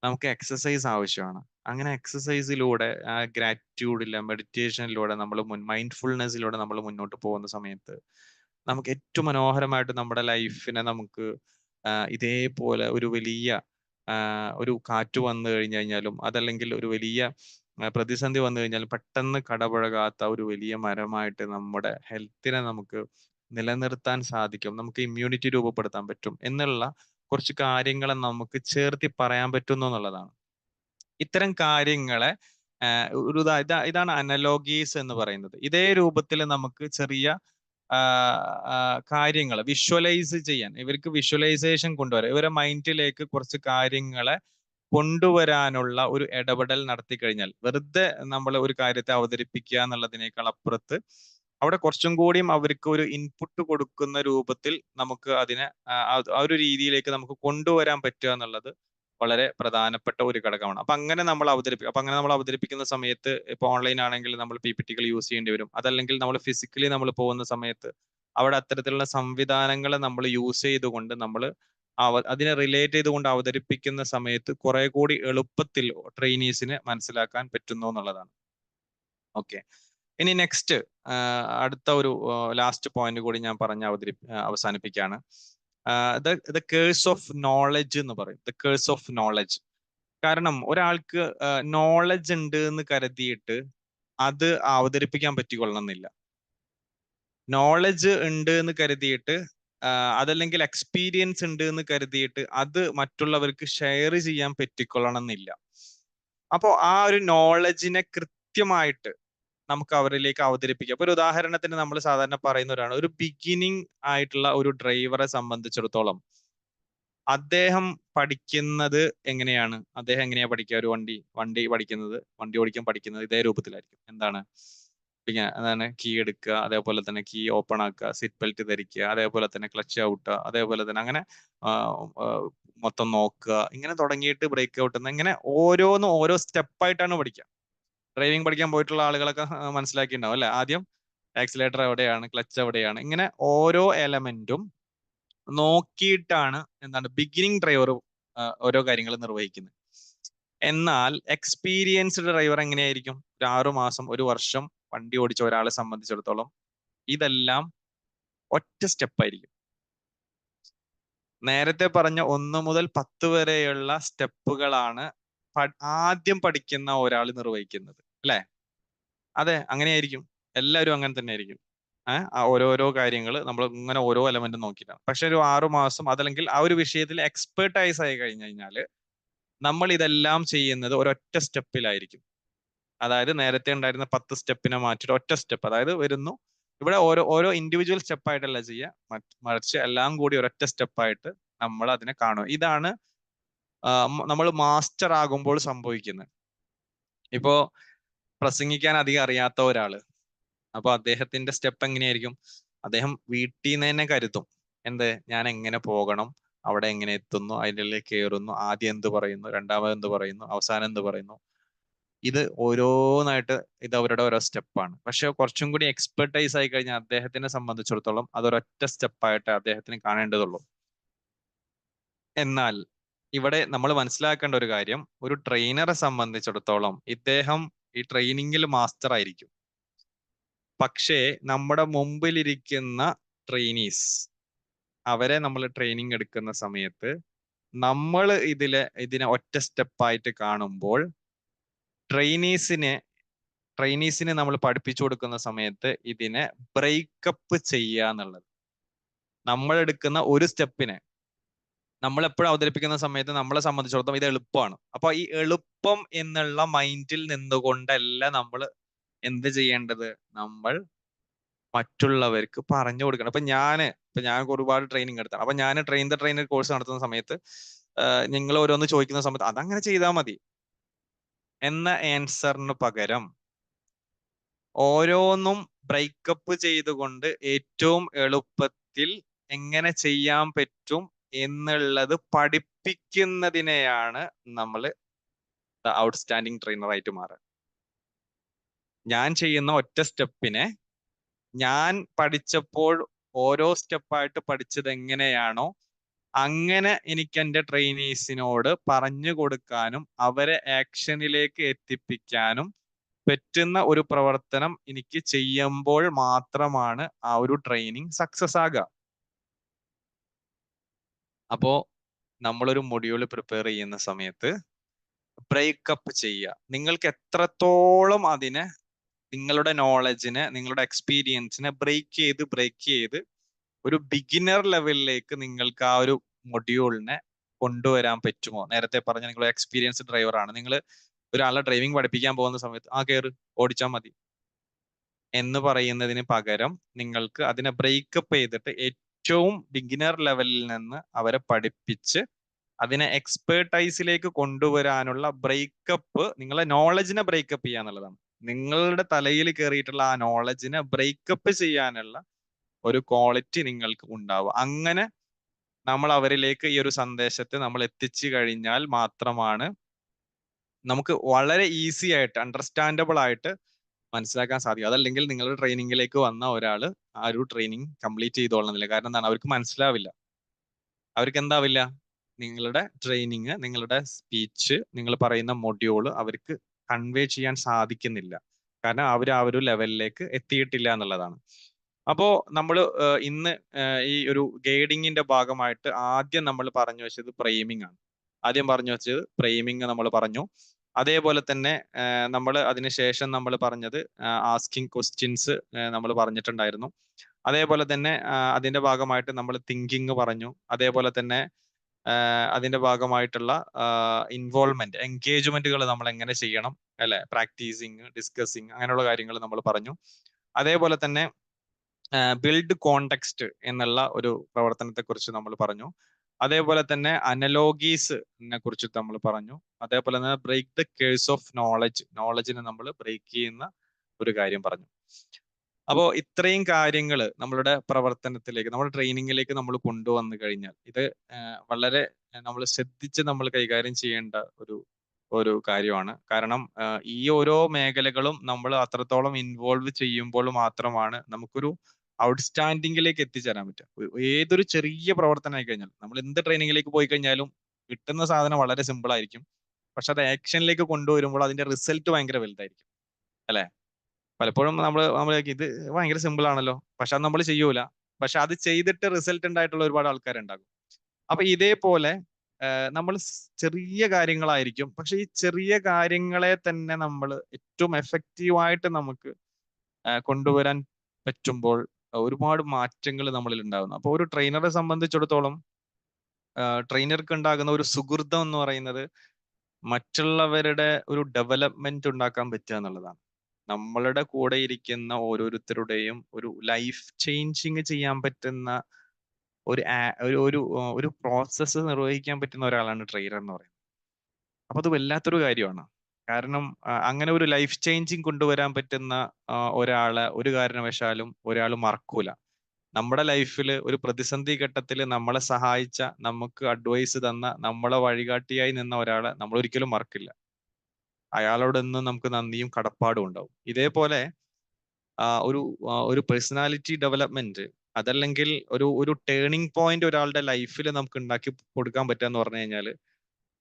നമുക്ക് എക്സസൈസ് ആവശ്യമാണ്. അങ്ങനെ എക്സസൈസിലൂടെ ഗ്രാറ്റിറ്റ്യൂഡിലെ മെഡിറ്റേഷനിലൂടെ മൈൻഡ്ഫുൾനെസ്സിലൂടെ നമ്മൾ മുന്നോട്ട് പോകുന്ന സമയത്ത് നമുക്ക് ഏറ്റവും മനോഹരമായിട്ട് നമ്മുടെ ലൈഫിനെ നമുക്ക് ഇതേപോലെ ഒരു വലിയ ഒരു കാറ്റ് വന്നു കഴിഞ്ഞാലും അതല്ലെങ്കിൽ ഒരു വലിയ പ്രതിസന്ധി വന്നു കഴിഞ്ഞാലും പെട്ടെന്ന് കടപുഴകാത്ത ഒരു വലിയ മരമായിട്ട് നമ്മുടെ ഹെൽത്തിനെ നമുക്ക് നിലനിർത്താൻ സാധിക്കും, നമുക്ക് ഇമ്മ്യൂണിറ്റി രൂപപ്പെടുത്താൻ പറ്റും എന്നുള്ള കുറച്ച് കാര്യങ്ങളെ നമുക്ക് ചേർത്തി പറയാൻ പറ്റുന്നു എന്നുള്ളതാണ്. ഇത്തരം കാര്യങ്ങളെ ഇതാണ് അനലോഗീസ് എന്ന് പറയുന്നത്. ഇതേ രൂപത്തിൽ നമുക്ക് ചെറിയ കാര്യങ്ങൾ വിഷ്വലൈസ് ചെയ്യാൻ, ഇവർക്ക് വിഷ്വലൈസേഷൻ കൊണ്ടുവരാം. ഇവരെ മൈൻഡിലേക്ക് കുറച്ച് കാര്യങ്ങളെ കൊണ്ടുവരാനുള്ള ഒരു ഇടപെടൽ നടത്തി കഴിഞ്ഞാൽ, വെറുതെ നമ്മൾ ഒരു കാര്യത്തെ അവതരിപ്പിക്കുക എന്നുള്ളതിനേക്കാൾ അപ്പുറത്ത് അവിടെ കുറച്ചും കൂടിയും അവർക്ക് ഒരു ഇൻപുട്ട് കൊടുക്കുന്ന രൂപത്തിൽ നമുക്ക് അതിനെ ആ ഒരു രീതിയിലേക്ക് നമുക്ക് കൊണ്ടുവരാൻ പറ്റുക എന്നുള്ളത് വളരെ പ്രധാനപ്പെട്ട ഒരു ഘടകമാണ്. അപ്പൊ അങ്ങനെ നമ്മൾ അവതരിപ്പിക്കുന്ന സമയത്ത് ഇപ്പൊ ഓൺലൈൻ ആണെങ്കിൽ നമ്മൾ PPT-കൾ യൂസ് ചെയ്യേണ്ടി വരും. അതല്ലെങ്കിൽ നമ്മൾ ഫിസിക്കലി നമ്മൾ പോകുന്ന സമയത്ത് അവിടെ അത്തരത്തിലുള്ള സംവിധാനങ്ങളെ നമ്മൾ യൂസ് ചെയ്തുകൊണ്ട് നമ്മൾ അതിനെ റിലേറ്റ് ചെയ്തുകൊണ്ട് അവതരിപ്പിക്കുന്ന സമയത്ത് കുറെ കൂടി എളുപ്പത്തിൽ ട്രെയിനീസിന് മനസ്സിലാക്കാൻ പറ്റുന്നു എന്നുള്ളതാണ്. ഓക്കെ, ഇനി നെക്സ്റ്റ് അടുത്ത ഒരു ലാസ്റ്റ് പോയിന്റ് കൂടി ഞാൻ പറഞ്ഞ് അവസാനിപ്പിക്കുകയാണ്. ദ കേഴ്സ് ഓഫ് നോളജ് എന്ന് പറയും. The curse of knowledge. കാരണം ഒരാൾക്ക് നോളജ് ഉണ്ട് എന്ന് കരുതിയിട്ട് അത് അവതരിപ്പിക്കാൻ പറ്റിക്കൊള്ളണമെന്നില്ല. നോളജ് ഉണ്ട് എന്ന് കരുതിയിട്ട് അതല്ലെങ്കിൽ എക്സ്പീരിയൻസ് ഉണ്ട് എന്ന് കരുതിയിട്ട് അത് മറ്റുള്ളവർക്ക് ഷെയർ ചെയ്യാൻ പറ്റിക്കൊള്ളണം എന്നില്ല. അപ്പോൾ ആ ഒരു നോളജിനെ കൃത്യമായിട്ട് നമുക്ക് അവരിലേക്ക് അവതരിപ്പിക്കാം. അപ്പൊ ഒരു ഉദാഹരണത്തിന് നമ്മൾ സാധാരണ പറയുന്നവരാണ്, ഒരു ബിഗിനിങ് ആയിട്ടുള്ള ഒരു ഡ്രൈവറെ സംബന്ധിച്ചിടത്തോളം അദ്ദേഹം പഠിക്കുന്നത് എങ്ങനെയാണ്? അദ്ദേഹം എങ്ങനെയാ പഠിക്കുക? ഒരു വണ്ടി ഓടിക്കാൻ പഠിക്കുന്നത് ഇതേ രൂപത്തിലായിരിക്കും. എന്താണ്? പിന്നെ അതാണ് കീ എടുക്കുക, അതേപോലെ തന്നെ കീ ഓപ്പൺ ആക്കുക, സീറ്റ് ബെൽറ്റ് ധരിക്കുക, അതേപോലെ തന്നെ ക്ലച്ച് ഔട്ടുക, അതേപോലെ തന്നെ അങ്ങനെ മൊത്തം നോക്കുക, ഇങ്ങനെ തുടങ്ങിയിട്ട് ബ്രേക്ക് ഔട്ട് എന്ന്, ഇങ്ങനെ ഓരോന്നും ഓരോ സ്റ്റെപ്പായിട്ടാണ് പഠിക്കുക. ഡ്രൈവിംഗ് പഠിക്കാൻ പോയിട്ടുള്ള ആളുകളൊക്കെ മനസ്സിലാക്കിയിട്ടുണ്ടാവും അല്ലെ? ആദ്യം ആക്സിലേറ്റർ എവിടെയാണ്, ക്ലച്ച് എവിടെയാണ്, ഇങ്ങനെ ഓരോ എലമെന്റും നോക്കിയിട്ടാണ് എന്താണ് ബിഗിനിങ് ഡ്രൈവർ ഓരോ കാര്യങ്ങൾ നിർവഹിക്കുന്നത്. എന്നാൽ എക്സ്പീരിയൻസ്ഡ് ഡ്രൈവർ എങ്ങനെയായിരിക്കും? ഒരു 6 മാസം 1 വർഷം വണ്ടി ഓടിച്ച ഒരാളെ സംബന്ധിച്ചിടത്തോളം ഇതെല്ലാം ഒറ്റ സ്റ്റെപ്പായിരിക്കും. നേരത്തെ പറഞ്ഞ 1 മുതൽ 10 വരെയുള്ള സ്റ്റെപ്പുകളാണ് ആദ്യം പഠിക്കുന്ന ഒരാൾ നിർവഹിക്കുന്നത് അല്ലെ? അതെ, അങ്ങനെയായിരിക്കും. എല്ലാവരും അങ്ങനെ തന്നെ ആയിരിക്കും. ഓരോരോ കാര്യങ്ങൾ നമ്മൾ ഇങ്ങനെ ഓരോ എലമെന്റ് നോക്കിയിട്ടാണ്. പക്ഷെ ഒരു 6 മാസം അതല്ലെങ്കിൽ ആ ഒരു വിഷയത്തിൽ എക്സ്പെർട്ടൈസ് ആയി കഴിഞ്ഞാൽ നമ്മൾ ഇതെല്ലാം ചെയ്യുന്നത് ഒരൊറ്റ സ്റ്റെപ്പിലായിരിക്കും. അതായത് നേരത്തെ ഉണ്ടായിരുന്ന 10 സ്റ്റെപ്പിനെ മാറ്റിയിട്ട് ഒറ്റ സ്റ്റെപ്പ്, അതായത് വരുന്നു ഇവിടെ ഓരോ ഇൻഡിവിജ്വൽ സ്റ്റെപ്പായിട്ടല്ല ചെയ്യുക, മറിച്ച് എല്ലാം കൂടി ഒരൊറ്റ സ്റ്റെപ്പായിട്ട് നമ്മൾ അതിനെ കാണുക. ഇതാണ് നമ്മൾ മാസ്റ്റർ ആകുമ്പോൾ സംഭവിക്കുന്നത്. ഇപ്പോ പ്രസംഗിക്കാൻ അധികം അറിയാത്ത ഒരാള്, അപ്പൊ അദ്ദേഹത്തിന്റെ സ്റ്റെപ്പ് എങ്ങനെയായിരിക്കും? അദ്ദേഹം വീട്ടിൽ നിന്ന് തന്നെ കരുതും, എന്ത്, ഞാൻ എങ്ങനെ പോകണം, അവിടെ എങ്ങനെ എത്തുന്നു, അതിൻ്റെ ഉള്ളിൽ കയറുന്നു, ആദ്യം എന്ത് പറയുന്നു, രണ്ടാമത് എന്ത് പറയുന്നു, അവസാനം എന്ത് പറയുന്നു. ഇത് ഓരോന്നായിട്ട് ഇത് അവരുടെ ഓരോ സ്റ്റെപ്പാണ്. പക്ഷെ കുറച്ചും കൂടി എക്സ്പെർട്ടൈസ് ആയി കഴിഞ്ഞാൽ അദ്ദേഹത്തിനെ സംബന്ധിച്ചിടത്തോളം അതൊരൊറ്റ സ്റ്റെപ്പായിട്ട് അദ്ദേഹത്തിന് കാണേണ്ടതുള്ളൂ. എന്നാൽ ഇവിടെ നമ്മൾ മനസ്സിലാക്കേണ്ട ഒരു കാര്യം, ഒരു ട്രെയിനറെ സംബന്ധിച്ചിടത്തോളം ഇദ്ദേഹം ഈ ട്രെയിനിങ്ങിൽ മാസ്റ്റർ ആയിരിക്കും. പക്ഷേ നമ്മുടെ മുമ്പിലിരിക്കുന്ന ട്രെയിനീസ്, അവരെ നമ്മൾ ട്രെയിനിങ് എടുക്കുന്ന സമയത്ത് നമ്മൾ ഇതിനെ ഒറ്റ സ്റ്റെപ്പായിട്ട് കാണുമ്പോൾ ട്രെയിനീസിനെ നമ്മൾ പഠിപ്പിച്ചു കൊടുക്കുന്ന സമയത്ത് ഇതിനെ ബ്രേക്കപ്പ് ചെയ്യുക എന്നുള്ളത്, നമ്മൾ എടുക്കുന്ന ഒരു സ്റ്റെപ്പിനെ നമ്മൾ എപ്പോഴും അവതരിപ്പിക്കുന്ന സമയത്ത് നമ്മളെ സംബന്ധിച്ചിടത്തോളം ഇത് എളുപ്പമാണ്. അപ്പൊ ഈ എളുപ്പം എന്നുള്ള മൈൻഡിൽ നിന്നുകൊണ്ടല്ല നമ്മൾ എന്ത് ചെയ്യേണ്ടത്, നമ്മൾ മറ്റുള്ളവർക്ക് പറഞ്ഞു കൊടുക്കണം. ഇപ്പൊ ഞാൻ ഒരുപാട് ട്രെയിനിങ് എടുത്താണ്. അപ്പൊ ഞാൻ ട്രെയിനർ കോഴ്സ് നടത്തുന്ന സമയത്ത് നിങ്ങൾ ഓരോന്ന് ചോദിക്കുന്ന സമയത്ത് അതങ്ങനെ ചെയ്താൽ മതി എന്ന ആൻസറിന് പകരം ഓരോന്നും ബ്രേക്കപ്പ് ചെയ്തുകൊണ്ട് ഏറ്റവും എളുപ്പത്തിൽ എങ്ങനെ ചെയ്യാൻ പറ്റും എന്നുള്ളത് പഠിപ്പിക്കുന്നതിനെയാണ് നമ്മൾ ഔട്ട്സ്റ്റാൻഡിങ് ട്രെയിനർ ആയിട്ട് മാറുക. ഞാൻ ചെയ്യുന്ന ഒറ്റ സ്റ്റെപ്പിനെ ഞാൻ പഠിച്ചപ്പോൾ ഓരോ സ്റ്റെപ്പായിട്ട് പഠിച്ചത് എങ്ങനെയാണോ അങ്ങനെ എനിക്ക് എൻ്റെ ട്രെയിനീസിനോട് പറഞ്ഞു കൊടുക്കാനും അവരെ ആക്ഷനിലേക്ക് എത്തിപ്പിക്കാനും പറ്റുന്ന ഒരു പ്രവർത്തനം എനിക്ക് ചെയ്യുമ്പോൾ മാത്രമാണ് ആ ഒരു ട്രെയിനിങ് സക്സസ് ആകുക. അപ്പോ നമ്മളൊരു മൊഡ്യൂൾ പ്രിപ്പയർ ചെയ്യുന്ന സമയത്ത് ബ്രേക്കപ്പ് ചെയ്യുക. നിങ്ങൾക്ക് എത്രത്തോളം അതിനെ, നിങ്ങളുടെ നോളജിനെ, നിങ്ങളുടെ എക്സ്പീരിയൻസിനെ ബ്രേക്ക് ചെയ്ത് ഒരു ബിഗിനർ ലെവലിലേക്ക് നിങ്ങൾക്ക് ആ ഒരു മൊഡ്യൂളിനെ കൊണ്ടുവരാൻ പറ്റുമോ? നേരത്തെ പറഞ്ഞ നിങ്ങൾ എക്സ്പീരിയൻസ്ഡ് ഡ്രൈവർ ആണ്, നിങ്ങൾ ഒരാളെ ഡ്രൈവിംഗ് പഠിപ്പിക്കാൻ പോകുന്ന സമയത്ത് കയറ് ഓടിച്ചാൽ മതി എന്ന് പറയുന്നതിന് പകരം നിങ്ങൾക്ക് അതിനെ ബ്രേക്കപ്പ് ചെയ്തിട്ട് ഏറ്റവും ബിഗിനർ ലെവലിൽ നിന്ന് അവരെ പഠിപ്പിച്ച് അതിനെ എക്സ്പേർട്ടൈസിലേക്ക് കൊണ്ടുവരാനുള്ള ബ്രേക്കപ്പ്, നിങ്ങളെ നോളജിനെ ബ്രേക്കപ്പ് ചെയ്യാന്നുള്ളതാണ്. നിങ്ങളുടെ തലയിൽ കയറിയിട്ടുള്ള ആ നോളജിനെ ബ്രേക്കപ്പ് ചെയ്യാനുള്ള ഒരു ക്വാളിറ്റി നിങ്ങൾക്ക് ഉണ്ടാവുക. അങ്ങനെ നമ്മൾ അവരിലേക്ക് ഈ ഒരു സന്ദേശത്തെ നമ്മൾ എത്തിച്ചു കഴിഞ്ഞാൽ മാത്രമാണ് നമുക്ക് വളരെ ഈസി ആയിട്ട് അണ്ടർസ്റ്റാൻഡബിൾ ആയിട്ട് മനസ്സിലാക്കാൻ സാധിക്കും. അതല്ലെങ്കിൽ നിങ്ങളുടെ ട്രെയിനിങ്ങിലേക്ക് വന്ന ഒരാള് ആ ഒരു ട്രെയിനിങ് കംപ്ലീറ്റ് ചെയ്തോളണമെന്നില്ല. കാരണം എന്താണ്, അവർക്ക് മനസ്സിലാവില്ല. അവർക്ക് എന്താവില്ല, നിങ്ങളുടെ ട്രെയിനിങ്, നിങ്ങളുടെ സ്പീച്ച്, നിങ്ങൾ പറയുന്ന മൊഡ്യൂള് അവർക്ക് കൺവേ ചെയ്യാൻ സാധിക്കുന്നില്ല. കാരണം അവർ ആ ഒരു ലെവലിലേക്ക് എത്തിയിട്ടില്ല എന്നുള്ളതാണ്. അപ്പോ നമ്മൾ ഇന്ന് ഈ ഒരു ഗൈഡിങ്ങിന്റെ ഭാഗമായിട്ട് ആദ്യം നമ്മൾ പറഞ്ഞു വെച്ചത് ഫ്രെയിമിംഗ് ആണ്. ആദ്യം പറഞ്ഞു വെച്ചത് ഫ്രെയിമിംഗ് നമ്മൾ പറഞ്ഞു. അതേപോലെ തന്നെ നമ്മൾ അതിനുശേഷം നമ്മൾ പറഞ്ഞത് ആസ്കിങ് ക്വസ്റ്റ്യൻസ് നമ്മൾ പറഞ്ഞിട്ടുണ്ടായിരുന്നു. അതേപോലെ തന്നെ അതിന്റെ ഭാഗമായിട്ട് നമ്മൾ തിങ്കിങ് പറഞ്ഞു. അതേപോലെ തന്നെ അതിന്റെ ഭാഗമായിട്ടുള്ള ഇൻവോൾവ്മെന്റ്, എൻഗേജ്മെന്റുകൾ നമ്മൾ എങ്ങനെ ചെയ്യണം, അല്ലെ, പ്രാക്ടീസിങ്, ഡിസ്കസിങ്, അങ്ങനെയുള്ള കാര്യങ്ങൾ നമ്മൾ പറഞ്ഞു. അതേപോലെ തന്നെ ബിൽഡ് കോണ്ടെക്സ്റ്റ് എന്നുള്ള ഒരു പ്രവർത്തനത്തെ കുറിച്ച് നമ്മൾ പറഞ്ഞു. അതേപോലെ തന്നെ അനലോഗീസിനെ കുറിച്ച് നമ്മൾ പറഞ്ഞു. അതേപോലെ തന്നെ ബ്രേക്ക് ദ കേഴ്സ് ഓഫ് നോളജിനെ നമ്മൾ ബ്രേക്ക് ചെയ്യുന്ന ഒരു കാര്യം പറഞ്ഞു. അപ്പോൾ ഇത്രയും കാര്യങ്ങൾ നമ്മളുടെ പ്രവർത്തനത്തിലേക്ക്, നമ്മുടെ ട്രെയിനിങ്ങിലേക്ക് നമ്മൾ കൊണ്ടുവന്നു കഴിഞ്ഞാൽ ഇത് വളരെ നമ്മൾ ശ്രദ്ധിച്ച് നമ്മൾ കൈകാര്യം ചെയ്യേണ്ട ഒരു കാര്യമാണ്. കാരണം ഈ ഓരോ മേഖലകളും നമ്മൾ അത്രത്തോളം ഇൻവോൾവ് ചെയ്യുമ്പോൾ മാത്രമാണ് നമുക്കൊരു ഔട്ട്സ്റ്റാൻഡിങ്ങിലേക്ക് എത്തിച്ചേരാൻ പറ്റുക. ഏതൊരു ചെറിയ പ്രവർത്തനം ആയി കഴിഞ്ഞാൽ, നമ്മൾ എന്ത് ട്രെയിനിങ്ങിലേക്ക് പോയി കഴിഞ്ഞാലും കിട്ടുന്ന സാധനം വളരെ സിമ്പിൾ ആയിരിക്കും. പക്ഷെ അത് ആക്ഷനിലേക്ക് കൊണ്ടുവരുമ്പോൾ അതിന്റെ റിസൾട്ട് ഭയങ്കര വലുതായിരിക്കും, അല്ലെ? പലപ്പോഴും നമ്മൾ ഇത് ഭയങ്കര സിമ്പിൾ ആണല്ലോ, പക്ഷെ അത് നമ്മൾ ചെയ്യൂല. പക്ഷെ അത് ചെയ്തിട്ട് റിസൾട്ട് ഉണ്ടായിട്ടുള്ള ഒരുപാട് ആൾക്കാരുണ്ടാകും. അപ്പൊ ഇതേപോലെ നമ്മൾ ചെറിയ കാര്യങ്ങളായിരിക്കും, പക്ഷെ ഈ ചെറിയ കാര്യങ്ങളെ തന്നെ നമ്മൾ ഏറ്റവും എഫക്റ്റീവായിട്ട് നമുക്ക് കൊണ്ടുവരാൻ പറ്റുമ്പോൾ ഒരുപാട് മാറ്റങ്ങൾ നമ്മളിൽ ഉണ്ടാകുന്നു. അപ്പോൾ ഒരു ട്രെയിനറെ സംബന്ധിച്ചിടത്തോളം ട്രെയിനർക്ക് ഉണ്ടാകുന്ന ഒരു സുഹൃതം എന്ന് പറയുന്നത് മറ്റുള്ളവരുടെ ഒരു ഡെവലപ്മെന്റ് ഉണ്ടാക്കാൻ പറ്റുക എന്നുള്ളതാണ്. നമ്മളുടെ കൂടെ ഇരിക്കുന്ന ഓരോരുത്തരുടെയും ഒരു ലൈഫ് ചേഞ്ചിങ് ചെയ്യാൻ പറ്റുന്ന ഒരു പ്രോസസ്സ് നിർവഹിക്കാൻ പറ്റുന്ന ഒരാളാണ് ട്രെയിനർ എന്ന് പറയുന്നത്. അപ്പൊ അത് വല്ലാത്തൊരു കാര്യമാണ്. കാരണം അങ്ങനെ ഒരു ലൈഫ് ചേഞ്ചിങ് കൊണ്ടുവരാൻ പറ്റുന്ന ഒരാളെ ഒരു കാരണവശാലും ഒരാൾ മറക്കൂല. നമ്മുടെ ലൈഫിൽ ഒരു പ്രതിസന്ധി ഘട്ടത്തിൽ നമ്മളെ സഹായിച്ച, നമുക്ക് അഡ്വൈസ് തന്ന, നമ്മളെ വഴികാട്ടിയായി നിന്ന ഒരാളെ നമ്മൾ ഒരിക്കലും മറക്കില്ല. അയാളോടൊന്നും നമുക്ക് നന്ദിയും കടപ്പാടും ഉണ്ടാവും. ഇതേപോലെ ഒരു പേഴ്സണാലിറ്റി ഡെവലപ്മെന്റ്, അതല്ലെങ്കിൽ ഒരു ടേണിംഗ് പോയിന്റ് ഒരാളുടെ ലൈഫിൽ നമുക്ക് ഉണ്ടാക്കി കൊടുക്കാൻ പറ്റുക എന്ന് പറഞ്ഞു കഴിഞ്ഞാൽ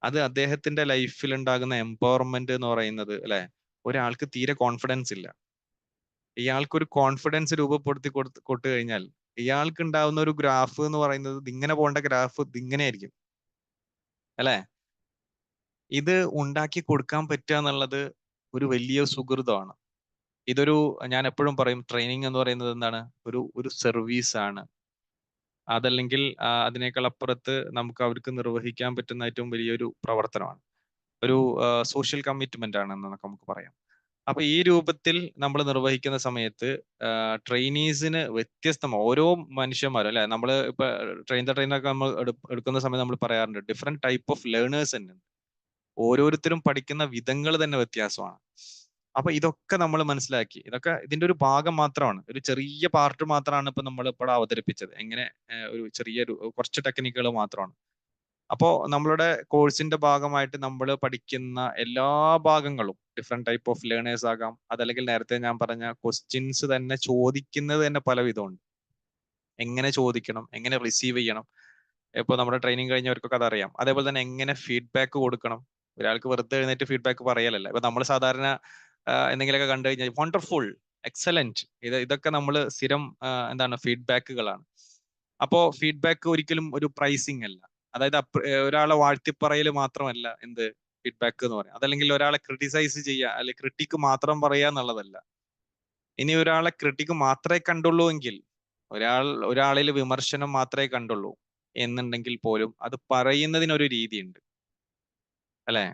അത് അദ്ദേഹത്തിന്റെ ലൈഫിൽ ഉണ്ടാകുന്ന എംപവർമെന്റ് എന്ന് പറയുന്നത്, അല്ലെ, ഒരാൾക്ക് തീരെ കോൺഫിഡൻസ് ഇല്ല, ഇയാൾക്കൊരു കോൺഫിഡൻസ് രൂപപ്പെടുത്തി കൊടുത്തു കഴിഞ്ഞാൽ ഇയാൾക്ക് ഉണ്ടാവുന്ന ഒരു ഗ്രാഫ് എന്ന് പറയുന്നത് ഇങ്ങനെ പോകേണ്ട ഗ്രാഫ് ഇതിങ്ങനെ ആയിരിക്കും, അല്ലെ? ഇത് ഉണ്ടാക്കി കൊടുക്കാൻ പറ്റുക എന്നുള്ളത് ഒരു വലിയ സുഹൃതമാണ്. ഞാൻ എപ്പോഴും പറയും, ട്രെയിനിങ് എന്ന് പറയുന്നത് എന്താണ്, ഒരു സർവീസ് ആണ്. അതല്ലെങ്കിൽ അതിനേക്കാൾ അപ്പുറത്ത് നമുക്ക് അവർക്ക് നിർവഹിക്കാൻ പറ്റുന്ന ഏറ്റവും വലിയൊരു പ്രവർത്തനമാണ്, ഒരു സോഷ്യൽ കമ്മിറ്റ്മെന്റ് ആണെന്ന് നമുക്ക് പറയാം. അപ്പൊ ഈ രൂപത്തിൽ നമ്മൾ നിർവഹിക്കുന്ന സമയത്ത് ട്രെയിനീസിന് ഓരോ മനുഷ്യന്മാരും, അല്ലെ, നമ്മൾ ഇപ്പൊ ട്രെയിനൊക്കെ നമ്മൾ എടുക്കുന്ന സമയത്ത് നമ്മൾ പറയാറുണ്ട് ഡിഫറെന്റ് ടൈപ്പ് ഓഫ് ലേണേഴ്സ് തന്നെ. ഓരോരുത്തരും പഠിക്കുന്ന വിധങ്ങൾ തന്നെ വ്യത്യാസമാണ്. അപ്പൊ ഇതൊക്കെ നമ്മൾ മനസ്സിലാക്കി, ഇതൊക്കെ ഇതിന്റെ ഒരു ഭാഗം മാത്രമാണ്, ഒരു ചെറിയ പാർട്ട് മാത്രമാണ് ഇപ്പൊ നമ്മൾ ഇപ്പോൾ അവതരിപ്പിച്ചത്. എങ്ങനെ കുറച്ച് ടെക്നിക്കുകൾ മാത്രമാണ്. അപ്പോ നമ്മളുടെ കോഴ്സിന്റെ ഭാഗമായിട്ട് നമ്മൾ പഠിക്കുന്ന എല്ലാ ഭാഗങ്ങളും ഡിഫറെന്റ് ടൈപ്പ് ഓഫ് ലേണേഴ്സ് ആകാം. അതല്ലെങ്കിൽ നേരത്തെ ഞാൻ പറഞ്ഞ ക്വസ്റ്റ്യൻസ് തന്നെ ചോദിക്കുന്നത് തന്നെ പല വിധമുണ്ട്. എങ്ങനെ ചോദിക്കണം, എങ്ങനെ റിസീവ് ചെയ്യണം, ഇപ്പൊ നമ്മുടെ ട്രെയിനിങ് കഴിഞ്ഞവർക്കൊക്കെ അതറിയാം. അതേപോലെ തന്നെ എങ്ങനെ ഫീഡ്ബാക്ക് കൊടുക്കണം. ഒരാൾക്ക് വെറുതെ എഴുന്നേറ്റ് ഫീഡ്ബാക്ക് പറയലല്ല. ഇപ്പൊ നമ്മൾ സാധാരണ എന്തെങ്കിലുമൊക്കെ കണ്ടു കഴിഞ്ഞാൽ വണ്ടർഫുൾ, എക്സലന്റ്, ഇതൊക്കെ നമ്മൾ സ്ഥിരം എന്താണ് ഫീഡ്ബാക്കുകളാണ്. അപ്പോ ഫീഡ്ബാക്ക് ഒരിക്കലും ഒരു പ്രൈസിങ് അല്ല. അതായത് ഒരാളെ വാഴ്ത്തിപ്പറയൽ മാത്രമല്ല എന്ത് ഫീഡ്ബാക്ക് എന്ന് പറയാം. അതല്ലെങ്കിൽ ഒരാളെ ക്രിട്ടിസൈസ് ചെയ്യുക, അല്ലെങ്കിൽ ക്രിട്ടിക്ക് മാത്രം പറയുക എന്നുള്ളതല്ല. ഇനി ഒരാളെ ക്രിട്ടിക്ക് മാത്രമേ കണ്ടുള്ളൂ എങ്കിൽ, ഒരാളിൽ വിമർശനം മാത്രമേ കണ്ടുള്ളൂ എന്നുണ്ടെങ്കിൽ പോലും അത് പറയുന്നതിനൊരു രീതിയുണ്ട്, അല്ലെ?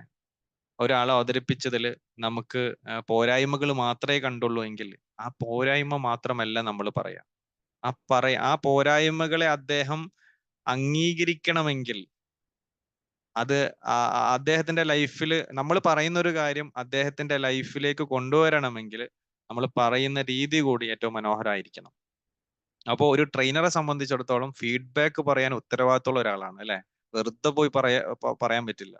ഒരാളെ അവതരിപ്പിച്ചതിൽ നമുക്ക് പോരായ്മകൾ മാത്രമേ കണ്ടുള്ളൂ എങ്കിൽ ആ പോരായ്മ മാത്രമല്ല നമ്മൾ പറയാം. ആ പോരായ്മകളെ അദ്ദേഹം അംഗീകരിക്കണമെങ്കിൽ അത് അദ്ദേഹത്തിന്റെ ലൈഫിൽ നമ്മൾ പറയുന്ന ഒരു കാര്യം അദ്ദേഹത്തിന്റെ ലൈഫിലേക്ക് കൊണ്ടുവരണമെങ്കിൽ നമ്മൾ പറയുന്ന രീതി കൂടി ഏറ്റവും മനോഹരമായിരിക്കണം. അപ്പോൾ ഒരു ട്രെയിനറെ സംബന്ധിച്ചിടത്തോളം ഫീഡ്ബാക്ക് പറയാൻ ഉത്തരവാദിത്തമുള്ള ഒരാളാണ് അല്ലെ. വെറുതെ പോയി പറയാൻ പറ്റില്ല.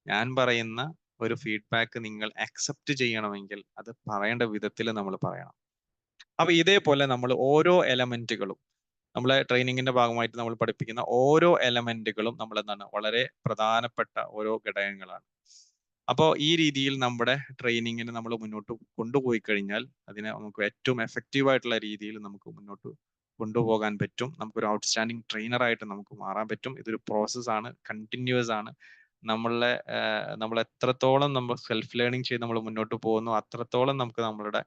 ഞാൻ പറയുന്ന ഒരു ഫീഡ്ബാക്ക് നിങ്ങൾ അക്സെപ്റ്റ് ചെയ്യണമെങ്കിൽ അത് പറയേണ്ട വിധത്തിൽ നമ്മൾ പറയണം. അപ്പൊ ഇതേപോലെ നമ്മൾ ഓരോ എലമെന്റുകളും നമ്മളെ ട്രെയിനിങ്ങിന്റെ ഭാഗമായിട്ട് നമ്മൾ പഠിപ്പിക്കുന്ന ഓരോ എലമെന്റുകളും നമ്മൾ എന്താണ് വളരെ പ്രധാനപ്പെട്ട ഓരോ ഘടകങ്ങളാണ്. അപ്പോൾ ഈ രീതിയിൽ നമ്മുടെ ട്രെയിനിങ്ങിന് നമ്മൾ മുന്നോട്ട് കൊണ്ടുപോയി കഴിഞ്ഞാൽ അതിനെ നമുക്ക് ഏറ്റവും എഫക്റ്റീവ് ആയിട്ടുള്ള രീതിയിൽ നമുക്ക് മുന്നോട്ട് കൊണ്ടുപോകാൻ പറ്റും. നമുക്കൊരു ഔട്ട്സ്റ്റാൻഡിങ് ട്രെയിനർ ആയിട്ട് നമുക്ക് മാറാൻ പറ്റും. ഇതൊരു പ്രോസസ്സാണ്, കണ്ടിന്യൂസ് ആണ്. നമ്മൾ എത്രത്തോളം നമ്മൾ സെൽഫ് ലേണിംഗ് ചെയ്ത് നമ്മൾ മുന്നോട്ട് പോകുന്നു അത്രത്തോളം നമുക്ക് നമ്മളുടെ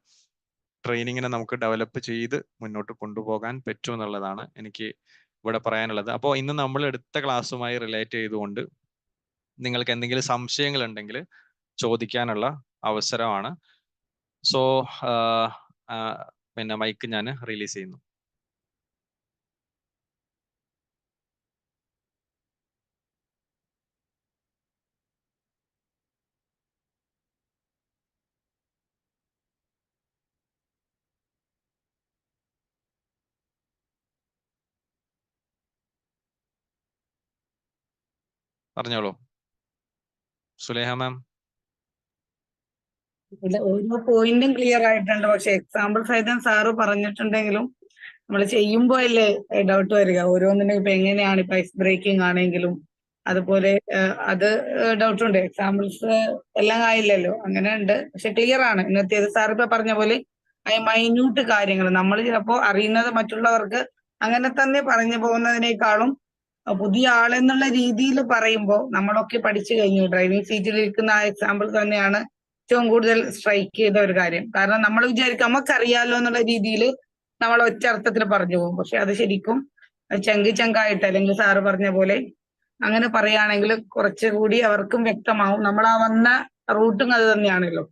ട്രെയിനിങ്ങിനെ നമുക്ക് ഡെവലപ്പ് ചെയ്ത് മുന്നോട്ട് കൊണ്ടുപോകാൻ പറ്റും എന്നുള്ളതാണ് എനിക്ക് ഇവിടെ പറയാനുള്ളത്. അപ്പോൾ ഇന്ന് നമ്മൾ എടുത്ത ക്ലാസ്സുമായി റിലേറ്റ് ചെയ്തുകൊണ്ട് നിങ്ങൾക്ക് എന്തെങ്കിലും സംശയങ്ങൾ ഉണ്ടെങ്കിൽ ചോദിക്കാനുള്ള അവസരമാണ്. സോ പിന്നെ മൈക്ക് ഞാൻ റിലീസ് ചെയ്യുന്നു. പറഞ്ഞോളൂ സുലേഹ മാം. ഓരോ പോയിന്റും ക്ലിയർ ആയിട്ടുണ്ട്. പക്ഷെ എക്സാമ്പിൾ സഹിതം സാറ് പറഞ്ഞിട്ടുണ്ടെങ്കിലും നമ്മൾ ചെയ്യുമ്പോ അല്ലേ ഡൗട്ട് വരിക. ഓരോന്നിനും ഇപ്പൊ എങ്ങനെയാണ് ഇപ്പൊ ഐസ് ബ്രേക്കിംഗ് ആണെങ്കിലും അതുപോലെ അത് ഡൗട്ട് ഉണ്ട്. എക്സാമ്പിൾസ് എല്ലാം ആയില്ലല്ലോ, അങ്ങനെ ഉണ്ട്. പക്ഷെ ക്ലിയർ ആണ്. ഇന്നത്തേത് സാർ ഇപ്പൊ പറഞ്ഞ പോലെ മൈന്യൂട്ട് കാര്യങ്ങൾ നമ്മൾ ചിലപ്പോ അറിയുന്നത് മറ്റുള്ളവർക്ക് അങ്ങനെ തന്നെ പറഞ്ഞു പോകുന്നതിനേക്കാളും പുതിയ ആളെന്നുള്ള രീതിയിൽ പറയുമ്പോൾ നമ്മളൊക്കെ പഠിച്ചു കഴിഞ്ഞു. ഡ്രൈവിംഗ് സീറ്റിൽ ഇരിക്കുന്ന ആ എക്സാമ്പിൾ തന്നെയാണ് ഏറ്റവും കൂടുതൽ സ്ട്രൈക്ക് ചെയ്ത ഒരു കാര്യം. കാരണം നമ്മൾ വിചാരിക്കും നമുക്കറിയാലോ എന്നുള്ള രീതിയിൽ നമ്മൾ ഒറ്റ അർത്ഥത്തിൽ പറഞ്ഞു പോകും. പക്ഷെ അത് ശരിക്കും ചങ്കായിട്ട് അല്ലെങ്കിൽ സാറ് പറഞ്ഞ പോലെ അങ്ങനെ പറയുകയാണെങ്കിൽ കുറച്ചുകൂടി അവർക്കും വ്യക്തമാവും. നമ്മൾ ആ വന്ന റൂട്ടും അത് തന്നെയാണല്ലോ.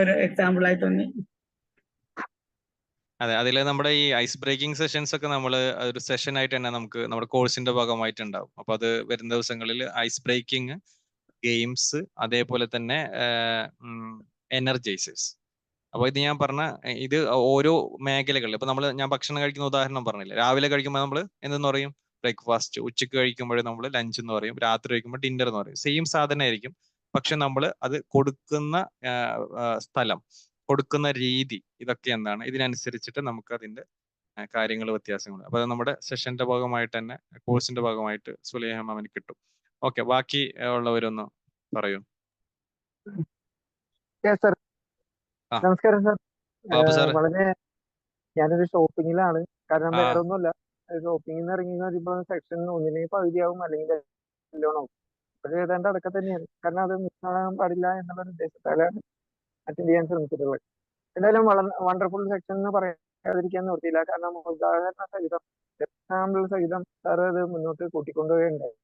ഒരു എക്സാമ്പിൾ ആയി തോന്നി. അതെ, അതിൽ നമ്മുടെ ഈ ഐസ് ബ്രേക്കിംഗ് സെഷൻസ് ഒക്കെ നമ്മൾ ഒരു സെഷൻ ആയിട്ട് തന്നെ നമുക്ക് നമ്മുടെ കോഴ്സിന്റെ ഭാഗമായിട്ടുണ്ടാവും. അപ്പൊ അത് വരുന്ന ദിവസങ്ങളിൽ ഐസ് ബ്രേക്കിംഗ് ഗെയിംസ് അതേപോലെ തന്നെ എനർജൈസേഴ്സ്. അപ്പൊ ഇത് ഞാൻ പറഞ്ഞ ഇത് ഓരോ മേഖലകളിൽ ഇപ്പൊ ഞാൻ ഭക്ഷണം കഴിക്കുന്ന ഉദാഹരണം പറഞ്ഞില്ലേ. രാവിലെ കഴിക്കുമ്പോൾ നമ്മൾ എന്തെന്ന് പറയും ബ്രേക്ക്ഫാസ്റ്റ്, ഉച്ചക്ക് കഴിക്കുമ്പോൾ നമ്മൾ ലഞ്ച് എന്ന് പറയും, രാത്രി കഴിക്കുമ്പോൾ ഡിന്നർ എന്ന് പറയും. സെയിം സാധനമായിരിക്കും, പക്ഷെ നമ്മൾ അത് കൊടുക്കുന്ന സ്ഥലം, കൊടുക്കുന്ന രീതി, ഇതൊക്കെ എന്താണ് ഇതിനനുസരിച്ചിട്ട് നമുക്ക് അതിന്റെ കാര്യങ്ങൾ വ്യത്യാസങ്ങളുണ്ട്. അപ്പൊ അത് നമ്മുടെ സെഷന്റെ ഭാഗമായിട്ട് തന്നെ കോഴ്സിന്റെ ഭാഗമായിട്ട് സുലേഹ മാമിന് കിട്ടും. ഓക്കെ, ബാക്കി ഉള്ളവരൊന്ന് പറയൂ. നമസ്കാരം സാർ. സാർ വളരെ ഞാനൊരു ഷോപ്പിങ്ങിലാണ്. കാരണം വേറെ ഒന്നുമല്ല, ഷോപ്പിങ്ങിൽ നിന്ന് ഇറങ്ങി വരുമ്പോൾ സെക്ഷൻ ഒന്നിലേക്ക് പകുതിയാവും അല്ലെങ്കിൽ ലോണാവും. പക്ഷേ ഏതാണ്ട് അടക്കം തന്നെയാണ്. കാരണം അത് മിസ്സാകാൻ പാടില്ല എന്നുള്ള ഉദ്ദേശത്താലാണ് അറ്റൻഡ് ചെയ്യാൻ ശ്രമിച്ചിട്ടുള്ളത്. എന്തായാലും വണ്ടർഫുൾ സെക്ഷൻ എന്ന് പറയാതിരിക്കാൻ നിർത്തിയില്ല. കാരണം ഉദാഹരണ സഹിതം എക്സാമ്പിൾ സഹിതം സാർ അത് മുന്നോട്ട് കൂട്ടിക്കൊണ്ടുപോവുകയുണ്ടായി.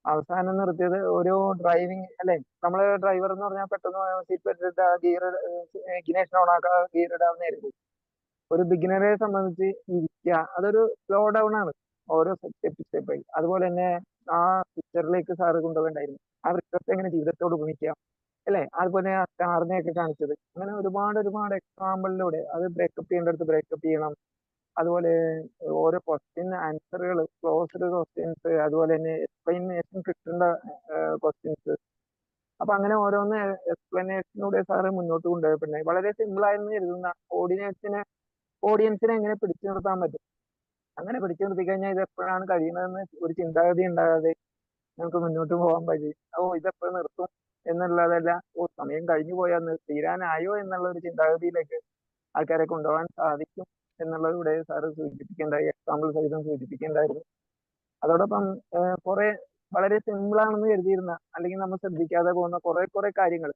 അവസാനം നിർത്തിയത് ഒരു ഡ്രൈവിംഗ് അല്ലെ, നമ്മള് ഡ്രൈവർ എന്ന് പറഞ്ഞാൽ പെട്ടെന്ന് സീറ്റ് ബെൽറ്റ് ഇടുക, ഗിയർ ഇഗ്നിഷൻ ഓൺ ആക്കുക, ഗിയർ ഇടാവുന്നതായിരിക്കും. ഒരു ബിഗിനറെ സംബന്ധിച്ച് ഇരിക്കുക അതൊരു സ്ലോ ഡൗൺ ആണ്, ഓരോ സ്റ്റെപ്പായി. അതുപോലെ തന്നെ ആ പിക്ചറിലേക്ക് സാറ് കൊണ്ടുപോകണ്ടായിരുന്നു. ആ വൃക്ഷത്തെ എങ്ങനെ ജീവിതത്തോട് ഉപമിക്കാം അല്ലെ, അതുപോലെ ആ കാറിനെയൊക്കെ കാണിച്ചത്. അങ്ങനെ ഒരുപാട് എക്സാമ്പിളിലൂടെ അത് ബ്രേക്കപ്പ് ചെയ്യേണ്ടടുത്ത് ബ്രേക്കപ്പ് ചെയ്യണം. അതുപോലെ ഓരോ ക്വസ്റ്റ്യൻ ആൻസറുകൾ, ക്ലോസ്ഡ് ക്വസ്റ്റ്യൻസ്, അതുപോലെ തന്നെ എക്സ്പ്ലനേഷൻ കിട്ടേണ്ട ക്വസ്റ്റ്യൻസ്. അപ്പൊ അങ്ങനെ ഓരോന്ന് എക്സ്പ്ലനേഷനിലൂടെ സാറ് മുന്നോട്ട് കൊണ്ടുപോയി. വളരെ സിമ്പിൾ ആയെന്ന് കരുതുന്ന ഓഡിയൻസിനെ എങ്ങനെ പിടിച്ചു നിർത്താൻ പറ്റും, അങ്ങനെ പിടിച്ചു നിർത്തി കഴിഞ്ഞാൽ ഇത് എപ്പോഴാണ് കഴിയുന്നതെന്ന് ഒരു ചിന്താഗതി ഉണ്ടാകാതെ നമുക്ക് മുന്നോട്ട് പോകാൻ പറ്റും. ഇതെപ്പോഴും നിർത്തും എന്നുള്ളതല്ല, സമയം കഴിഞ്ഞു പോയാൽ തീരാനായോ എന്നുള്ള ഒരു ചിന്താഗതിയിലേക്ക് ആൾക്കാരെ കൊണ്ടുപോകാൻ സാധിക്കും എന്നുള്ളത് ഇവിടെ സാറ് സൂചിപ്പിക്കേണ്ടായി, എക്സാമ്പിൾ സഹിതം സൂചിപ്പിക്കേണ്ടായിരുന്നു. അതോടൊപ്പം കുറെ വളരെ സിമ്പിൾ ആണെന്ന് കരുതിയിരുന്ന അല്ലെങ്കിൽ നമ്മൾ ശ്രദ്ധിക്കാതെ പോകുന്ന കുറെ കാര്യങ്ങൾ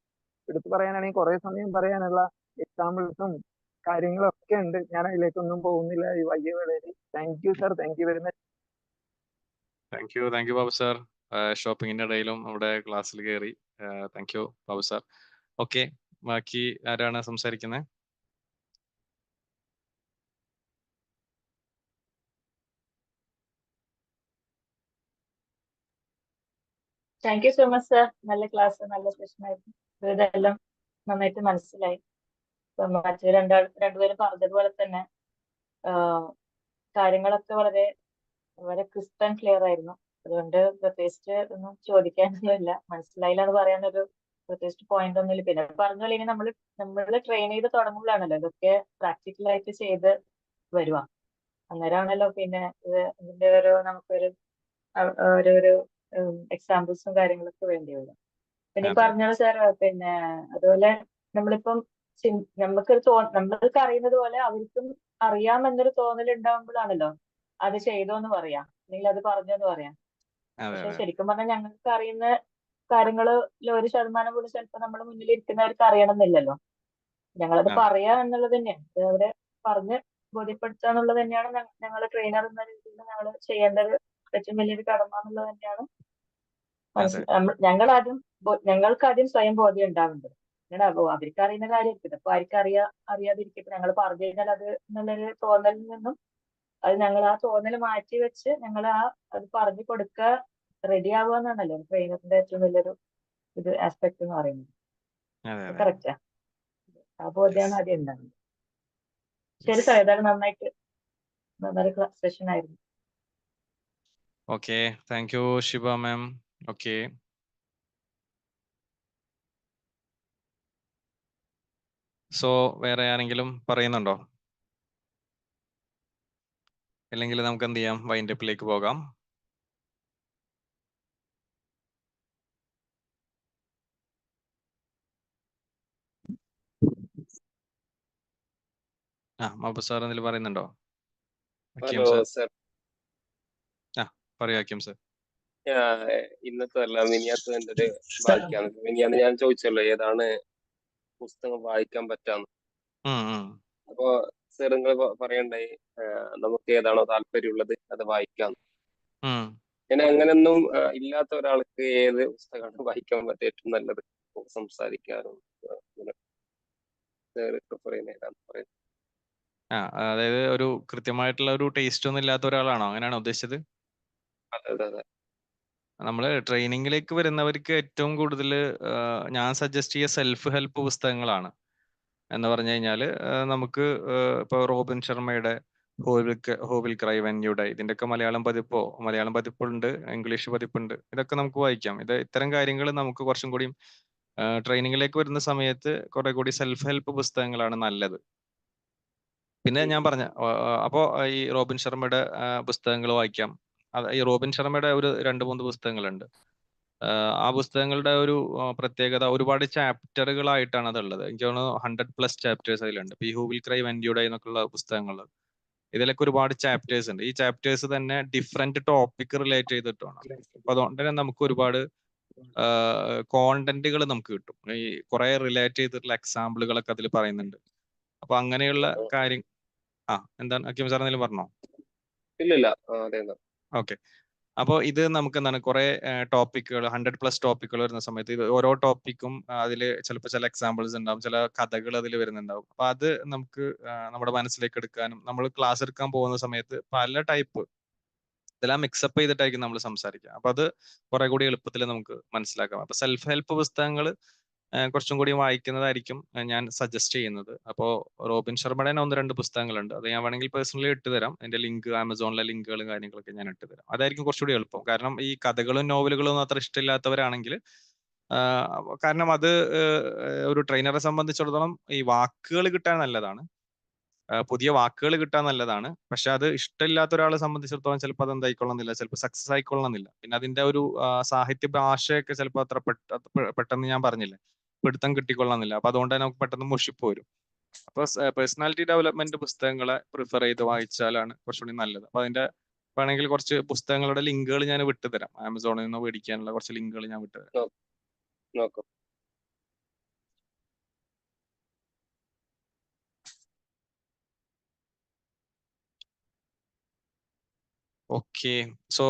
എടുത്തു പറയാനാണെങ്കിൽ കുറെ സമയം പറയാനുള്ള എക്സാമ്പിൾസും കാര്യങ്ങളും ഒക്കെ ഉണ്ട്. ഞാൻ അതിലേക്കൊന്നും പോകുന്നില്ല ഈ വലിയ വേളയിൽ. Thank you sir, thank you very much. Thank you Babu sir. ഷോപ്പിങ്ങിന്റെ ഇടയിലും നമ്മുടെ ക്ലാസ്സിൽ കയറി. Thank you Babu sir. Okay, ബാക്കി ആരാണ് സംസാരിക്കുന്നത്? Thank you so much sir. നല്ല ക്ലാസ്, നല്ല സെഷൻ ആയിരുന്നു. ഇതെല്ലാം നന്നായിട്ട് മനസ്സിലായി. ഇപ്പൊ മറ്റു രണ്ടുപേരും പറഞ്ഞതുപോലെ തന്നെ കാര്യങ്ങളൊക്കെ വളരെ വളരെ ക്രിസ്പ് ആൻഡ് ക്ലിയർ ആയിരുന്നു. അതുകൊണ്ട് പ്രത്യേകിച്ച് ഒന്നും ചോദിക്കാനൊന്നുമില്ല. മനസ്സിലായില്ലാന്ന് പറയാനൊരു പ്രത്യേകിച്ച് പോയിന്റ് ഒന്നുമില്ല. പിന്നെ പറഞ്ഞ പോലെ ഇനി നമ്മൾ ട്രെയിൻ ചെയ്ത് തുടങ്ങുമ്പോഴാണല്ലോ ഇതൊക്കെ പ്രാക്ടിക്കലായിട്ട് ചെയ്ത് വരുക. അന്നേരമാണല്ലോ പിന്നെ ഇതിന്റെ നമുക്കൊരു ഓരോരോ എക്സാമ്പിൾസും കാര്യങ്ങളൊക്കെ വേണ്ടി വരും. പിന്നെ ഈ അതെ പറഞ്ഞത് സാർ, പിന്നെ അതുപോലെ നമ്മളിപ്പം നമ്മൾക്ക് അറിയുന്നത് പോലെ അവർക്കും അറിയാമെന്നൊരു തോന്നൽ ഉണ്ടാകുമ്പോഴാണല്ലോ അത് ചെയ്തോന്ന് പറയാം, അല്ലെങ്കിൽ അത് പറഞ്ഞോന്ന് പറയാം. അതെ പക്ഷെ അതെ ശരിക്കും പറഞ്ഞാൽ ഞങ്ങൾക്ക് അറിയുന്ന കാര്യങ്ങളിൽ 1% പോലും ചിലപ്പോൾ നമ്മുടെ മുന്നിൽ ഇരിക്കുന്നവർക്ക് അറിയണമെന്നില്ലല്ലോ. ഞങ്ങളത് അതെ പറയാ എന്നുള്ളത് തന്നെയാണ്, അത് അവരെ പറഞ്ഞ് ബോധ്യപ്പെടുത്തുക എന്നുള്ളത് തന്നെയാണ് ഞങ്ങൾ ട്രെയിനർ എന്ന രീതിയിൽ ഞങ്ങൾ ചെയ്യേണ്ടത്. ഏറ്റവും വലിയൊരു കടമ എന്നുള്ളത് തന്നെയാണ്. അതെ ഞങ്ങൾക്ക് ആദ്യം സ്വയം ബോധ്യം ഉണ്ടാവേണ്ടത്. അവർക്ക് അറിയുന്ന കാര്യമായിരിക്കും, അപ്പൊ ആർക്കും അറിയാതിരിക്കട്ടെ, ഞങ്ങൾ പറഞ്ഞു കഴിഞ്ഞാൽ അത് എന്നുള്ളൊരു തോന്നലിൽ നിന്നും അത് ഞങ്ങൾ ആ തോന്നൽ മാറ്റി വെച്ച് ഞങ്ങൾ അത് പറഞ്ഞു കൊടുക്കുക, റെഡി ആവുക എന്നാണല്ലോ ട്രെയിനറിന്റെ ഏറ്റവും വലിയൊരു ആസ്പെക്ട് എന്ന് പറയുന്നത്. അതെ അതെ കറക്റ്റാ, ആ ബോധ്യമാണ് യെസ് ആദ്യം ഉണ്ടാകുന്നത്. ശരി യെസ്. സാർ, ഏതായാലും നല്ലൊരു സെഷൻ ആയിരുന്നു. Okay, thank you Shiva ma'am. Okay, so വേറെ ആരെങ്കിലും പറയുന്നുണ്ടോ? അല്ലെങ്കിൽ നമുക്ക് എന്ത് ചെയ്യാം, വൈൻഡപ്പിലേക്ക് പോകാം. മബു സാർ എന്തെങ്കിലും പറയുന്നുണ്ടോ? Hakeem hello sir. സർ. പറയൂ ഹക്കീം സാർ. ഇന്നത്തെ അല്ല മിനിയാത്ത എൻ്റെ ഒരു ബാക്കിയാണ്. മിനിയാന്ന് ഞാൻ ചോദിച്ചല്ലോ ഏതാണ് പുസ്തകം വായിക്കാൻ പറ്റാന്ന്. അപ്പോ സർ നിങ്ങൾ പറയണ്ടായി നമുക്ക് ഏതാണോ താല്പര്യമുള്ളത് അത് വായിക്കാം. ഞാൻ അങ്ങനെയൊന്നും ഇല്ലാത്ത ഒരാൾക്ക് ഏത് പുസ്തകമാണ് വായിക്കാൻ പറ്റിയ ഏറ്റവും നല്ലത് സംസാരിക്കാനും പ്രിഫർ ചെയ്യുന്ന ഏതാന്ന് പറയുന്നത്. അതായത് ഒരു കൃത്യമായിട്ടുള്ള ഒരു ടേസ്റ്റ് ഒന്നും ഇല്ലാത്ത ഒരാളാണോ, അങ്ങനെയാണോ ഉദ്ദേശിച്ചത്? അതെ അതെ അതെ. നമ്മൾ ട്രെയിനിങ്ങിലേക്ക് വരുന്നവർക്ക് ഏറ്റവും കൂടുതൽ ഞാൻ സജസ്റ്റ് ചെയ്യുക സെൽഫ് ഹെൽപ്പ് പുസ്തകങ്ങളാണ്. എന്ന് പറഞ്ഞു കഴിഞ്ഞാൽ നമുക്ക് ഇപ്പോൾ റോബിൻ ശർമ്മയുടെ who will cry when you dye, ഇതിന്റെയൊക്കെ മലയാളം പതിപ്പുണ്ട്, ഇംഗ്ലീഷ് പതിപ്പുണ്ട്. ഇതൊക്കെ നമുക്ക് വായിക്കാം. ഇത്തരം കാര്യങ്ങൾ നമുക്ക് കുറച്ചും കൂടി ട്രെയിനിങ്ങിലേക്ക് വരുന്ന സമയത്ത് കുറെ കൂടി സെൽഫ് ഹെൽപ്പ് പുസ്തകങ്ങളാണ് നല്ലത്. പിന്നെ ഞാൻ പറഞ്ഞ അപ്പോൾ ഈ റോബിൻ ശർമ്മയുടെ പുസ്തകങ്ങൾ വായിക്കാം. ഈ റോബിൻ ശർമ്മയുടെ ഒരു 2-3 പുസ്തകങ്ങളുണ്ട്. ആ പുസ്തകങ്ങളുടെ ഒരു പ്രത്യേകത, ഒരുപാട് ചാപ്റ്ററുകളായിട്ടാണ് അതുള്ളത്. എനിക്ക് തോന്നുന്നു 100+ ചാപ്റ്റേഴ്സ് അതിലുണ്ട്. ഈ who will cry when you dye എന്നൊക്കെയുള്ള പുസ്തകങ്ങൾ, ഇതിലൊക്കെ ഒരുപാട് ചാപ്റ്റേഴ്സ് ഉണ്ട്. ഈ ചാപ്റ്റേഴ്സ് തന്നെ ഡിഫറെന്റ് ടോപ്പിക് റിലേറ്റ് ചെയ്തിട്ടാണ്. അപ്പൊ അതുകൊണ്ട് തന്നെ നമുക്ക് ഒരുപാട് കോണ്ടന്റുകൾ നമുക്ക് കിട്ടും. ഈ കുറെ റിലേറ്റ് ചെയ്തിട്ടുള്ള എക്സാമ്പിളുകളൊക്കെ അതിൽ പറയുന്നുണ്ട്. അപ്പൊ അങ്ങനെയുള്ള കാര്യം എന്താണ് ഹക്കീം സാർ എന്തെങ്കിലും പറഞ്ഞോ? ഇല്ലില്ല, അതെ. ഓക്കെ, അപ്പോൾ ഇത് നമുക്ക് എന്താണ് കുറെ ടോപ്പിക്കുകൾ, 100+ ടോപ്പിക്കുകൾ വരുന്ന സമയത്ത് ഇത് ഓരോ ടോപ്പിക്കും അതിൽ ചിലപ്പോൾ ചില എക്സാമ്പിൾസ് ഉണ്ടാവും, ചില കഥകൾ അതിൽ വരുന്നുണ്ടാവും. അപ്പൊ അത് നമുക്ക് നമ്മുടെ മനസ്സിലേക്ക് എടുക്കാനും, നമ്മൾ ക്ലാസ് എടുക്കാൻ പോകുന്ന സമയത്ത് പല ടൈപ്പ് ഇതെല്ലാം മിക്സപ്പ് ചെയ്തിട്ടായിരിക്കും നമ്മൾ സംസാരിക്കുക. അപ്പൊ അത് കുറെ കൂടി എളുപ്പത്തിൽ നമുക്ക് മനസ്സിലാക്കാം. അപ്പൊ സെൽഫ് ഹെൽപ്പ് പുസ്തകങ്ങൾ കുറച്ചും കൂടി വായിക്കുന്നതായിരിക്കും ഞാൻ സജസ്റ്റ് ചെയ്യുന്നത്. അപ്പോൾ റോബിൻ ശർമ്മയുടെ 1-2 പുസ്തകങ്ങളുണ്ട്. അത് ഞാൻ വേണമെങ്കിൽ പേഴ്സണലി ഇട്ടുതരാം. അതിന്റെ ലിങ്ക്, ആമസോണിലെ ലിങ്കുകളും കാര്യങ്ങളൊക്കെ ഞാൻ ഇട്ടുതരാം. അതായിരിക്കും കുറച്ചുകൂടി എളുപ്പം. കാരണം ഈ കഥകളും നോവലുകളും ഒന്നും അത്ര ഇഷ്ടമില്ലാത്തവരാണെങ്കിൽ, കാരണം അത് ഒരു ട്രെയിനറെ സംബന്ധിച്ചിടത്തോളം ഈ വാക്കുകൾ കിട്ടാൻ നല്ലതാണ്, പുതിയ വാക്കുകൾ കിട്ടാൻ നല്ലതാണ്. പക്ഷെ അത് ഇഷ്ടമില്ലാത്ത ഒരാളെ സംബന്ധിച്ചിടത്തോളം ചിലപ്പോൾ അത് എന്തായിക്കൊള്ളുന്നില്ല, ചിലപ്പോൾ സക്സസ് ആയിക്കൊള്ളണമെന്നില്ല. പിന്നെ അതിന്റെ ഒരു സാഹിത്യ ഭാഷയൊക്കെ ചിലപ്പോൾ അത്ര പെട്ടെന്ന് ഞാൻ പറഞ്ഞില്ലേ, പിടുത്തം കിട്ടിക്കൊള്ളണമെന്നില്ല. അപ്പൊ അതുകൊണ്ട് തന്നെ നമുക്ക് പെട്ടെന്ന് മുഷിപ്പ് വരും. അപ്പൊ പേഴ്സണാലിറ്റി ഡെവലപ്മെന്റ് പുസ്തകങ്ങളെ പ്രിഫർ ചെയ്ത് വായിച്ചാലാണ് കുറച്ചുകൂടി നല്ലത്. അപ്പൊ അതിന്റെ വേണമെങ്കിൽ കുറച്ച് പുസ്തകങ്ങളുടെ ലിങ്കുകൾ ഞാൻ വിട്ടുതരാം. ആമസോണിൽ നിന്ന് മേടിക്കാനുള്ള കുറച്ച് ലിങ്കുകൾ ഞാൻ വിട്ടുതരാം. നോക്കാം. ഓക്കെ, സോ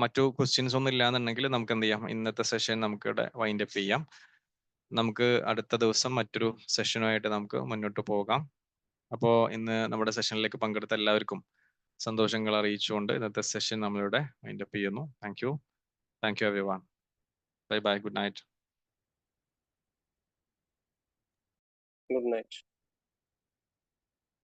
മറ്റു ക്വസ്റ്റ്യൻസ് ഒന്നും ഇല്ലാന്നുണ്ടെങ്കിൽ നമുക്ക് എന്ത് ചെയ്യാം, ഇന്നത്തെ സെഷൻ നമുക്കിവിടെ വൈൻഡ് അപ്പ് ചെയ്യാം. നമുക്ക് അടുത്ത ദിവസം മറ്റൊരു സെഷനുമായിട്ട് നമുക്ക് മുന്നോട്ട് പോകാം. അപ്പോൾ ഇന്ന് നമ്മുടെ സെഷനിലേക്ക് പങ്കെടുത്ത എല്ലാവർക്കും സന്തോഷങ്ങൾ അറിയിച്ചുകൊണ്ട് ഇന്നത്തെ സെഷൻ നമ്മളിവിടെ വൈൻഡ് അപ്പ് ചെയ്യുന്നു. Thank you everyone. Bye bye. Good night. Good night.